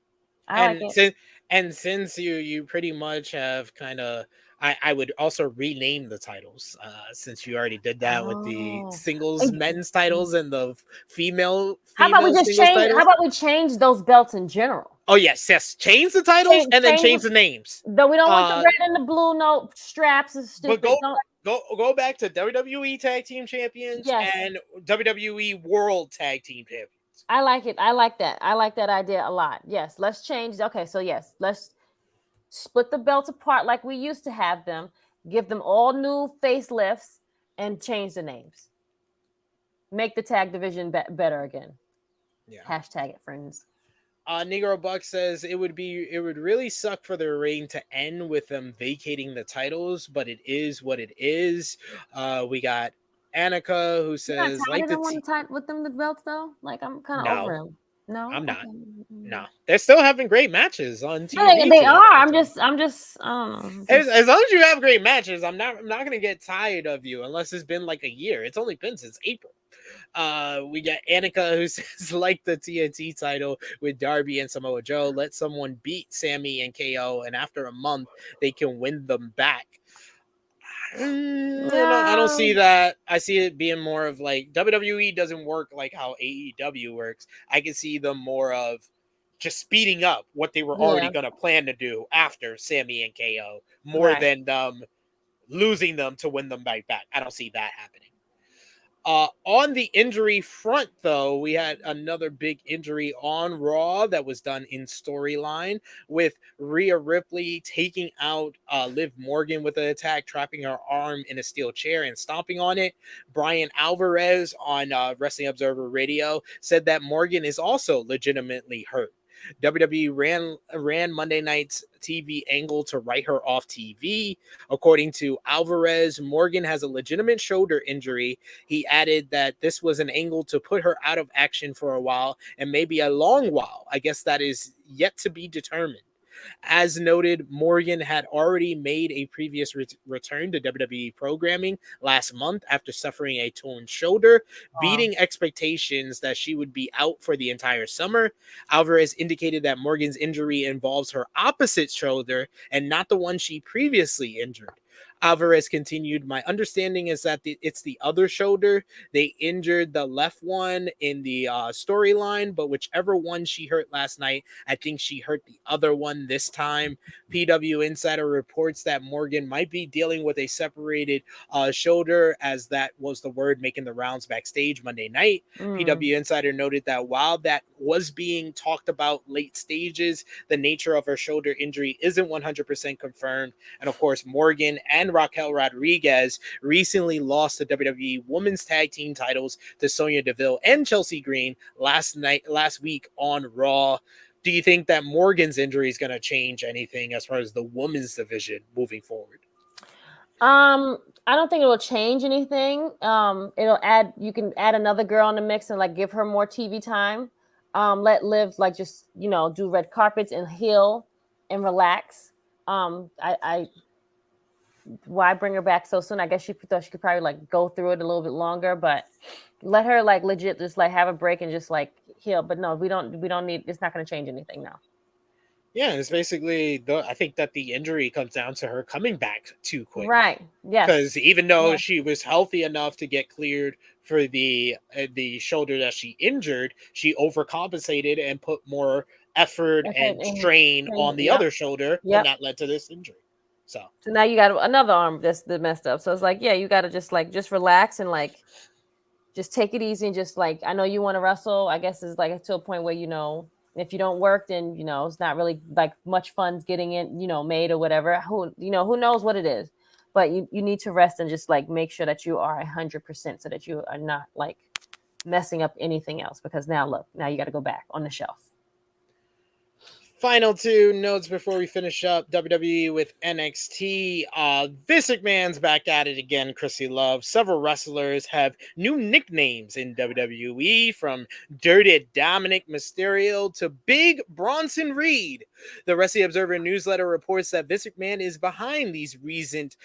I like it. Since you pretty much have kind of. I would also rename the titles since you already did that with the singles men's titles and the female. How about we just change? Titles? How about we change those belts in general? Oh yes, change the titles and then change the names. Though we don't want the red and the blue straps. Is stupid. But go back to WWE Tag Team Champions and WWE World Tag Team Champions. I like it. I like that. I like that idea a lot. Yes, let's change. Okay, so yes, let's split the belts apart like we used to have them, give them all new facelifts, and change the names. Make the tag division better again. Yeah. Hashtag it, friends. Negro Buck says it would really suck for the reign to end with them vacating the titles, but it is what it is. We got Annika who says like with them the belts though. Like I'm kind of over him. No, I'm not. No, they're still having great matches on TV. No, they are. I'm just. I don't know. As long as you have great matches, I'm not gonna get tired of you unless it's been like a year. It's only been since April. We got Annika who says, like the TNT title with Darby and Samoa Joe, let someone beat Sammy and KO, and after a month they can win them back. I don't see that. I see it being more of like WWE doesn't work like how AEW works. I can see them more of just speeding up what they were already going to plan to do after Sammy and KO more than them losing them to win them back. I don't see that happening. On the injury front, though, we had another big injury on Raw that was done in storyline with Rhea Ripley taking out Liv Morgan with an attack, trapping her arm in a steel chair and stomping on it. Brian Alvarez on Wrestling Observer Radio said that Morgan is also legitimately hurt. WWE ran Monday night's TV angle to write her off TV. According to Alvarez, Morgan has a legitimate shoulder injury. He added that this was an angle to put her out of action for a while and maybe a long while. I guess that is yet to be determined. As noted, Morgan had already made a previous return to WWE programming last month after suffering a torn shoulder, beating expectations that she would be out for the entire summer. Alvarez indicated that Morgan's injury involves her opposite shoulder and not the one she previously injured. Alvarez continued, my understanding is that it's the other shoulder. They injured the left one in the storyline, but whichever one she hurt last night, I think she hurt the other one this time. PW Insider reports that Morgan might be dealing with a separated shoulder, as that was the word making the rounds backstage Monday night. PW Insider noted that while that was being talked about late stages, the nature of her shoulder injury isn't 100% confirmed. And of course, Morgan and Raquel Rodriguez recently lost the WWE Women's Tag Team titles to Sonya Deville and Chelsea Green last week on Raw. Do you think that Morgan's injury is going to change anything as far as the women's division moving forward? I don't think it will change anything. It'll add. You can add another girl in the mix and like give her more TV time. Let Liv like just do red carpets and heal and relax. Why bring her back so soon? I guess she thought she could probably like go through it a little bit longer, but let her like legit just like have a break and just like heal. But no, we don't need. It's not going to change anything now. Yeah, it's basically I think that the injury comes down to her coming back too quick. Right. Yes. Because even though she was healthy enough to get cleared for the shoulder that she injured, she overcompensated and put more effort and strain on the other shoulder, and that led to this injury. So now you got another arm that's messed up. So it's like, yeah, you got to just relax and like just take it easy and just like, I know you want to wrestle. I guess it's like to a point where, if you don't work, then, it's not really like much fun getting it, made or whatever. Who knows what it is, but you need to rest and just like make sure that you are 100% so that you are not like messing up anything else, because now you got to go back on the shelf. Final two notes before we finish up WWE with NXT. Vince McMahon's back at it again, Krssi Luv. Several wrestlers have new nicknames in WWE, from Dirty Dominic Mysterio to Big Bronson Reed. The Wrestling Observer newsletter reports that Vince McMahon is behind these recent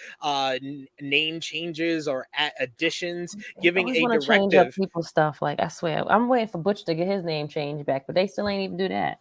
name changes or additions, giving a directive. Change up people's stuff. Like, I swear, I'm waiting for Butch to get his name changed back, but they still ain't even do that.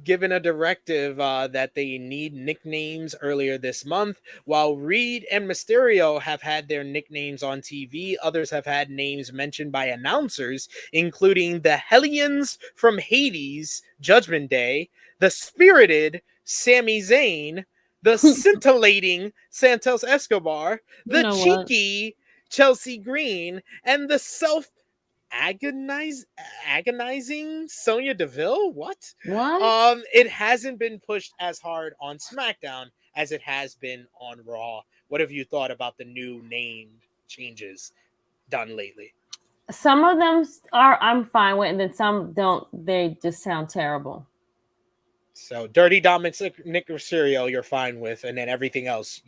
Given a directive that they need nicknames earlier this month. While Reed and Mysterio have had their nicknames on TV, others have had names mentioned by announcers, including the Hellions from Hades, Judgment Day, the Spirited, Sami Zayn, the Scintillating, Santos Escobar, the Cheeky, Chelsea Green, and the agonizing Sonya Deville. What? It hasn't been pushed as hard on SmackDown as it has been on Raw. What have you thought about the new name changes done lately? Some of them I'm fine with, and then some don't. They just sound terrible. So Dirty Dominic Nick Mysterio you're fine with, and then everything else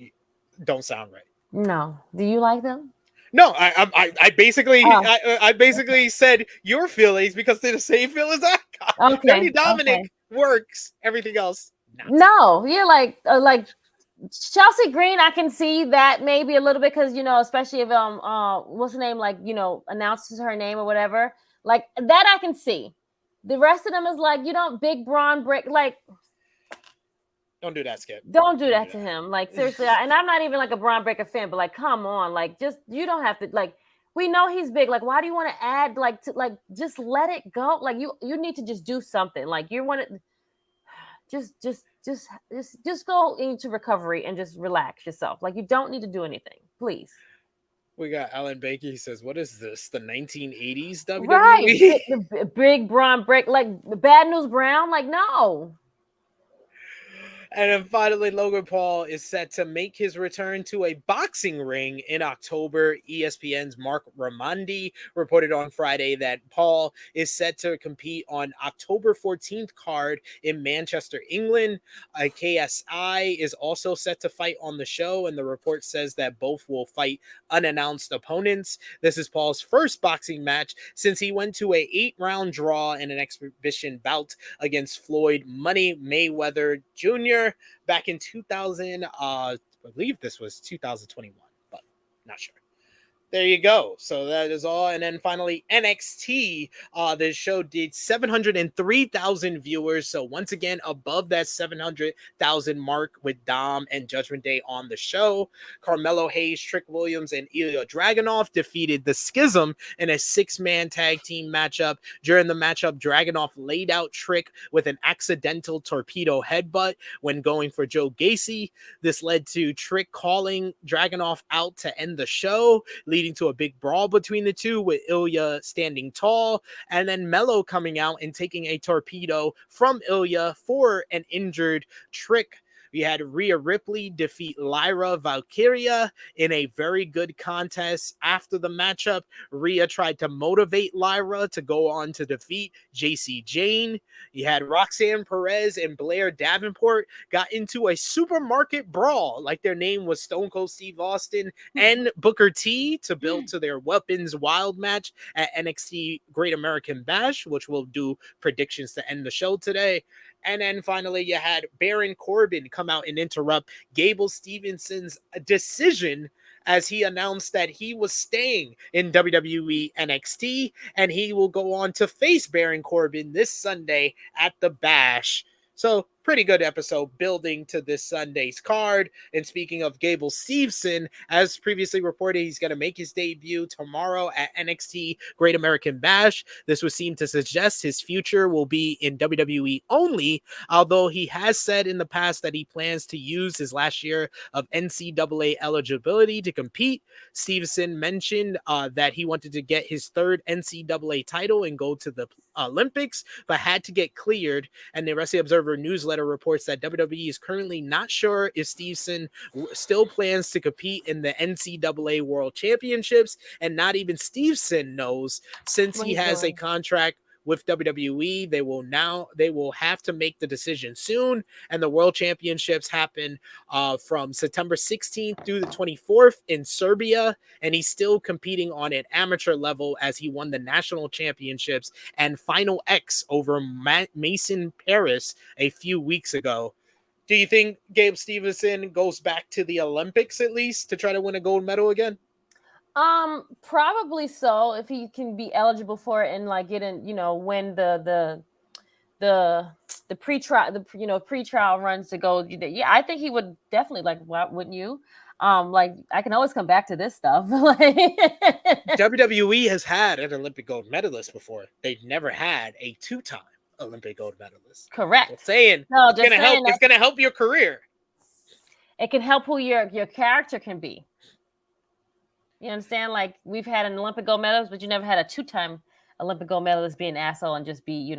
don't sound right. No. Do you like them? No, I basically said your feelings because they're the same feelings I got. Okay. Dirty Dominic works. Everything else, not. No, you're like Chelsea Green. I can see that maybe a little bit because especially if what's the name, like announces her name or whatever, like that I can see. The rest of them is like Big Braun Brick, like. Don't do that, Skip. Don't do that to him. Like, seriously. And I'm not even like a Braun Breaker fan, but like, come on. Like, you don't have to, like, we know he's big. Like, why do you want to add, just let it go? Like, you need to just do something. Like, you want to just go into recovery and just relax yourself. Like, you don't need to do anything. Please. We got Alan Baker. He says, what is this? The 1980s WWE? Right. The big Braun Break, like, Bad News Brown. Like, no. And then finally, Logan Paul is set to make his return to a boxing ring in October. ESPN's Mark Raimondi reported on Friday that Paul is set to compete on October 14th card in Manchester, England. KSI is also set to fight on the show, and the report says that both will fight unannounced opponents. This is Paul's first boxing match since he went to a 8-round draw in an exhibition bout against Floyd Money Mayweather Jr. back in 2000, I believe this was 2021, but not sure. There you go. So that is all. And then finally, NXT. The show did 703,000 viewers. So once again, above that 700,000 mark with Dom and Judgment Day on the show. Carmelo Hayes, Trick Williams, and Ilya Dragunov defeated the Schism in a 6-man tag team matchup. During the matchup, Dragunov laid out Trick with an accidental torpedo headbutt when going for Joe Gacy. This led to Trick calling Dragunov out to end the show, leading to a big brawl between the two, with Ilya standing tall, and then Mello coming out and taking a torpedo from Ilya for an injured Trick. We had Rhea Ripley defeat Lyra Valkyria in a very good contest. After the matchup, Rhea tried to motivate Lyra to go on to defeat JC Jane. You had Roxanne Perez and Blair Davenport got into a supermarket brawl, like their name was Stone Cold Steve Austin and Booker T, to build to their Weapons Wild match at NXT Great American Bash, which we'll do predictions to end the show today. And then finally, you had Baron Corbin come out and interrupt Gable Stevenson's decision as he announced that he was staying in WWE NXT, and he will go on to face Baron Corbin this Sunday at the Bash. So pretty good episode building to this Sunday's card. And speaking of Gable Steveson, as previously reported, he's going to make his debut tomorrow at NXT Great American Bash. This would seem to suggest his future will be in WWE only, although he has said in the past that he plans to use his last year of NCAA eligibility to compete. Steveson mentioned that he wanted to get his third NCAA title and go to the Olympics, but had to get cleared. And the Wrestling Observer newsletter reports that WWE is currently not sure if Steveson still plans to compete in the NCAA World Championships, and not even Steveson knows, since he has a contract with WWE. They will have to make the decision soon, and the World Championships happen from September 16th through the 24th in Serbia, and he's still competing on an amateur level as he won the national championships and Final X over Mason Paris a few weeks ago. Do you think Gabe Steveson goes back to the Olympics at least to try to win a gold medal again? Probably so, if he can be eligible for it and like get in, when the pre-trial runs to go. Yeah, I think he would definitely, like, why wouldn't you? Like, I can always come back to this stuff. WWE has had an Olympic gold medalist before. They've never had a two-time Olympic gold medalist. Correct. It's gonna help your career. It can help who your character can be. You understand? Like, we've had an Olympic gold medalist, but you never had a two-time Olympic gold medalist be an asshole and just be,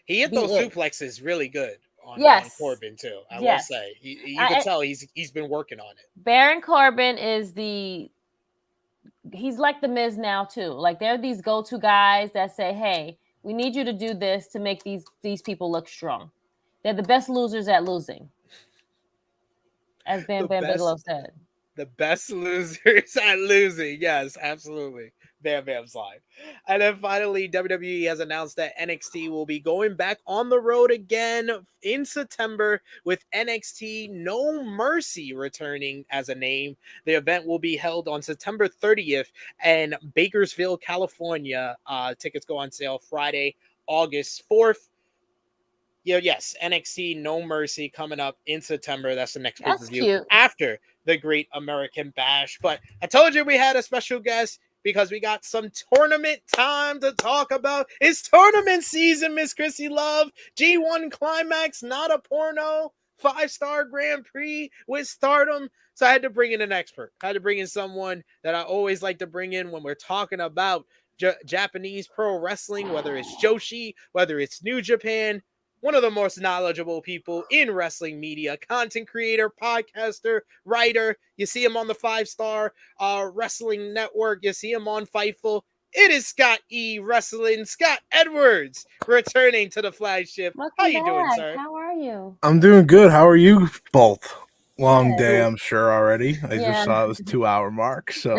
He hit those suplexes really good on Corbin too. I will say, you can tell he's been working on it. Baron Corbin is he's like the Miz now too. Like, they're these go-to guys that say, "Hey, we need you to do this to make these people look strong." They're the best losers at losing, as Bam Bigelow said. The best losers at losing. Yes, absolutely. Bam Bam's line. And then finally, WWE has announced that NXT will be going back on the road again in September, with NXT No Mercy returning as a name. The event will be held on September 30th in Bakersfield, California. Tickets go on sale Friday, August 4th. Yes, NXT No Mercy coming up in September. That's the next pay-per-view after the Great American Bash. But I told you we had a special guest because we got some tournament time to talk about. It's tournament season, Miss Krssi Luv. G1 Climax, not a porno. 5-star Grand Prix with Stardom. So I had to bring in an expert. I had to bring in someone that I always like to bring in when we're talking about Japanese pro wrestling, whether it's Joshi, whether it's New Japan. One of the most knowledgeable people in wrestling media, content creator, podcaster, writer. You see him on the 5-star Wrestling Network. You see him on Fightful. It is Scott E. Wrestling. Scott Edwards returning to the flagship. How you doing, sir? How are you? I'm doing good. How are you both? Long day, I'm sure already. I just saw it was 2-hour mark, so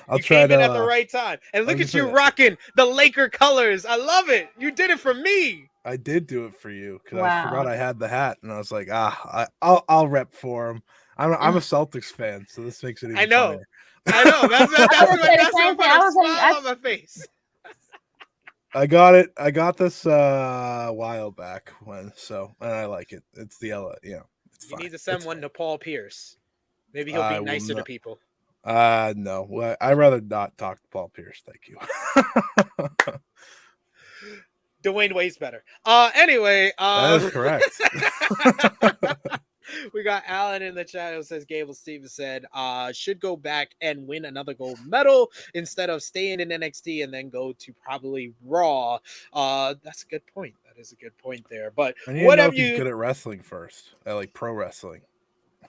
I'll try to. At the right time, and look at you rocking the Laker colors. I love it. You did it for me. I did do it for you because I forgot I had the hat, and I was like, I'll rep for him. I'm a Celtics fan, so this makes it even funnier. I know. That's what put a smile on my face. I got it. I got this a while back and I like it. It's the You need to send one to Paul Pierce. Maybe he'll be nicer to people. No. Well, I'd rather not talk to Paul Pierce. Thank you. Dwayne Wade's better. Anyway. That is correct. We got Alan in the chat who says Gable Steveson should go back and win another gold medal instead of staying in NXT and then go to probably Raw. That's a good point. That is a good point there. But what have you good at wrestling first? I like pro wrestling.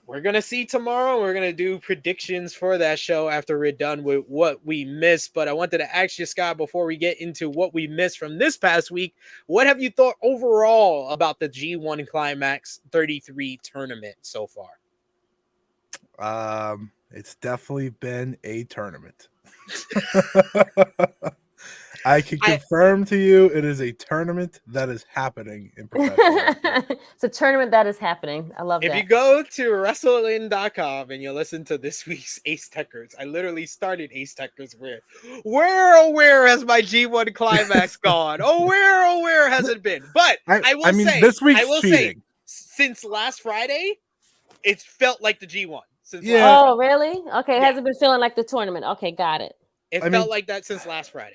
We're going to see tomorrow. We're going to do predictions for that show after we're done with what we missed. But I wanted to ask you, Scott, before we get into what we missed from this past week, what have you thought overall about the G1 Climax 33 tournament so far? It's definitely been a tournament. I can confirm to you it is a tournament that is happening in professional wrestling. It's a tournament that is happening. I love that. If you go to WrestleIn.com and you listen to this week's Ace Techers, I literally started Ace Techers with, where has my G1 Climax gone? Where has it been? But I will say, this week's cheating. Since last Friday, it's felt like the G1. Oh, really? Okay, it hasn't been feeling like the tournament. Okay, got it. It felt like that since last Friday.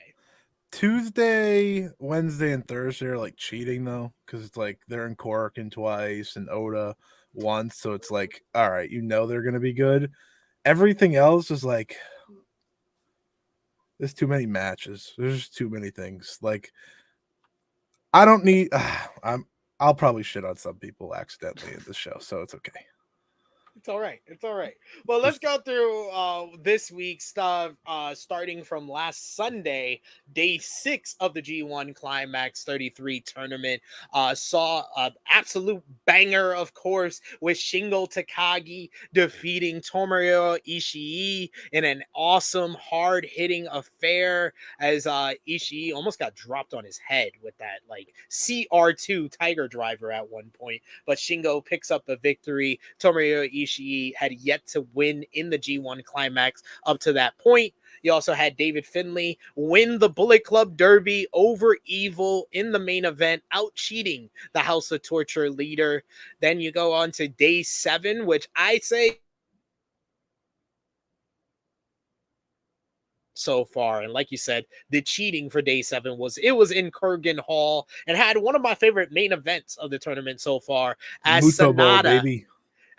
Tuesday, Wednesday, and Thursday are like cheating though, because it's like they're in Korakuen twice and Oda once, so it's like, all right, they're gonna be good. Everything else is like, there's too many matches. There's just too many things. Like, I don't need. I'll probably shit on some people accidentally in this show, so it's okay. It's all right. It's all right. Well, let's go through this week's stuff, starting from last Sunday, day 6 of the G1 Climax 33 tournament. Saw an absolute banger, of course, with Shingo Takagi defeating Tomohiro Ishii in an awesome, hard-hitting affair as Ishii almost got dropped on his head with that, like, CR2 Tiger Driver at one point. But Shingo picks up a victory. Tomohiro Ishii had yet to win in the G1 Climax up to that point. You also had David Finlay win the Bullet Club Derby over Evil in the main event, out cheating the House of Torture leader. Then you go on to day 7, which I say so far, and like you said, the cheating for day 7 was in Kurgan Hall and had one of my favorite main events of the tournament so far, as Sanada.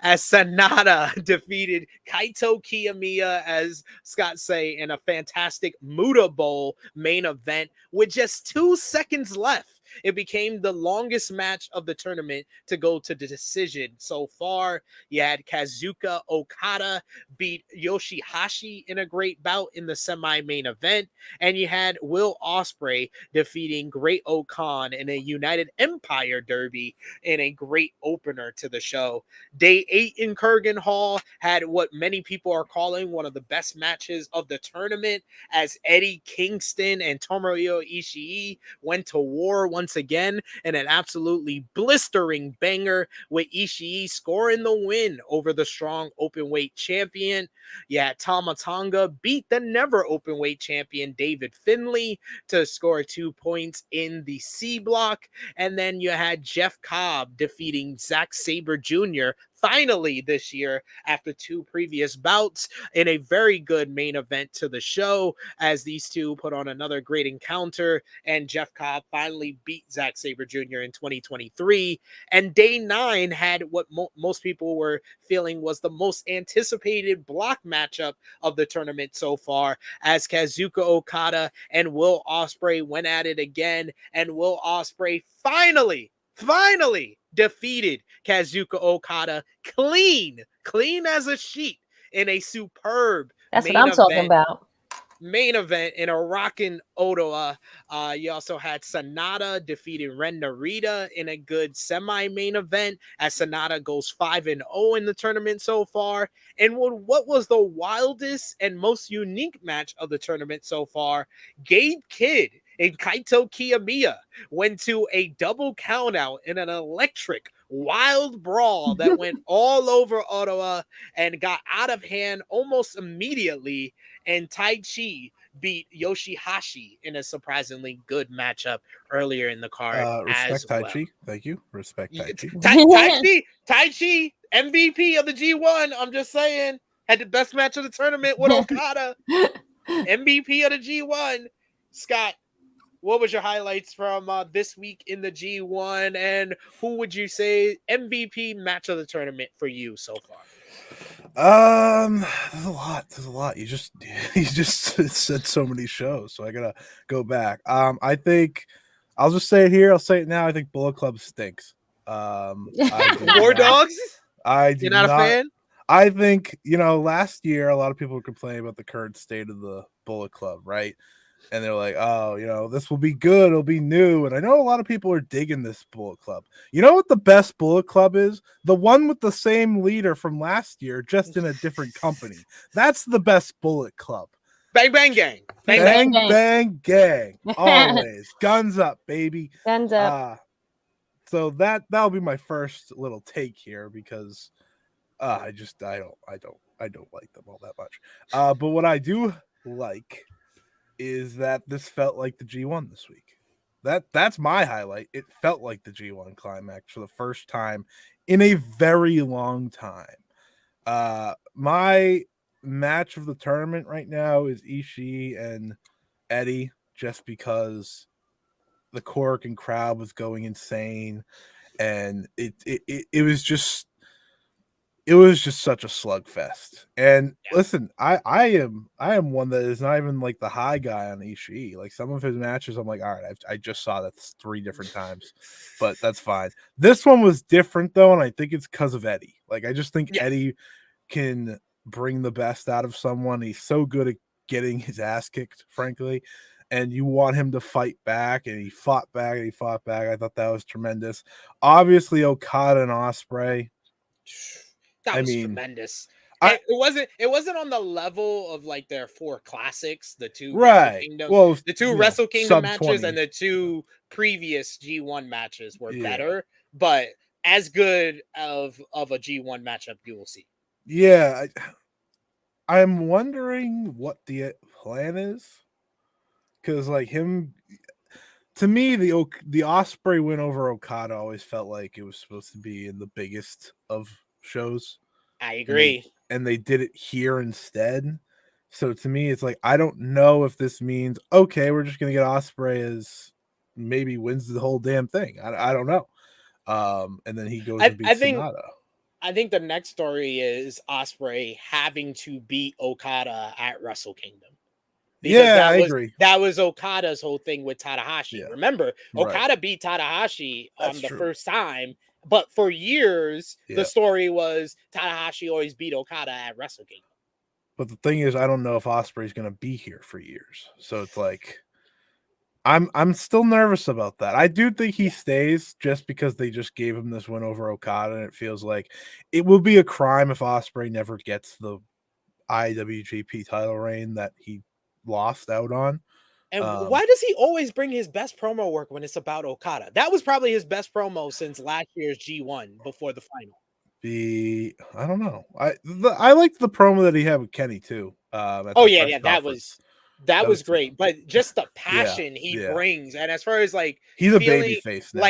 As Sanada defeated Kaito Kiyomiya, as Scott say, in a fantastic Muda Bowl main event with just 2 seconds left. It became the longest match of the tournament to go to the decision so far. You had Kazuka Okada beat Yoshihashi in a great bout in the semi-main event. And you had Will Ospreay defeating Great Okan in a United Empire Derby in a great opener to the show. Day 8 in Kurgan Hall had what many people are calling one of the best matches of the tournament, as Eddie Kingston and Tomohiro Ishii went to war once again in an absolutely blistering banger, with Ishii scoring the win over the strong openweight champion. Yeah, Tama Tonga beat the never openweight champion David Finlay to score 2 points in the C block. And then you had Jeff Cobb defeating Zack Sabre Jr. finally this year after 2 previous bouts in a very good main event to the show, as these two put on another great encounter, and Jeff Cobb finally beat Zack Sabre Jr. in 2023. And day 9 had what most people were feeling was the most anticipated block matchup of the tournament so far, as Kazuka Okada and Will Ospreay went at it again, and Will Ospreay finally defeated Kazuka Okada clean as a sheet in a superb main event in a rockin' Ottawa. You also had Sanada defeating Ren Narita in a good semi-main event, as Sanada goes 5-0 in the tournament so far. And what was the wildest and most unique match of the tournament so far, Gabe Kidd and Kaito Kiyomiya went to a double countout in an electric, wild brawl that went all over Ottawa and got out of hand almost immediately. And Tai Chi beat Yoshihashi in a surprisingly good matchup earlier in the card. Respect Tai Chi. Thank you. Respect Tai Chi. Tai Chi, MVP of the G1. I'm just saying, had the best match of the tournament with Okada. MVP of the G1. Scott, what was your highlights from this week in the G1, and who would you say MVP match of the tournament for you so far? There's a lot. You just said so many shows, so I gotta go back. I think I'll just say it here. I'll say it now. I think Bullet Club stinks. War Dogs? You're not a fan? I think, last year a lot of people were complaining about the current state of the Bullet Club, right? And they're like, oh, this will be good. It'll be new. And I know a lot of people are digging this Bullet Club. You know what the best Bullet Club is? The one with the same leader from last year, just in a different company. That's the best Bullet Club. Bang bang gang. Bang bang gang. Always guns up, baby. Guns up. So that'll be my first little take here because I don't like them all that much. But what I do like is that this felt like the G1 this week. That's my highlight. It felt like the G1 climax for the first time in a very long time. My match of the tournament right now is Ishii and Eddie, just because the Korakuen crowd was going insane, and it was just such a slugfest. And listen, I am one that is not even like the high guy on Ishii. Like some of his matches, I'm like, all right, I just saw that 3 different times, but that's fine. This one was different though, and I think it's because of Eddie. Like I just think Eddie can bring the best out of someone. He's so good at getting his ass kicked, frankly. And you want him to fight back, and he fought back, and he fought back. I thought that was tremendous. Obviously, Okada and Ospreay. That was tremendous. It wasn't on the level of like their 4 classics, the 2 Wrestle Kingdom, the 2 Wrestle Kingdom matches, and the 2 previous G1 matches were better, but as good of a G1 matchup you will see. Yeah, I'm wondering what the plan is, because like him, to me, the Ospreay win over Okada always felt like it was supposed to be in the biggest of shows. I agree. And they did it here instead. So to me, it's like, I don't know if this means, okay, we're just going to get Ospreay as maybe wins the whole damn thing. I don't know. And then he goes and beats Sonata. I think the next story is Ospreay having to beat Okada at Wrestle Kingdom. Because I agree. That was Okada's whole thing with Tanahashi. Yeah. Remember, Okada beat Tanahashi on the first time, but for years, the story was Tanahashi always beat Okada at Wrestle Kingdom. But the thing is, I don't know if Ospreay's going to be here for years. So it's like, I'm still nervous about that. I do think he stays just because they just gave him this win over Okada, and it feels like it will be a crime if Ospreay never gets the IWGP title reign that he lost out on. And why does he always bring his best promo work when it's about Okada? That was probably his best promo since last year's G1 before the final. I don't know. I liked the promo that he had with Kenny too. That was great. But just the passion he brings, and as far as like he's a baby face now,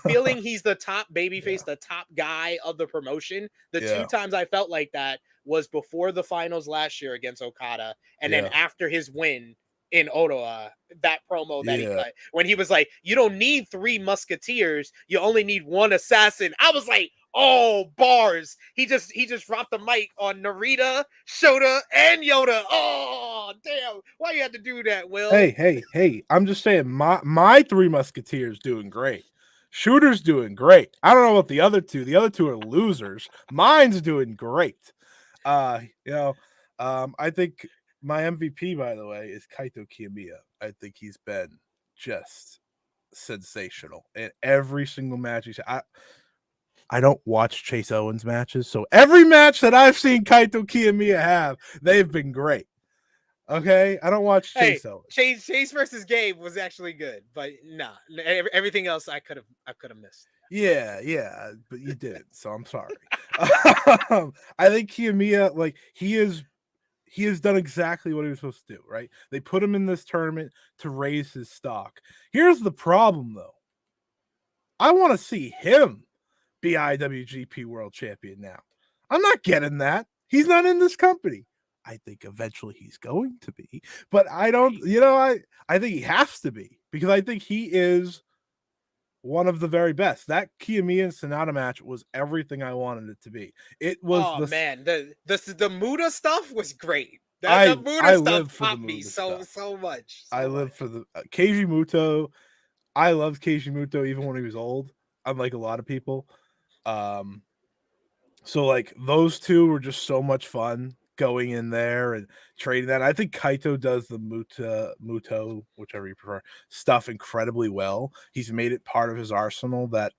feeling he's the top baby face, the top guy of the promotion. The 2 times I felt like that was before the finals last year against Okada, and then after his win in Ottawa, that promo that he cut when he was like, "You don't need 3 musketeers, you only need 1 assassin." I was like, "Oh, bars!" He just dropped the mic on Narita, Shota, and Yoda. Oh, damn! Why you had to do that, Will? Hey! I'm just saying, my 3 musketeers doing great. Shooter's doing great. I don't know about the other 2. The other 2 are losers. Mine's doing great. I think my MVP, by the way, is Kaito Kiyomiya. I think he's been just sensational in every single match he's had. I don't watch Chase Owens matches, so every match that I've seen Kaito Kiyomiya have, they've been great. Okay, I don't watch Chase Owens. Chase versus Gabe was actually good, but everything else I could have missed. Yeah, but you didn't, so I'm sorry. I think Kiyomiya, like he has done exactly what he was supposed to do, right? They put him in this tournament to raise his stock. Here's the problem, though. I want to see him be IWGP World Champion now. I'm not getting that. He's not in this company. I think eventually he's going to be, but I don't, I think he has to be, because I think he is one of the very best. That Kiyomiya and Sonata match was everything I wanted it to be. It was the Muda stuff was great. The Muda stuff popped me so much. I live for the Keiji Muto. I loved Keiji Muto even when he was old, unlike a lot of people. So like those 2 were just so much fun going in there and trading that. I think Kaito does the Muto, whichever you prefer, stuff incredibly well. He's made it part of his arsenal that,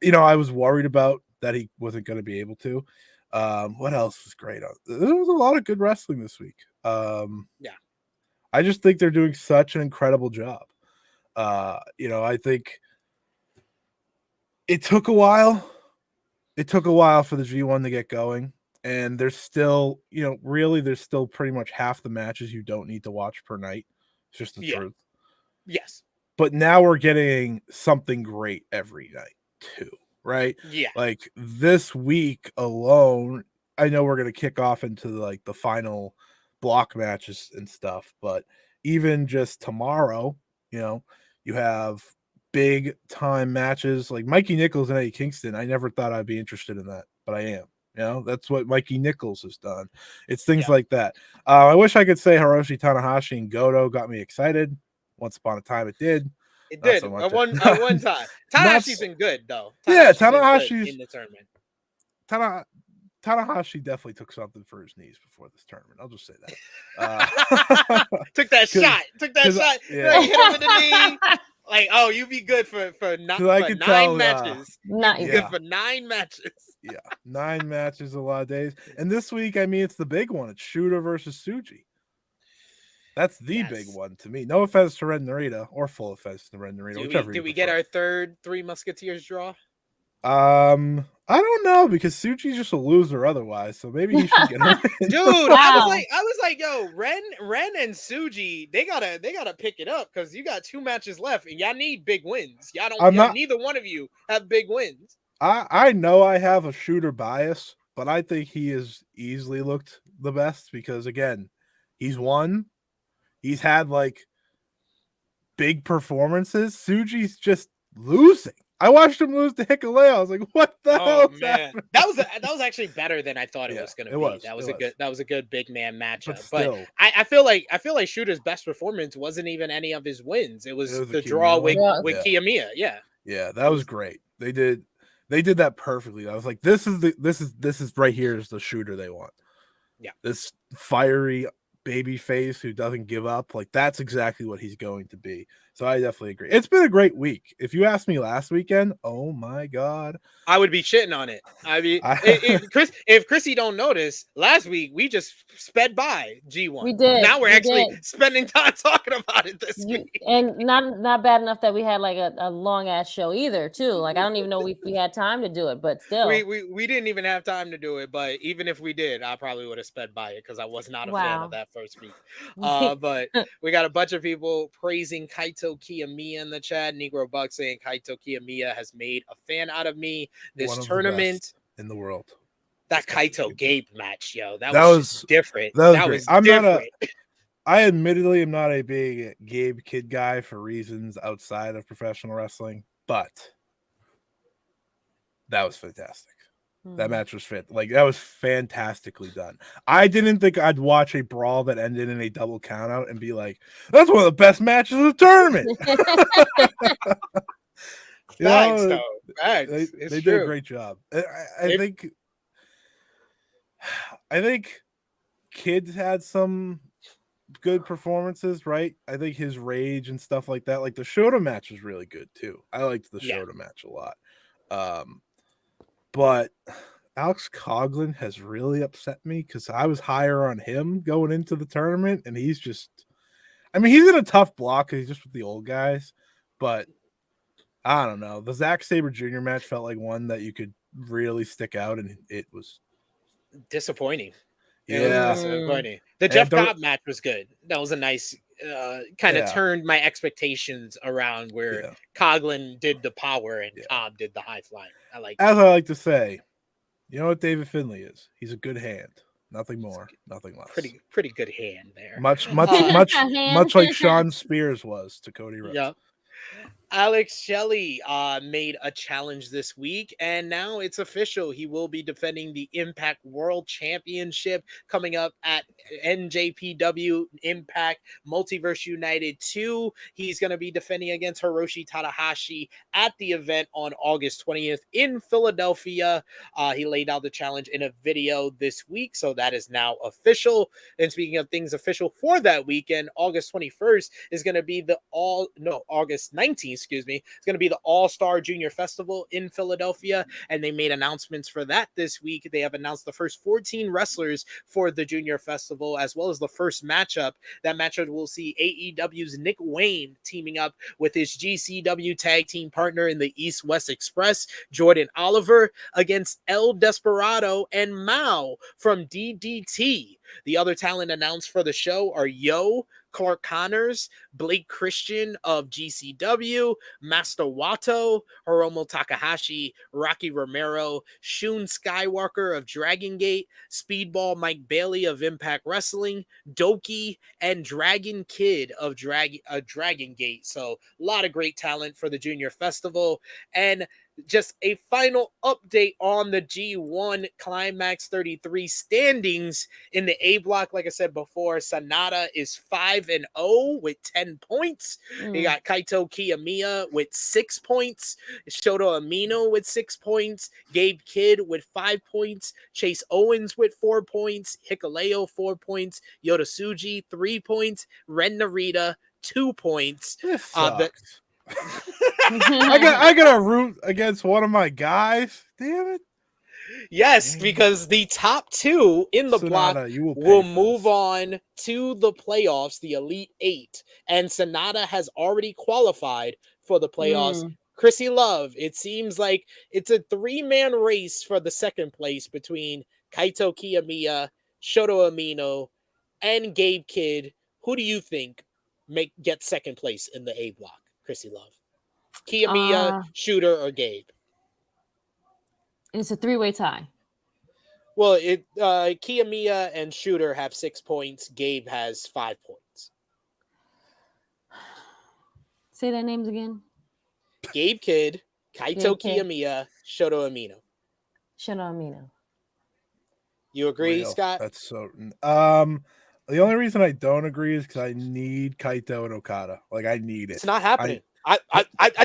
I was worried about that he wasn't going to be able to. What else was great? There was a lot of good wrestling this week. Yeah. I just think they're doing such an incredible job. I think it took a while. It took a while for the G1 to get going, and there's still, there's still pretty much half the matches you don't need to watch per night. It's just the truth. Yes. But now we're getting something great every night too, right? Yeah. Like this week alone, I know we're going to kick off into like the final block matches and stuff, but even just tomorrow, you have big time matches like Mikey Nichols and Eddie Kingston. I never thought I'd be interested in that, but I am. That's what Mikey Nichols has done. It's things like that. I wish I could say Hiroshi Tanahashi and Goto got me excited. Once upon a time, it did. It did. So at one time. Tanahashi's been good though. Tanahashi's in the tournament. Tanahashi definitely took something for his knees before this tournament. I'll just say that. Took that shot. Yeah. Hit him in the knee. Like, oh, you be good for 9 matches. Good for 9 matches. Yeah, 9 matches, a lot of days. And this week, it's the big one. It's Shooter versus Tsuji. That's the big one to me. No offense to Red Narita, or full offense to Red Narita. Did we get our third Three Musketeers draw? I don't know, because Tsuji's just a loser otherwise, so maybe he should get him. Dude, I was like, yo, Ren and Tsuji, they gotta pick it up because you got 2 matches left and y'all need big wins. Neither one of you have big wins. I know I have a Shooter bias, but I think he has easily looked the best because again, he's won. He's had like big performances. Tsuji's just losing. I watched him lose to Hikuleo. I was like, "What the hell?" Man, that was actually better than I thought it was going to be. That was a good big man matchup. But I feel like Shooter's best performance wasn't even any of his wins. It was the draw with Kiyomiya. Yeah, that was great. They did that perfectly. I was like, this is right here is the Shooter they want. Yeah, this fiery baby face who doesn't give up, like that's exactly what he's going to be. So I definitely agree. It's been a great week. If you asked me last weekend, oh my god, I would be shitting on it. I mean, if Krssi don't notice, last week we just sped by G1. We did. Now we're actually spending time talking about it this week, and not bad enough that we had like a long ass show either. Too like I don't even know if we had time to do it, but still, we didn't even have time to do it. But even if we did, I probably would have sped by it because I was not a fan of that first week. But we got a bunch of people praising Kaito Kiyomiya in the chat. Negro Buck saying Kaito Kiyomiya has made a fan out of me this tournament in the world. That Kaito Gabe match, yo, that was different. That was different. I admittedly am not a big Gabe Kid guy for reasons outside of professional wrestling, but that was fantastic. That match was that was fantastically done. I didn't think I'd watch a brawl that ended in a double countout and be like, that's one of the best matches of the tournament. Thanks, though. They did a great job. I think Kid's had some good performances, right? I think his rage and stuff like that. Like the Shota match was really good too. I liked the Shota match a lot. But Alex Coughlin has really upset me because I was higher on him going into the tournament, and he's just, he's in a tough block because he's just with the old guys, but I don't know. The Zack Sabre Jr. match felt like one that you could really stick out, and it was disappointing. Yeah. Disappointing. The Jeff Cobb match was good. That was a nice kind of turned my expectations around where Coughlin did the power and Cobb did the high flying. I like to say, you know what David Finlay is? He's a good hand. Nothing more, nothing less. Pretty good hand there. Much like Sean Spears was to Cody Rhodes. Yep. Alex Shelley made a challenge this week, and now it's official. He will be defending the Impact World Championship coming up at NJPW Impact Multiverse United 2. He's going to be defending against Hiroshi Tanahashi at the event on August 20th in Philadelphia. He laid out the challenge in a video this week, so that is now official. And speaking of things official for that weekend, August 21st is going to be August 19th. excuse me. It's going to be the All-Star Junior Festival in Philadelphia, and they made announcements for that this week. They have announced the first 14 wrestlers for the Junior Festival, as well as the first matchup. That matchup will see AEW's Nick Wayne teaming up with his GCW tag team partner in the East-West Express, Jordan Oliver, against El Desperado and Mao from DDT. The other talent announced for the show are Yo, Clark Connors, Blake Christian of GCW, Master Wato, Hiromu Takahashi, Rocky Romero, Shun Skywalker of Dragon Gate, Speedball Mike Bailey of Impact Wrestling, Doki, and Dragon Kid of Dragon Gate. So a lot of great talent for the Junior Festival. And just a final update on the G1 Climax 33 standings in the A block. Like I said before, Sanada is 5-0 with 10 points. You got Kaito Kiyomiya with 6 points, Shota Umino with 6 points, Gabe Kidd with 5 points, Chase Owens with 4 points, Hikuleo 4 points, Yota Tsuji 3 points, Ren Narita 2 points. This sucks. I got to root against one of my guys. Damn it. Yes, because the top two in the block will move on to the playoffs, the Elite Eight. And Sanada has already qualified for the playoffs. Krssi Luv, it seems like it's a 3-man race for the second place between Kaito Kiyomiya, Shota Umino, and Gabe Kidd. Who do you think get second place in the A block, Krssi Luv? Kiyomiya, Shooter, or Gabe? It's a 3-way tie. Well, Kiyomiya and Shooter have 6 points. Gabe has 5 points. Say their names again. Gabe Kidd, Kaito Kiyomiya, Shota Umino. Shota Umino. You agree, Scott? That's so. The only reason I don't agree is because I need Kaito and Okada. Like, I need it. It's not happening. I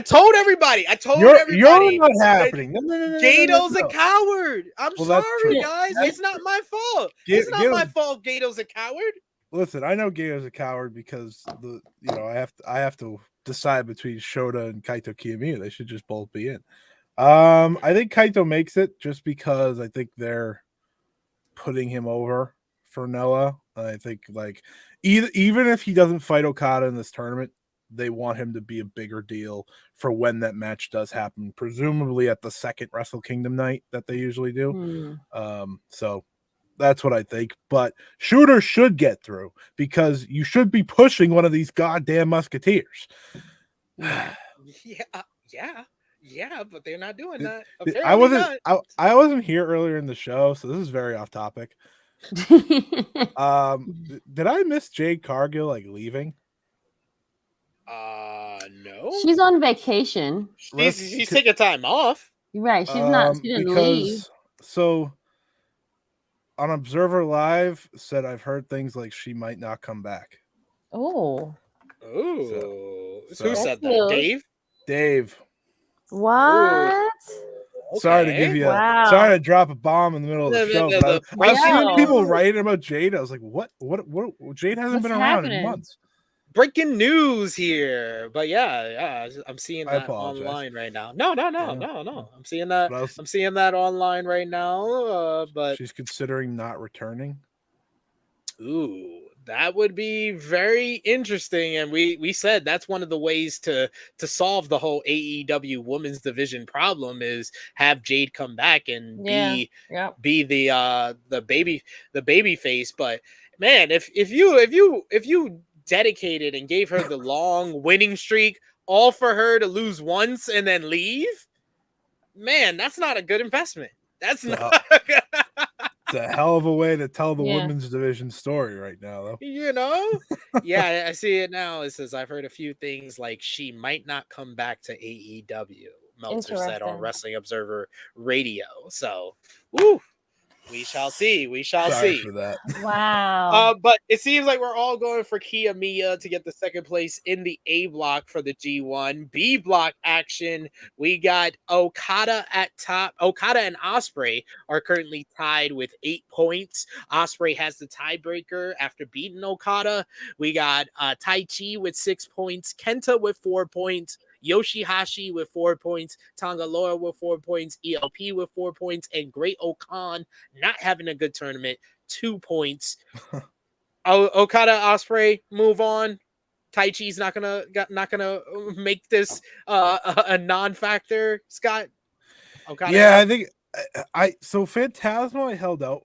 told everybody. Everybody. You're not happening. Gato's a coward. I'm sorry, guys. It's not my fault. It's not my fault. Gato's a coward. Listen, I know Gato's a coward because I have to decide between Shota and Kaito Kiyomiya. They should just both be in. I think Kaito makes it just because I think they're putting him over for Noah. I think like even if he doesn't fight Okada in this tournament, they want him to be a bigger deal for when that match does happen, presumably at the second Wrestle Kingdom night that they usually do. So that's what I think. But Shooter should get through because you should be pushing one of these goddamn Musketeers. Yeah, but they're not doing that. I wasn't here earlier in the show, so this is very off topic. Did I miss Jade Cargill like leaving? No. She's on vacation. She's taking time off. Right. She's not. She didn't leave. So on Observer Live said I've heard things like she might not come back. Oh. Who said that? Dave? What? Sorry to give you sorry to drop a bomb in the middle of the show. I was seeing people writing about Jade. I was like, what? Jade hasn't been around in months. Breaking news here, but yeah, I'm seeing that online right now. No. I'm seeing that. I'm seeing that online right now. But she's considering not returning. Ooh, that would be very interesting. And we said that's one of the ways to solve the whole AEW women's division problem is have Jade come back and be the baby face. But man, if you dedicated and gave her the long winning streak, all for her to lose once and then leave, man, that's not a good investment. That's not. It's a hell of a way to tell the women's division story right now, though. Yeah, I see it now. It says I've heard a few things like she might not come back to AEW. Meltzer said on Wrestling Observer Radio. So, woo. We shall see. Sorry for that. Wow. But it seems like we're all going for Kiyomiya to get the second place in the A block for the G1. B block action. We got Okada at top. Okada and Ospreay are currently tied with 8 points. Ospreay has the tiebreaker after beating Okada. We got Tai Chi with 6 points. Kenta with 4 points. Yoshihashi with 4 points, Tangaloa with 4 points, ELP with 4 points, and Great Okan not having a good tournament, 2 points. Okada Ospreay move on. Taichi's not gonna make this a non-factor. Scott, Okada. Yeah, I think so. Phantasmo I held out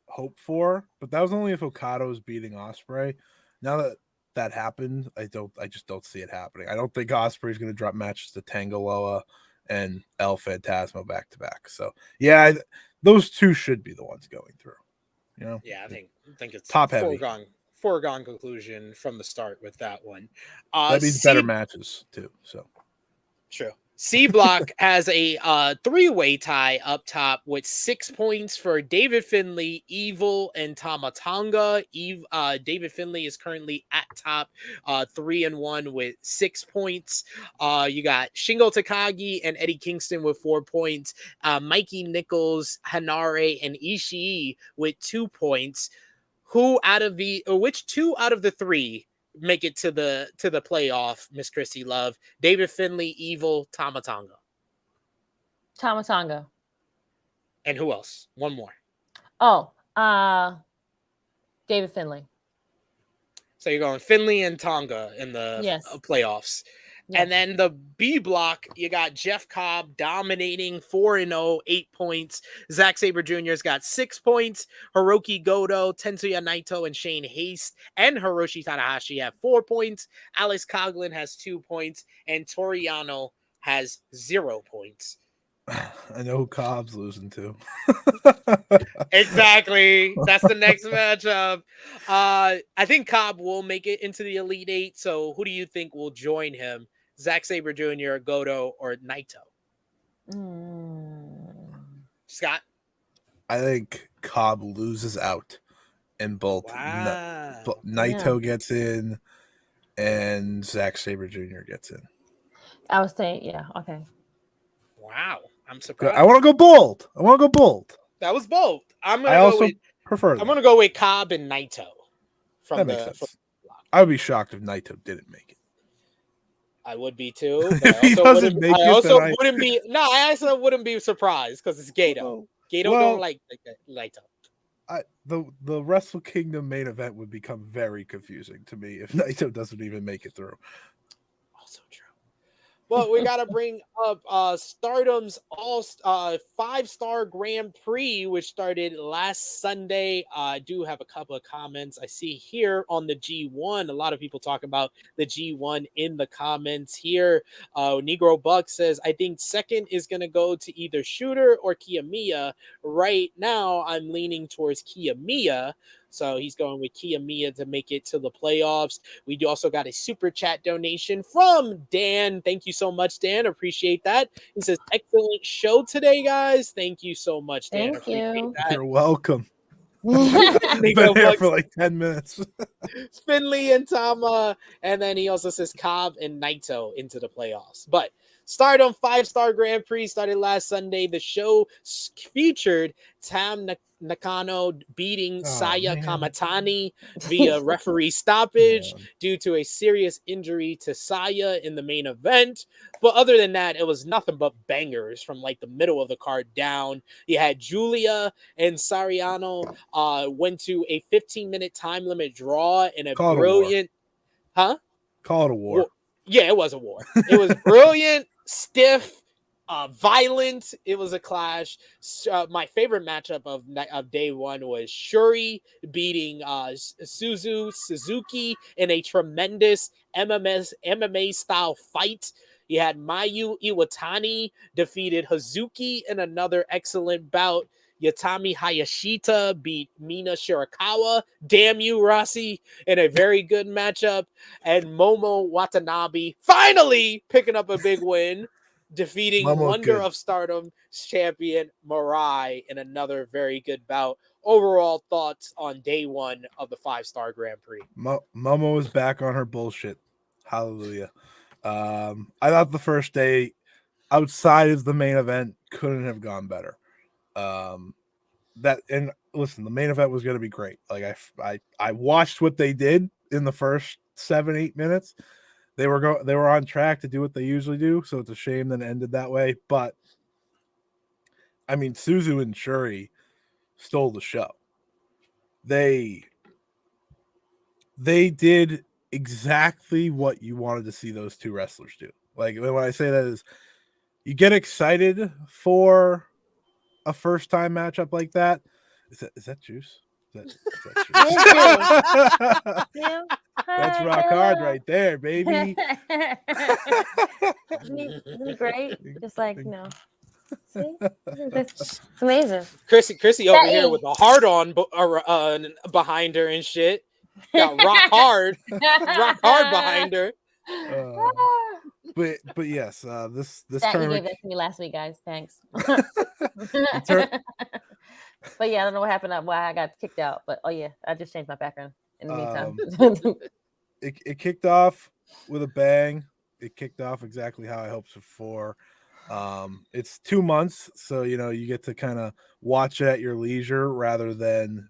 hope for, but that was only if Okada was beating Ospreay. Now that happened, I just don't see it happening. I don't think Ospreay's going to drop matches to Tangaloa and El Phantasmo back to back. So yeah, those two should be the ones going through. You know? Yeah, I think it's top heavy. Foregone conclusion from the start with that one. That means better matches too. So true. C Block has a 3-way tie up top with 6 points for David Finlay, Evil, and Tama Tonga. David Finlay is currently at top, 3-1 with 6 points. You got Shingo Takagi and Eddie Kingston with 4 points. Mikey Nichols, Hanare, and Ishii with 2 points. Which two out of the three make it to the playoff, Miss Krssi Luv? David Finlay, Evil, Tama Tonga. Tama Tonga. And who else? One more. Oh, David Finlay. So you're going Finlay and Tonga in the playoffs. Yes. And then the B block, you got Jeff Cobb dominating 4-0, 8 points. Zack Sabre Jr.'s got 6 points. Hiroki Goto, Tetsuya Naito, and Shane Haste and Hiroshi Tanahashi have 4 points. Alex Coughlin has 2 points. And Toriano has 0 points. I know who Cobb's losing to. Exactly. That's the next matchup. I think Cobb will make it into the Elite Eight. So who do you think will join him? Zack Sabre Jr., Goto, or Naito? Scott? I think Cobb loses out and both Naito gets in and Zack Sabre Jr. gets in. I was saying, yeah, okay. Wow. I'm surprised. I want to go bold. That was bold. I'm going to go with Cobb and Naito. That makes sense. I would be shocked if Naito didn't make it. I would be too. If he doesn't make it, I also wouldn't be surprised because it's Gato. Gato don't like Naito. The Wrestle Kingdom main event would become very confusing to me if Naito doesn't even make it through. Also true. Well, we got to bring up Stardom's all 5-star Grand Prix, which started last Sunday. I do have a couple of comments I see here on the G1. A lot of people talk about the G1 in the comments here. Negro Buck says, I think second is going to go to either Shooter or Kiyomiya. Right now, I'm leaning towards Kiyomiya. So he's going with Kiyomiya to make it to the playoffs. We also got a super chat donation from Dan. Thank you so much, Dan. Appreciate that. He says, excellent show today, guys. Thank you so much, Dan. Thank you. You're welcome. Been here for like 10 minutes. Finlay and Tama. And then he also says Cobb and Naito into the playoffs. But Stardom 5-star Grand Prix started last Sunday. The show featured Tam Nakano beating Saya Kamatani via referee stoppage due to a serious injury to Saya in the main event. But other than that, it was nothing but bangers from like the middle of the card down. You had Julia and Sariano went to a 15-minute time limit draw in a brilliant... Huh? Call it a war. Yeah, it was a war. It was brilliant, stiff, violent. It was a clash. My favorite matchup of day one was Shuri beating Suzuki in a tremendous MMA style fight. You had Mayu Iwatani defeated Hazuki in another excellent bout. Yatami Hayashita beat Mina Shirakawa. Damn you, Rossi, in a very good matchup. And Momo Watanabe finally picking up a big win, defeating Wonder of Stardom champion Mirai in another very good bout. Overall thoughts on day one of the 5-star Grand Prix. Momo is back on her bullshit. Hallelujah. I thought the first day outside of the main event couldn't have gone better. And listen, the main event was going to be great. Like I watched what they did in the first 7-8 minutes. They were on track to do what they usually do, so it's a shame that it ended that way. But I mean, Suzu and Shuri stole the show. They did exactly what you wanted to see those two wrestlers do. Like, when I say that is, you get excited for a first time matchup like that. Is that juice? Is that juice? Yeah. That's rock hard right there, baby. Isn't he great? Just like, see, it's amazing. Krssi over here with a heart on behind her and shit. Got rock hard behind her. But yes, this that tournament. You gave that to me last week, guys. Thanks. But yeah, I don't know what happened. Why I got kicked out. But I just changed my background in the meantime. It kicked off with a bang. It kicked off exactly how I hoped for. It's 2 months, so you get to kind of watch it at your leisure rather than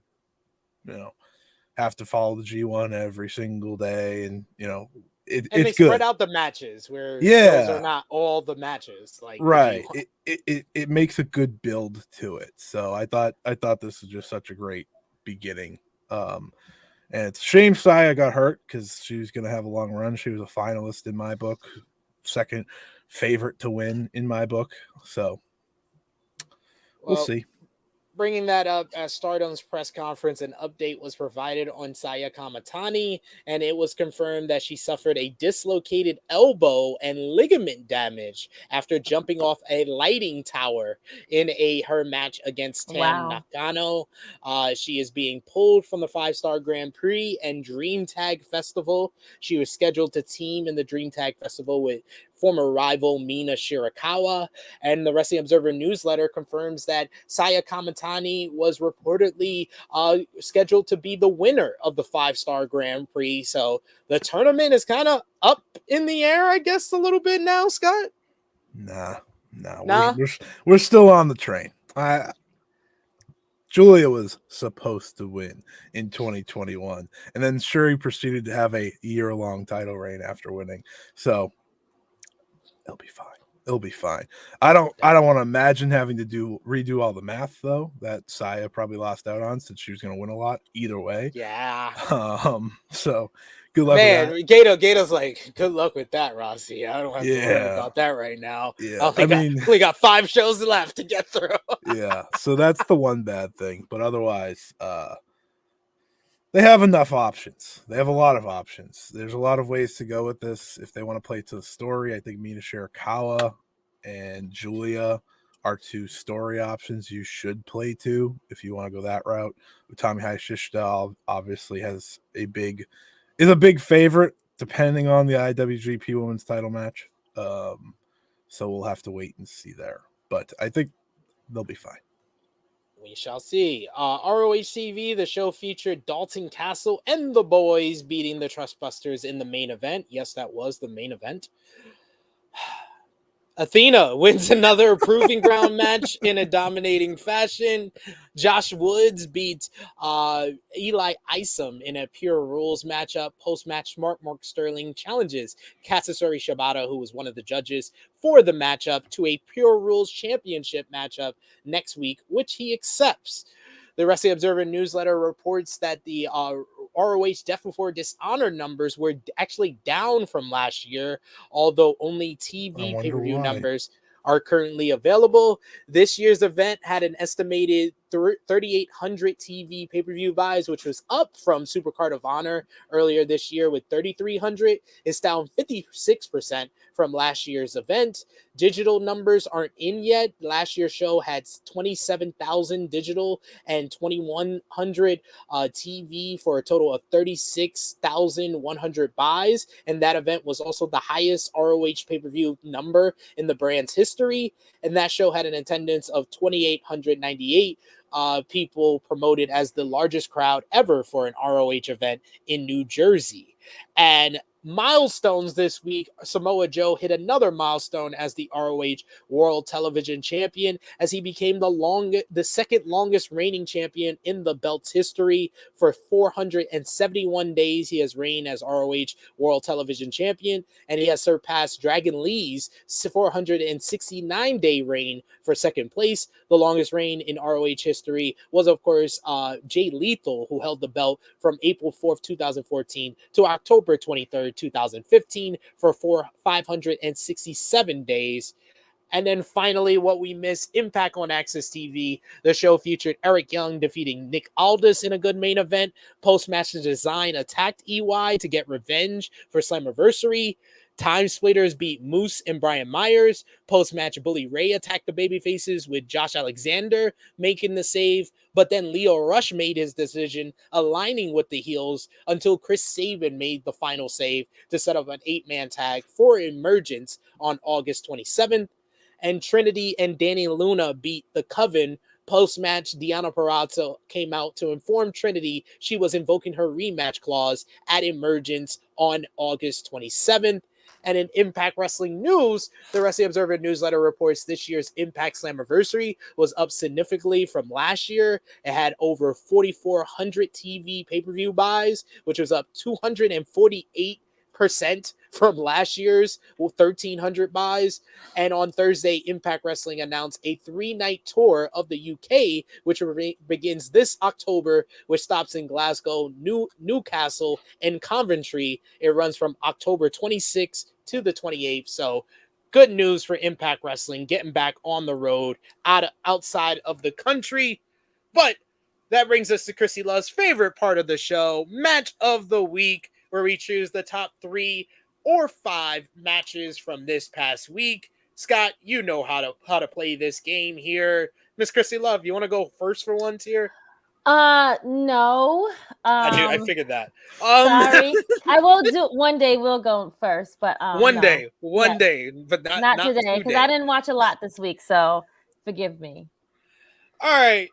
have to follow the G1 every single day, and it's they good. Spread out the matches where those are not all the matches, like right. It makes a good build to it. So I thought this was just such a great beginning. And it's a shame Saya got hurt because she was going to have a long run. She was a finalist in my book, second favorite to win in my book. So we'll see. Bringing that up, at Stardom's press conference, an update was provided on Saya Kamatani, and it was confirmed that she suffered a dislocated elbow and ligament damage after jumping off a lighting tower in her match against Tam Nakano. She is being pulled from the 5-Star Grand Prix and Dream Tag Festival. She was scheduled to team in the Dream Tag Festival with former rival Mina Shirakawa, and the Wrestling Observer newsletter confirms that Saya Kamatani was reportedly scheduled to be the winner of the 5-Star Grand Prix. So the tournament is kind of up in the air, I guess, a little bit now, Scott. Nah. We're still on the train. Julia was supposed to win in 2021, and then Shuri proceeded to have a year-long title reign after winning. So it'll be fine. I don't want to imagine having to redo all the math though that Saya probably lost out on, since she was going to win a lot either way. Yeah. So good luck. Man, Gato's like, good luck with that, Rossi. I don't have to worry about that right now. Yeah. We got 5 shows left to get through. Yeah. So that's the one bad thing, but otherwise, they have enough options. They have a lot of options. There's a lot of ways to go with this. If they want to play to the story, I think Mina Shirakawa and Julia are 2 story options you should play to if you want to go that route. Utami Hayashishita obviously is a big favorite depending on the IWGP Women's title match. So we'll have to wait and see there. But I think they'll be fine. We shall see. ROH TV, the show featured Dalton Castle and the boys beating the Trustbusters in the main event. Yes, that was the main event. Athena wins another Proving Ground match in a dominating fashion. Josh Woods beat Eli Isom in a Pure Rules matchup. Post-match, Mark Sterling challenges Katsuyori Shibata, who was one of the judges for the matchup, to a Pure Rules Championship matchup next week, which he accepts. The Wrestling Observer newsletter reports that the ROH Death Before Dishonor numbers were actually down from last year, although only TV pay-per-view numbers are currently available. This year's event had an estimated 3,800 TV pay-per-view buys, which was up from Supercard of Honor earlier this year with 3,300. It's down 56% from last year's event. Digital numbers aren't in yet. Last year's show had 27,000 digital and 2,100 TV for a total of 36,100 buys. And that event was also the highest ROH pay-per-view number in the brand's history. And that show had an attendance of 2,898 people, promoted as the largest crowd ever for an ROH event in New Jersey. And milestones this week. Samoa Joe hit another milestone as the ROH World Television Champion, as he became the second longest reigning champion in the belt's history. For 471 days, he has reigned as ROH World Television Champion, and he has surpassed Dragon Lee's 469-day reign for second place. The longest reign in ROH history was, of course, Jay Lethal, who held the belt from April 4th, 2014 to October 23rd, 2015 for 567 days. And then finally, what we missed, Impact on Access TV. The show featured Eric Young defeating Nick Aldis in a good main event. Post-match, Design attacked EY to get revenge for Slammiversary. Time Splitters beat Moose and Brian Myers. Post-match, Bully Ray attacked the babyfaces with Josh Alexander making the save. But then Leo Rush made his decision, aligning with the heels until Chris Sabin made the final save to set up an 8-man tag for Emergence on August 27th. And Trinity and Danny Luna beat the Coven. Post-match, Deonna Purrazzo came out to inform Trinity she was invoking her rematch clause at Emergence on August 27th. And in Impact Wrestling news, the Wrestling Observer newsletter reports this year's Impact Slammiversary was up significantly from last year. It had over 4,400 TV pay-per-view buys, which was up 248% from last year's 1,300 buys. And on Thursday, Impact Wrestling announced a 3-night tour of the UK, which begins this October, which stops in Glasgow, Newcastle, and Coventry. It runs from October 26th to the 28th. So good news for Impact Wrestling, getting back on the road outside of the country. But that brings us to Krssi Luv's favorite part of the show, Match of the Week, where we choose the top 3 or 5 matches from this past week. Scott, you know how to play this game here. Miss Krssi Luv, you want to go first for once here? No. I figured that. Sorry. I will do one day. We'll go first, but one day, but not today, because I didn't watch a lot this week, so forgive me. All right.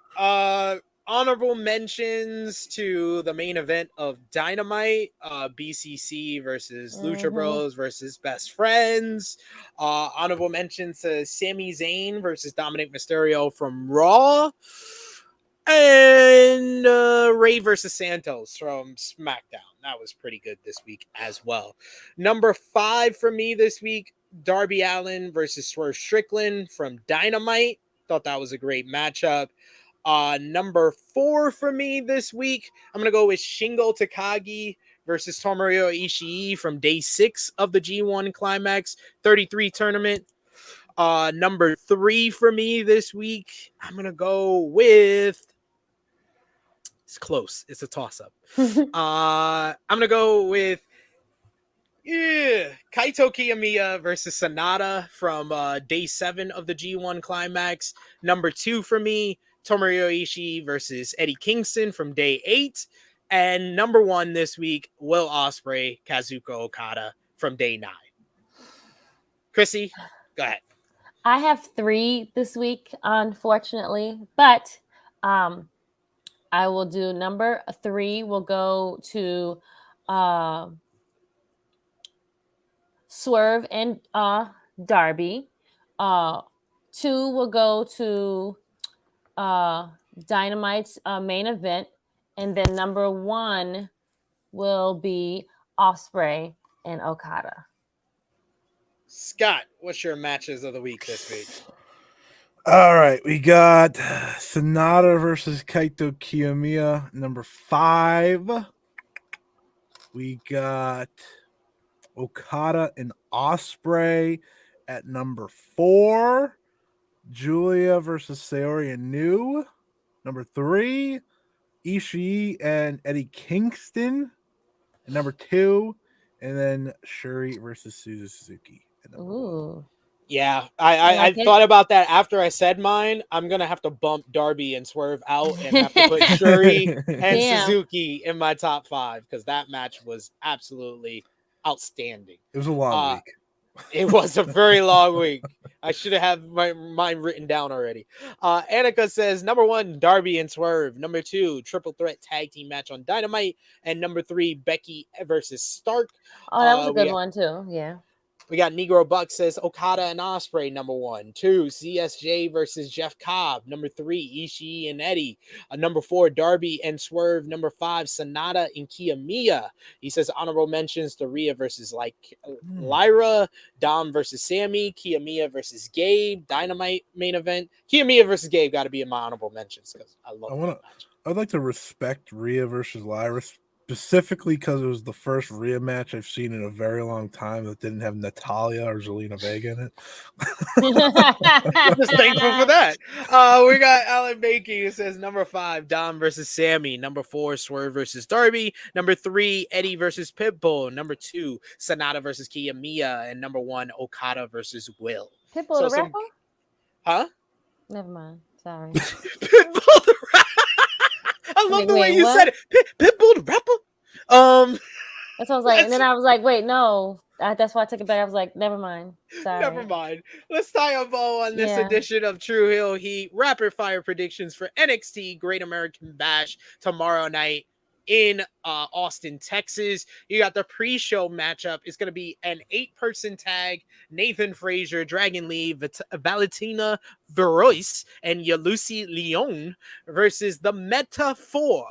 Honorable mentions to the main event of Dynamite, BCC versus Lucha Bros versus Best Friends. Honorable mentions to Sami Zayn versus Dominic Mysterio from Raw. And Ray versus Santos from SmackDown. That was pretty good this week as well. Number 5 for me this week, Darby Allin versus Swerve Strickland from Dynamite. Thought that was a great matchup. Number 4 for me this week, I'm going to go with Shingo Takagi versus Tomohiro Ishii from day 6 of the G1 Climax 33 tournament. Number 3 for me this week, I'm going to go with... It's close. It's a toss-up. I'm going to go with Kaito Kiyomiya versus Sonata from day 7 of the G1 Climax. Number 2 for me, Tomohiro Ishii versus Eddie Kingston from day 8. And number 1 this week, Will Ospreay, Kazuchika Okada from day 9. Krssi, go ahead. I have 3 this week, unfortunately, but I will do number 3. We'll go to Swerve and Darby. 2 will go to Dynamite's main event, and then number 1 will be Ospreay and Okada. Scott, what's your matches of the week this week? All right, we got Sonata versus Kaito Kiyomiya, number 5. We got Okada and Ospreay at number 4. Julia versus Saori Anou, number 3. Ishii and Eddie Kingston at number 2. And then Shuri versus Suzuki at number 1. Yeah, I thought about that after I said mine. I'm going to have to bump Darby and Swerve out and have to put Shuri and Suzuki in my top 5 because that match was absolutely outstanding. It was a long week. It was a very long week. I should have had mine written down already. Annika says, number 1, Darby and Swerve. Number 2, triple threat tag team match on Dynamite. And number 3, Becky versus Stark. Oh, that was a good one too. Yeah. We got Negro Buck says Okada and Ospreay, number 1. 2, CSJ versus Jeff Cobb. Number 3, Ishii and Eddie. Number 4, Darby and Swerve. Number 5, Sonata and Kiyomiya. He says honorable mentions to Rhea versus Lyra, Dom versus Sammy, Kiyomiya versus Gabe, Dynamite main event. Kiyomiya versus Gabe got to be in my honorable mentions because I love that match. I'd like to respect Rhea versus Lyra, specifically because it was the first Rhea match I've seen in a very long time that didn't have Natalia or Zelina Vega in it. Just thankful for that. We got Alan Bakey who says number 5, Dom versus Sammy. Number 4, Swerve versus Darby. Number 3, Eddie versus Pitbull. Number 2, Sonata versus Kiyomiya. And number 1, Okada versus Will. Pitbull the rapper? Huh? Never mind. Sorry. Pitbull the rapper. I love the way you said it. Pitbull the rapper. That's what I was like, and then I was like, wait, no. That's why I took it back. I was like, never mind. Sorry. Never mind. Let's tie a bow on this edition of Tru Heel Heat. Rapid fire predictions for NXT Great American Bash tomorrow night in Austin, Texas. You got the pre-show matchup. It's going to be an 8-person tag. Nathan Frazier, Dragon Lee, Valentina Verois, and Yalusi Leon versus the Meta 4.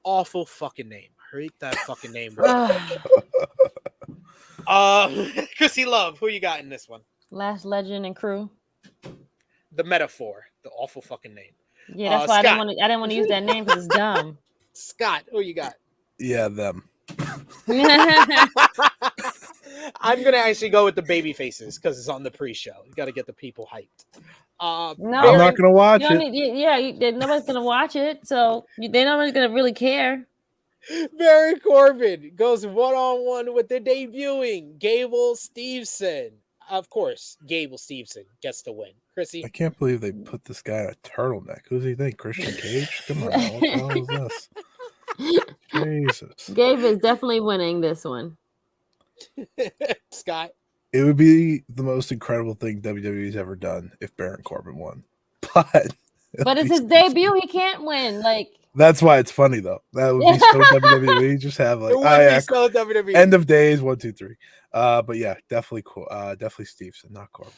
Awful fucking name. I hate that fucking name. Krssi Luv, who you got in this one? Last Legend and Crew. The Metaphor. The awful fucking name. Yeah, that's why I didn't want to use that name because it's dumb. Scott, who you got? Yeah, them. I'm gonna actually go with the baby faces because it's on the pre-show. You got to get the people hyped. No, I'm not gonna watch it. Nobody's gonna watch it, so they're not gonna really care. Baron Corbin goes one-on-one with the debuting Gable Steveson. Of course, Gable Steveson gets the win. Krssi? I can't believe they put this guy in a turtleneck. Who does he think? Christian Cage? Come on, what the hell is this? Jesus. Gabe is definitely winning this one. Scott? It would be the most incredible thing WWE's ever done if Baron Corbin won. But it's his debut. He can't win. That's why it's funny though. That would be so WWE. Just have so WWE. End of days 1, 2, 3. But yeah, definitely cool. Definitely Steveson, not Corbin.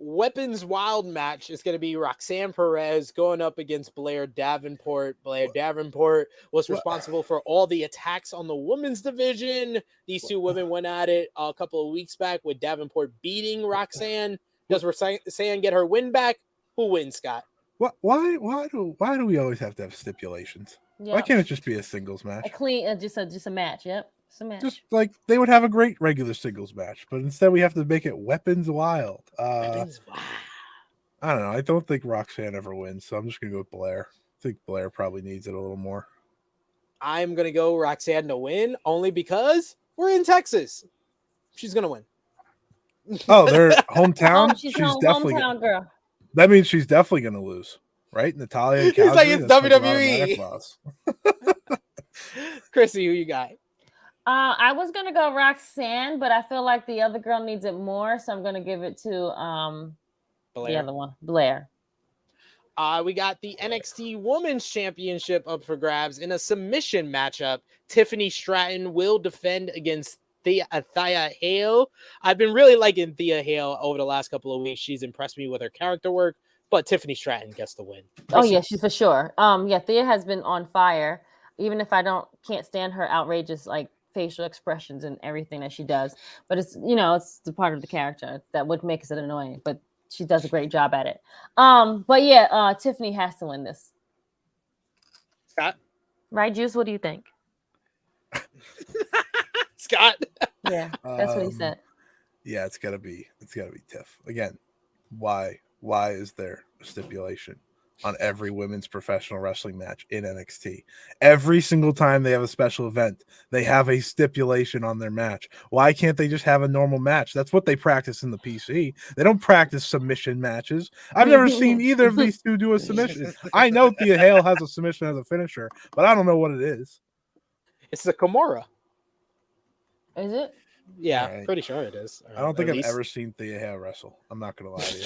Weapons Wild match is going to be Roxanne Perez going up against Blair Davenport. Blair Davenport was responsible for all the attacks on the women's division. These two women went at it a couple of weeks back with Davenport beating Roxanne. Does Roxanne get her win back? Who wins, Scott? Why do we always have to have stipulations? Yep. Why can't it just be a singles match? A clean, just a match. Yep, it's a match. Just like they would have a great regular singles match, but instead we have to make it Weapons Wild. Weapons Wild. I don't know. I don't think Roxanne ever wins, so I'm just gonna go with Blair. I think Blair probably needs it a little more. I'm gonna go Roxanne to win only because we're in Texas. She's gonna win. Oh, they're hometown. She's definitely hometown girl. That means she's definitely going to lose, right? Natalia and He's like, it's WWE. Krssi, who you got? I was going to go Roxanne, but I feel like the other girl needs it more, so I'm going to give it to the other one, Blair. We got the NXT Women's Championship up for grabs in a submission matchup. Tiffany Stratton will defend against Thea Hale. I've been really liking Thea Hale over the last couple of weeks. She's impressed me with her character work, but Tiffany Stratton gets the win. Oh yeah, she's for sure. Thea has been on fire. Even if I can't stand her outrageous facial expressions and everything that she does, but it's the part of the character that would make it annoying. But she does a great job at it. Tiffany has to win this. Scott, right, Juice? What do you think? Scott. Yeah, that's what he said. Yeah, it's gotta be Tiff. Again, why is there a stipulation on every women's professional wrestling match in NXT? Every single time they have a special event, they have a stipulation on their match. Why can't they just have a normal match? That's what they practice in the PC. They don't practice submission matches. I've never seen either of these two do a submission. I know Thea Hale has a submission as a finisher, but I don't know what it is. It's the Kimura. Is it? Yeah, All right. pretty sure it is. I don't think At I've least. ever seen Thea Hale wrestle. I'm not gonna lie to you.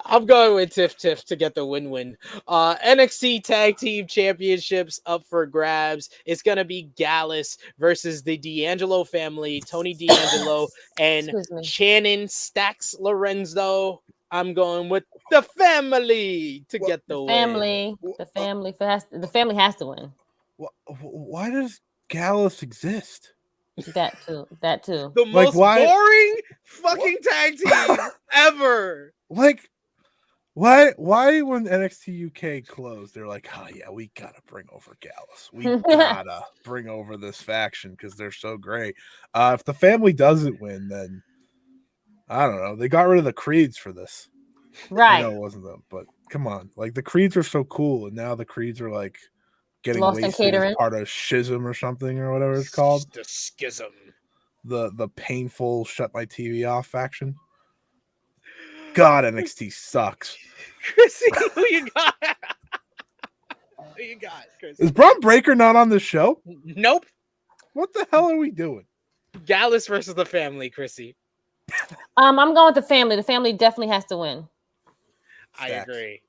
I'm going with Tiff Tiff to get the win-win. NXT Tag Team Championships up for grabs. It's gonna be Gallus versus the D'Angelo family, Tony D'Angelo and Excuse me. Shannon Stacks Lorenzo. I'm going with the family to get the win. The family has to win. Why does Gallus exist? That too. The Like, most why- boring fucking tag team ever. Like, why when NXT UK closed, they're like, oh yeah, we gotta bring over Gallus. We gotta bring over this faction because they're so great. If the family doesn't win, then I don't know. They got rid of the Creeds for this. Right. I know it wasn't them, but come on. Like the Creeds are so cool, and now the Creeds are like getting Lost in wasted as catering. part of Schism or something or whatever it's called. The schism. The painful shut my TV off faction. God, NXT sucks. Krssi, who you got? Who you got, Krssi? Is Braun Breaker not on the show? Nope. What the hell are we doing? Gallus versus the family, Krssi. I'm going with the family. The family definitely has to win. I Stacks. agree.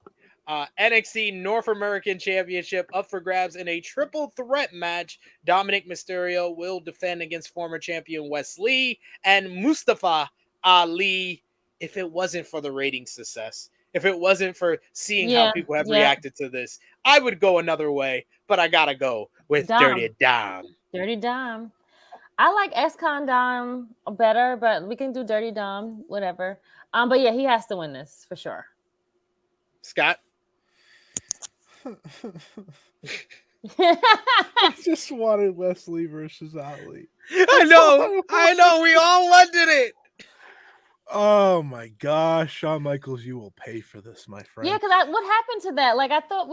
NXT North American Championship up for grabs in a triple threat match. Dominic Mysterio will defend against former champion Wes Lee and Mustafa Ali. If it wasn't for the rating success, if it wasn't for seeing how people have reacted to this, I would go another way, but I gotta go with Dom. Dirty Dom. Dirty Dom. I like S-Con Dom better, but we can do Dirty Dom, whatever. But yeah, he has to win this for sure. Scott? I just wanted Wesley versus Ali. I know. We all wanted it. Oh my gosh, Shawn Michaels, you will pay for this, my friend. Yeah, because what happened to that? Like, I thought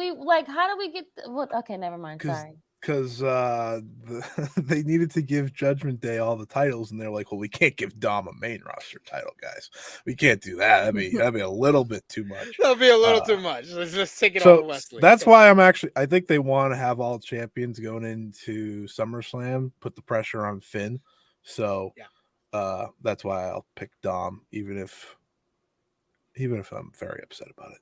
how did we get what? Okay, never mind. Sorry. Because they needed to give Judgment Day all the titles, and they're like, "Well, we can't give Dom a main roster title, guys. We can't do that. That'd be a little bit too much. That'll be a little too much. Let's just take it So on Wesley." that's why I think they want to have all champions going into SummerSlam, put the pressure on Finn. So that's why I'll pick Dom, even if I'm very upset about it.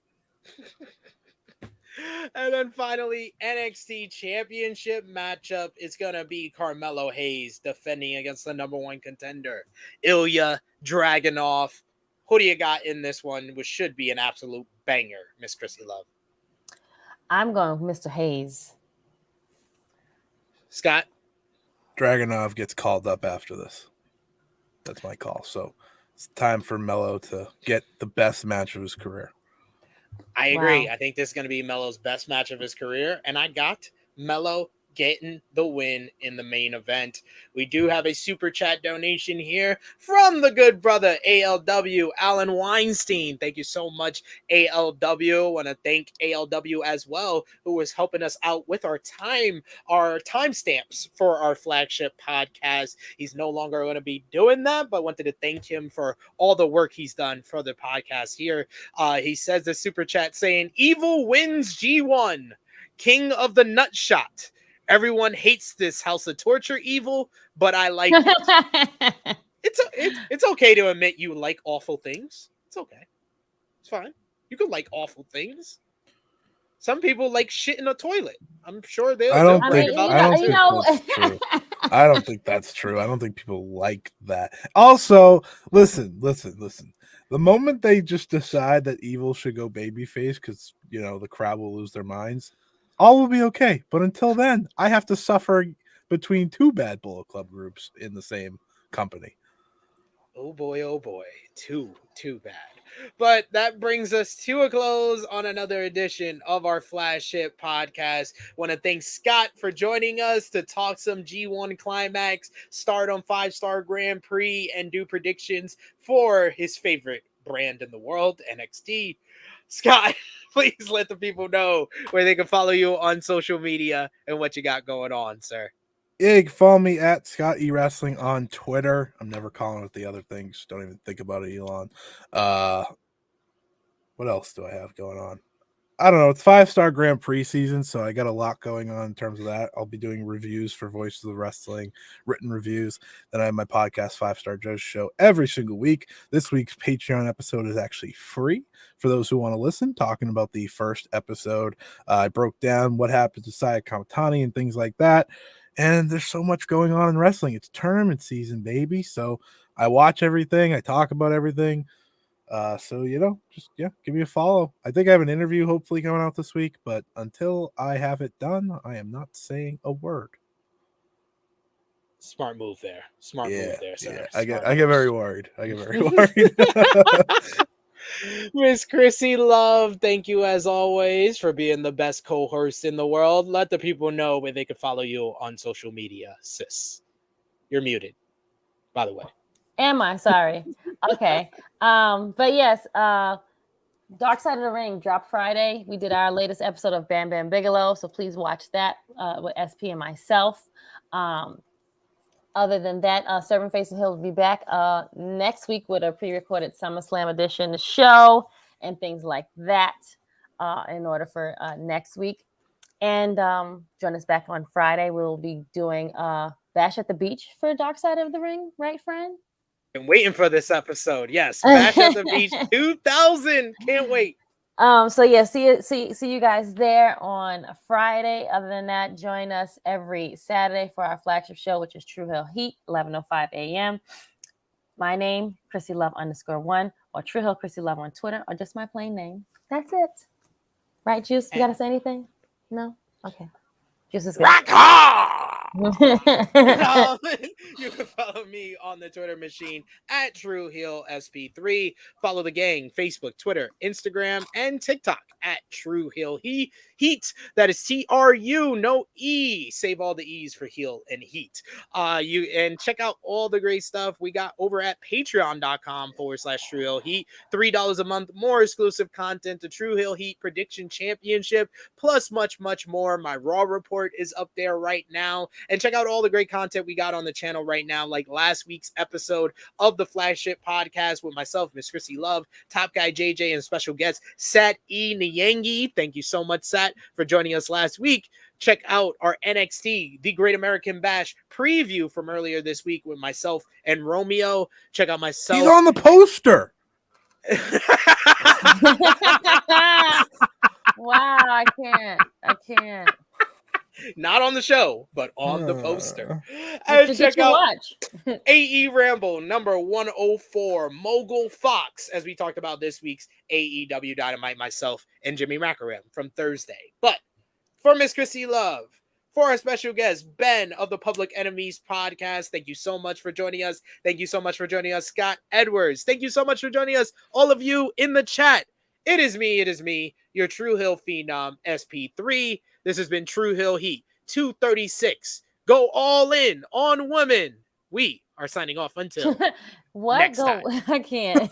And then finally, NXT Championship matchup is going to be Carmelo Hayes defending against the number one contender, Ilya Dragunov. Who do you got in this one, which should be an absolute banger, Miss Krssi Luv? I'm going with Mr. Hayes. Scott? Dragunov gets called up after this. That's my call. So it's time for Melo to get the best match of his career. I agree. Wow. I think this is going to be Melo's best match of his career, and I got Melo getting the win in the main event. We do have a super chat donation here from the good brother ALW, Alan Weinstein. Thank you so much, ALW. I want to thank ALW as well, who was helping us out with our timestamps for our flagship podcast. He's no longer going to be doing that, but wanted to thank him for all the work he's done for the podcast here. He says the super chat saying, "Evil wins G1, King of the Nut Shot. Everyone hates this House of Torture Evil, but I like it." It's okay to admit you like awful things. It's okay. It's fine. You can like awful things. Some people like shit in a toilet. I'm sure they'll I don't brag think about I that don't too. think that's true. I don't think that's true. I don't think people like that. Also, listen. The moment they just decide that Evil should go babyface because the crowd will lose their minds, all will be okay. But until then, I have to suffer between two bad Bullet Club groups in the same company. Oh boy, too bad. But that brings us to a close on another edition of our Flagship podcast. Want to thank Scott for joining us to talk some G1 Climax, Stardom 5-star Grand Prix, and do predictions for his favorite brand in the world, NXT. Scott, please let the people know where they can follow you on social media and what you got going on, sir. Yeah, you can follow me at Scott E Wrestling on Twitter. I'm never calling it the other things. Don't even think about it, Elon. What else do I have going on? I don't know. It's 5-star Grand Prix season, so I got a lot going on in terms of that. I'll be doing reviews for Voices of Wrestling, written reviews. Then I have my podcast, 5-Star Joe's Show, every single week. This week's Patreon episode is actually free for those who want to listen, talking about the first episode. I broke down what happened to Saya Kamatani and things like that. And there's so much going on in wrestling. It's tournament season, baby. So I watch everything. I talk about everything. So, just give me a follow. I think I have an interview hopefully coming out this week, but until I have it done, I am not saying a word. Smart move there. Smart move there, sir. I get very worried. Miss Krssi Luv, thank you as always for being the best co-host in the world. Let the people know where they can follow you on social media, sis. You're muted, by the way. Am I? Sorry. Okay. But yes, Dark Side of the Ring dropped Friday. We did our latest episode of Bam Bam Bigelow, so please watch that with SP and myself. Other than that, Servant Face and Hill will be back next week with a pre-recorded SummerSlam edition show and things like that in order for next week. And join us back on Friday. We'll be doing Bash at the Beach for Dark Side of the Ring, right, friend? Been waiting for this episode. Yes, Bash at the Beach 2000. Can't wait. So yeah, see you guys there on Friday. Other than that, join us every Saturday for our flagship show, which is Tru Heel Heat, 11:05 a.m. My name, Krssi Luv _1, or Tru Heel Krssi Luv on Twitter, or just my plain name. That's it. Right, Juice? You gotta say anything? No? Okay. Juice is good. Rock hard! You can follow me on the Twitter machine at Tru Heel SP3. Follow the gang, Facebook, Twitter, Instagram, and TikTok at Tru Heel Heat. That is TRU, no E. Save all the E's for heel and heat. You and check out all the great stuff we got over at patreon.com/Tru Heel Heat. $3 a month, more exclusive content, the Tru Heel Heat Prediction Championship, plus much, much more. My Raw report is up there right now. And check out all the great content we got on the channel right now, like last week's episode of the Flagship podcast with myself, Miss Krssi Luv, Top Guy JJ, and special guest Sat E. Nyangi. Thank you so much, Sat, for joining us last week. Check out our NXT, The Great American Bash preview from earlier this week with myself and Romeo. Check out myself. He's on the poster. Wow, I can't. Not on the show, but on the poster. And check out AE Ramble number 104, Mogul Fox, as we talked about this week's AEW Dynamite, myself and Jimmy Macaram from Thursday. But for Miss Krssi Luv, for our special guest, Ben of the Public Enemies podcast, thank you so much for joining us. Thank you so much for joining us, Scott Edwards. Thank you so much for joining us, all of you in the chat. It is me, your Tru Heel Phenom, SP3. This has been Tru Heel Heat 236. Go all in on women. We are signing off until what? next Go. time. I can't.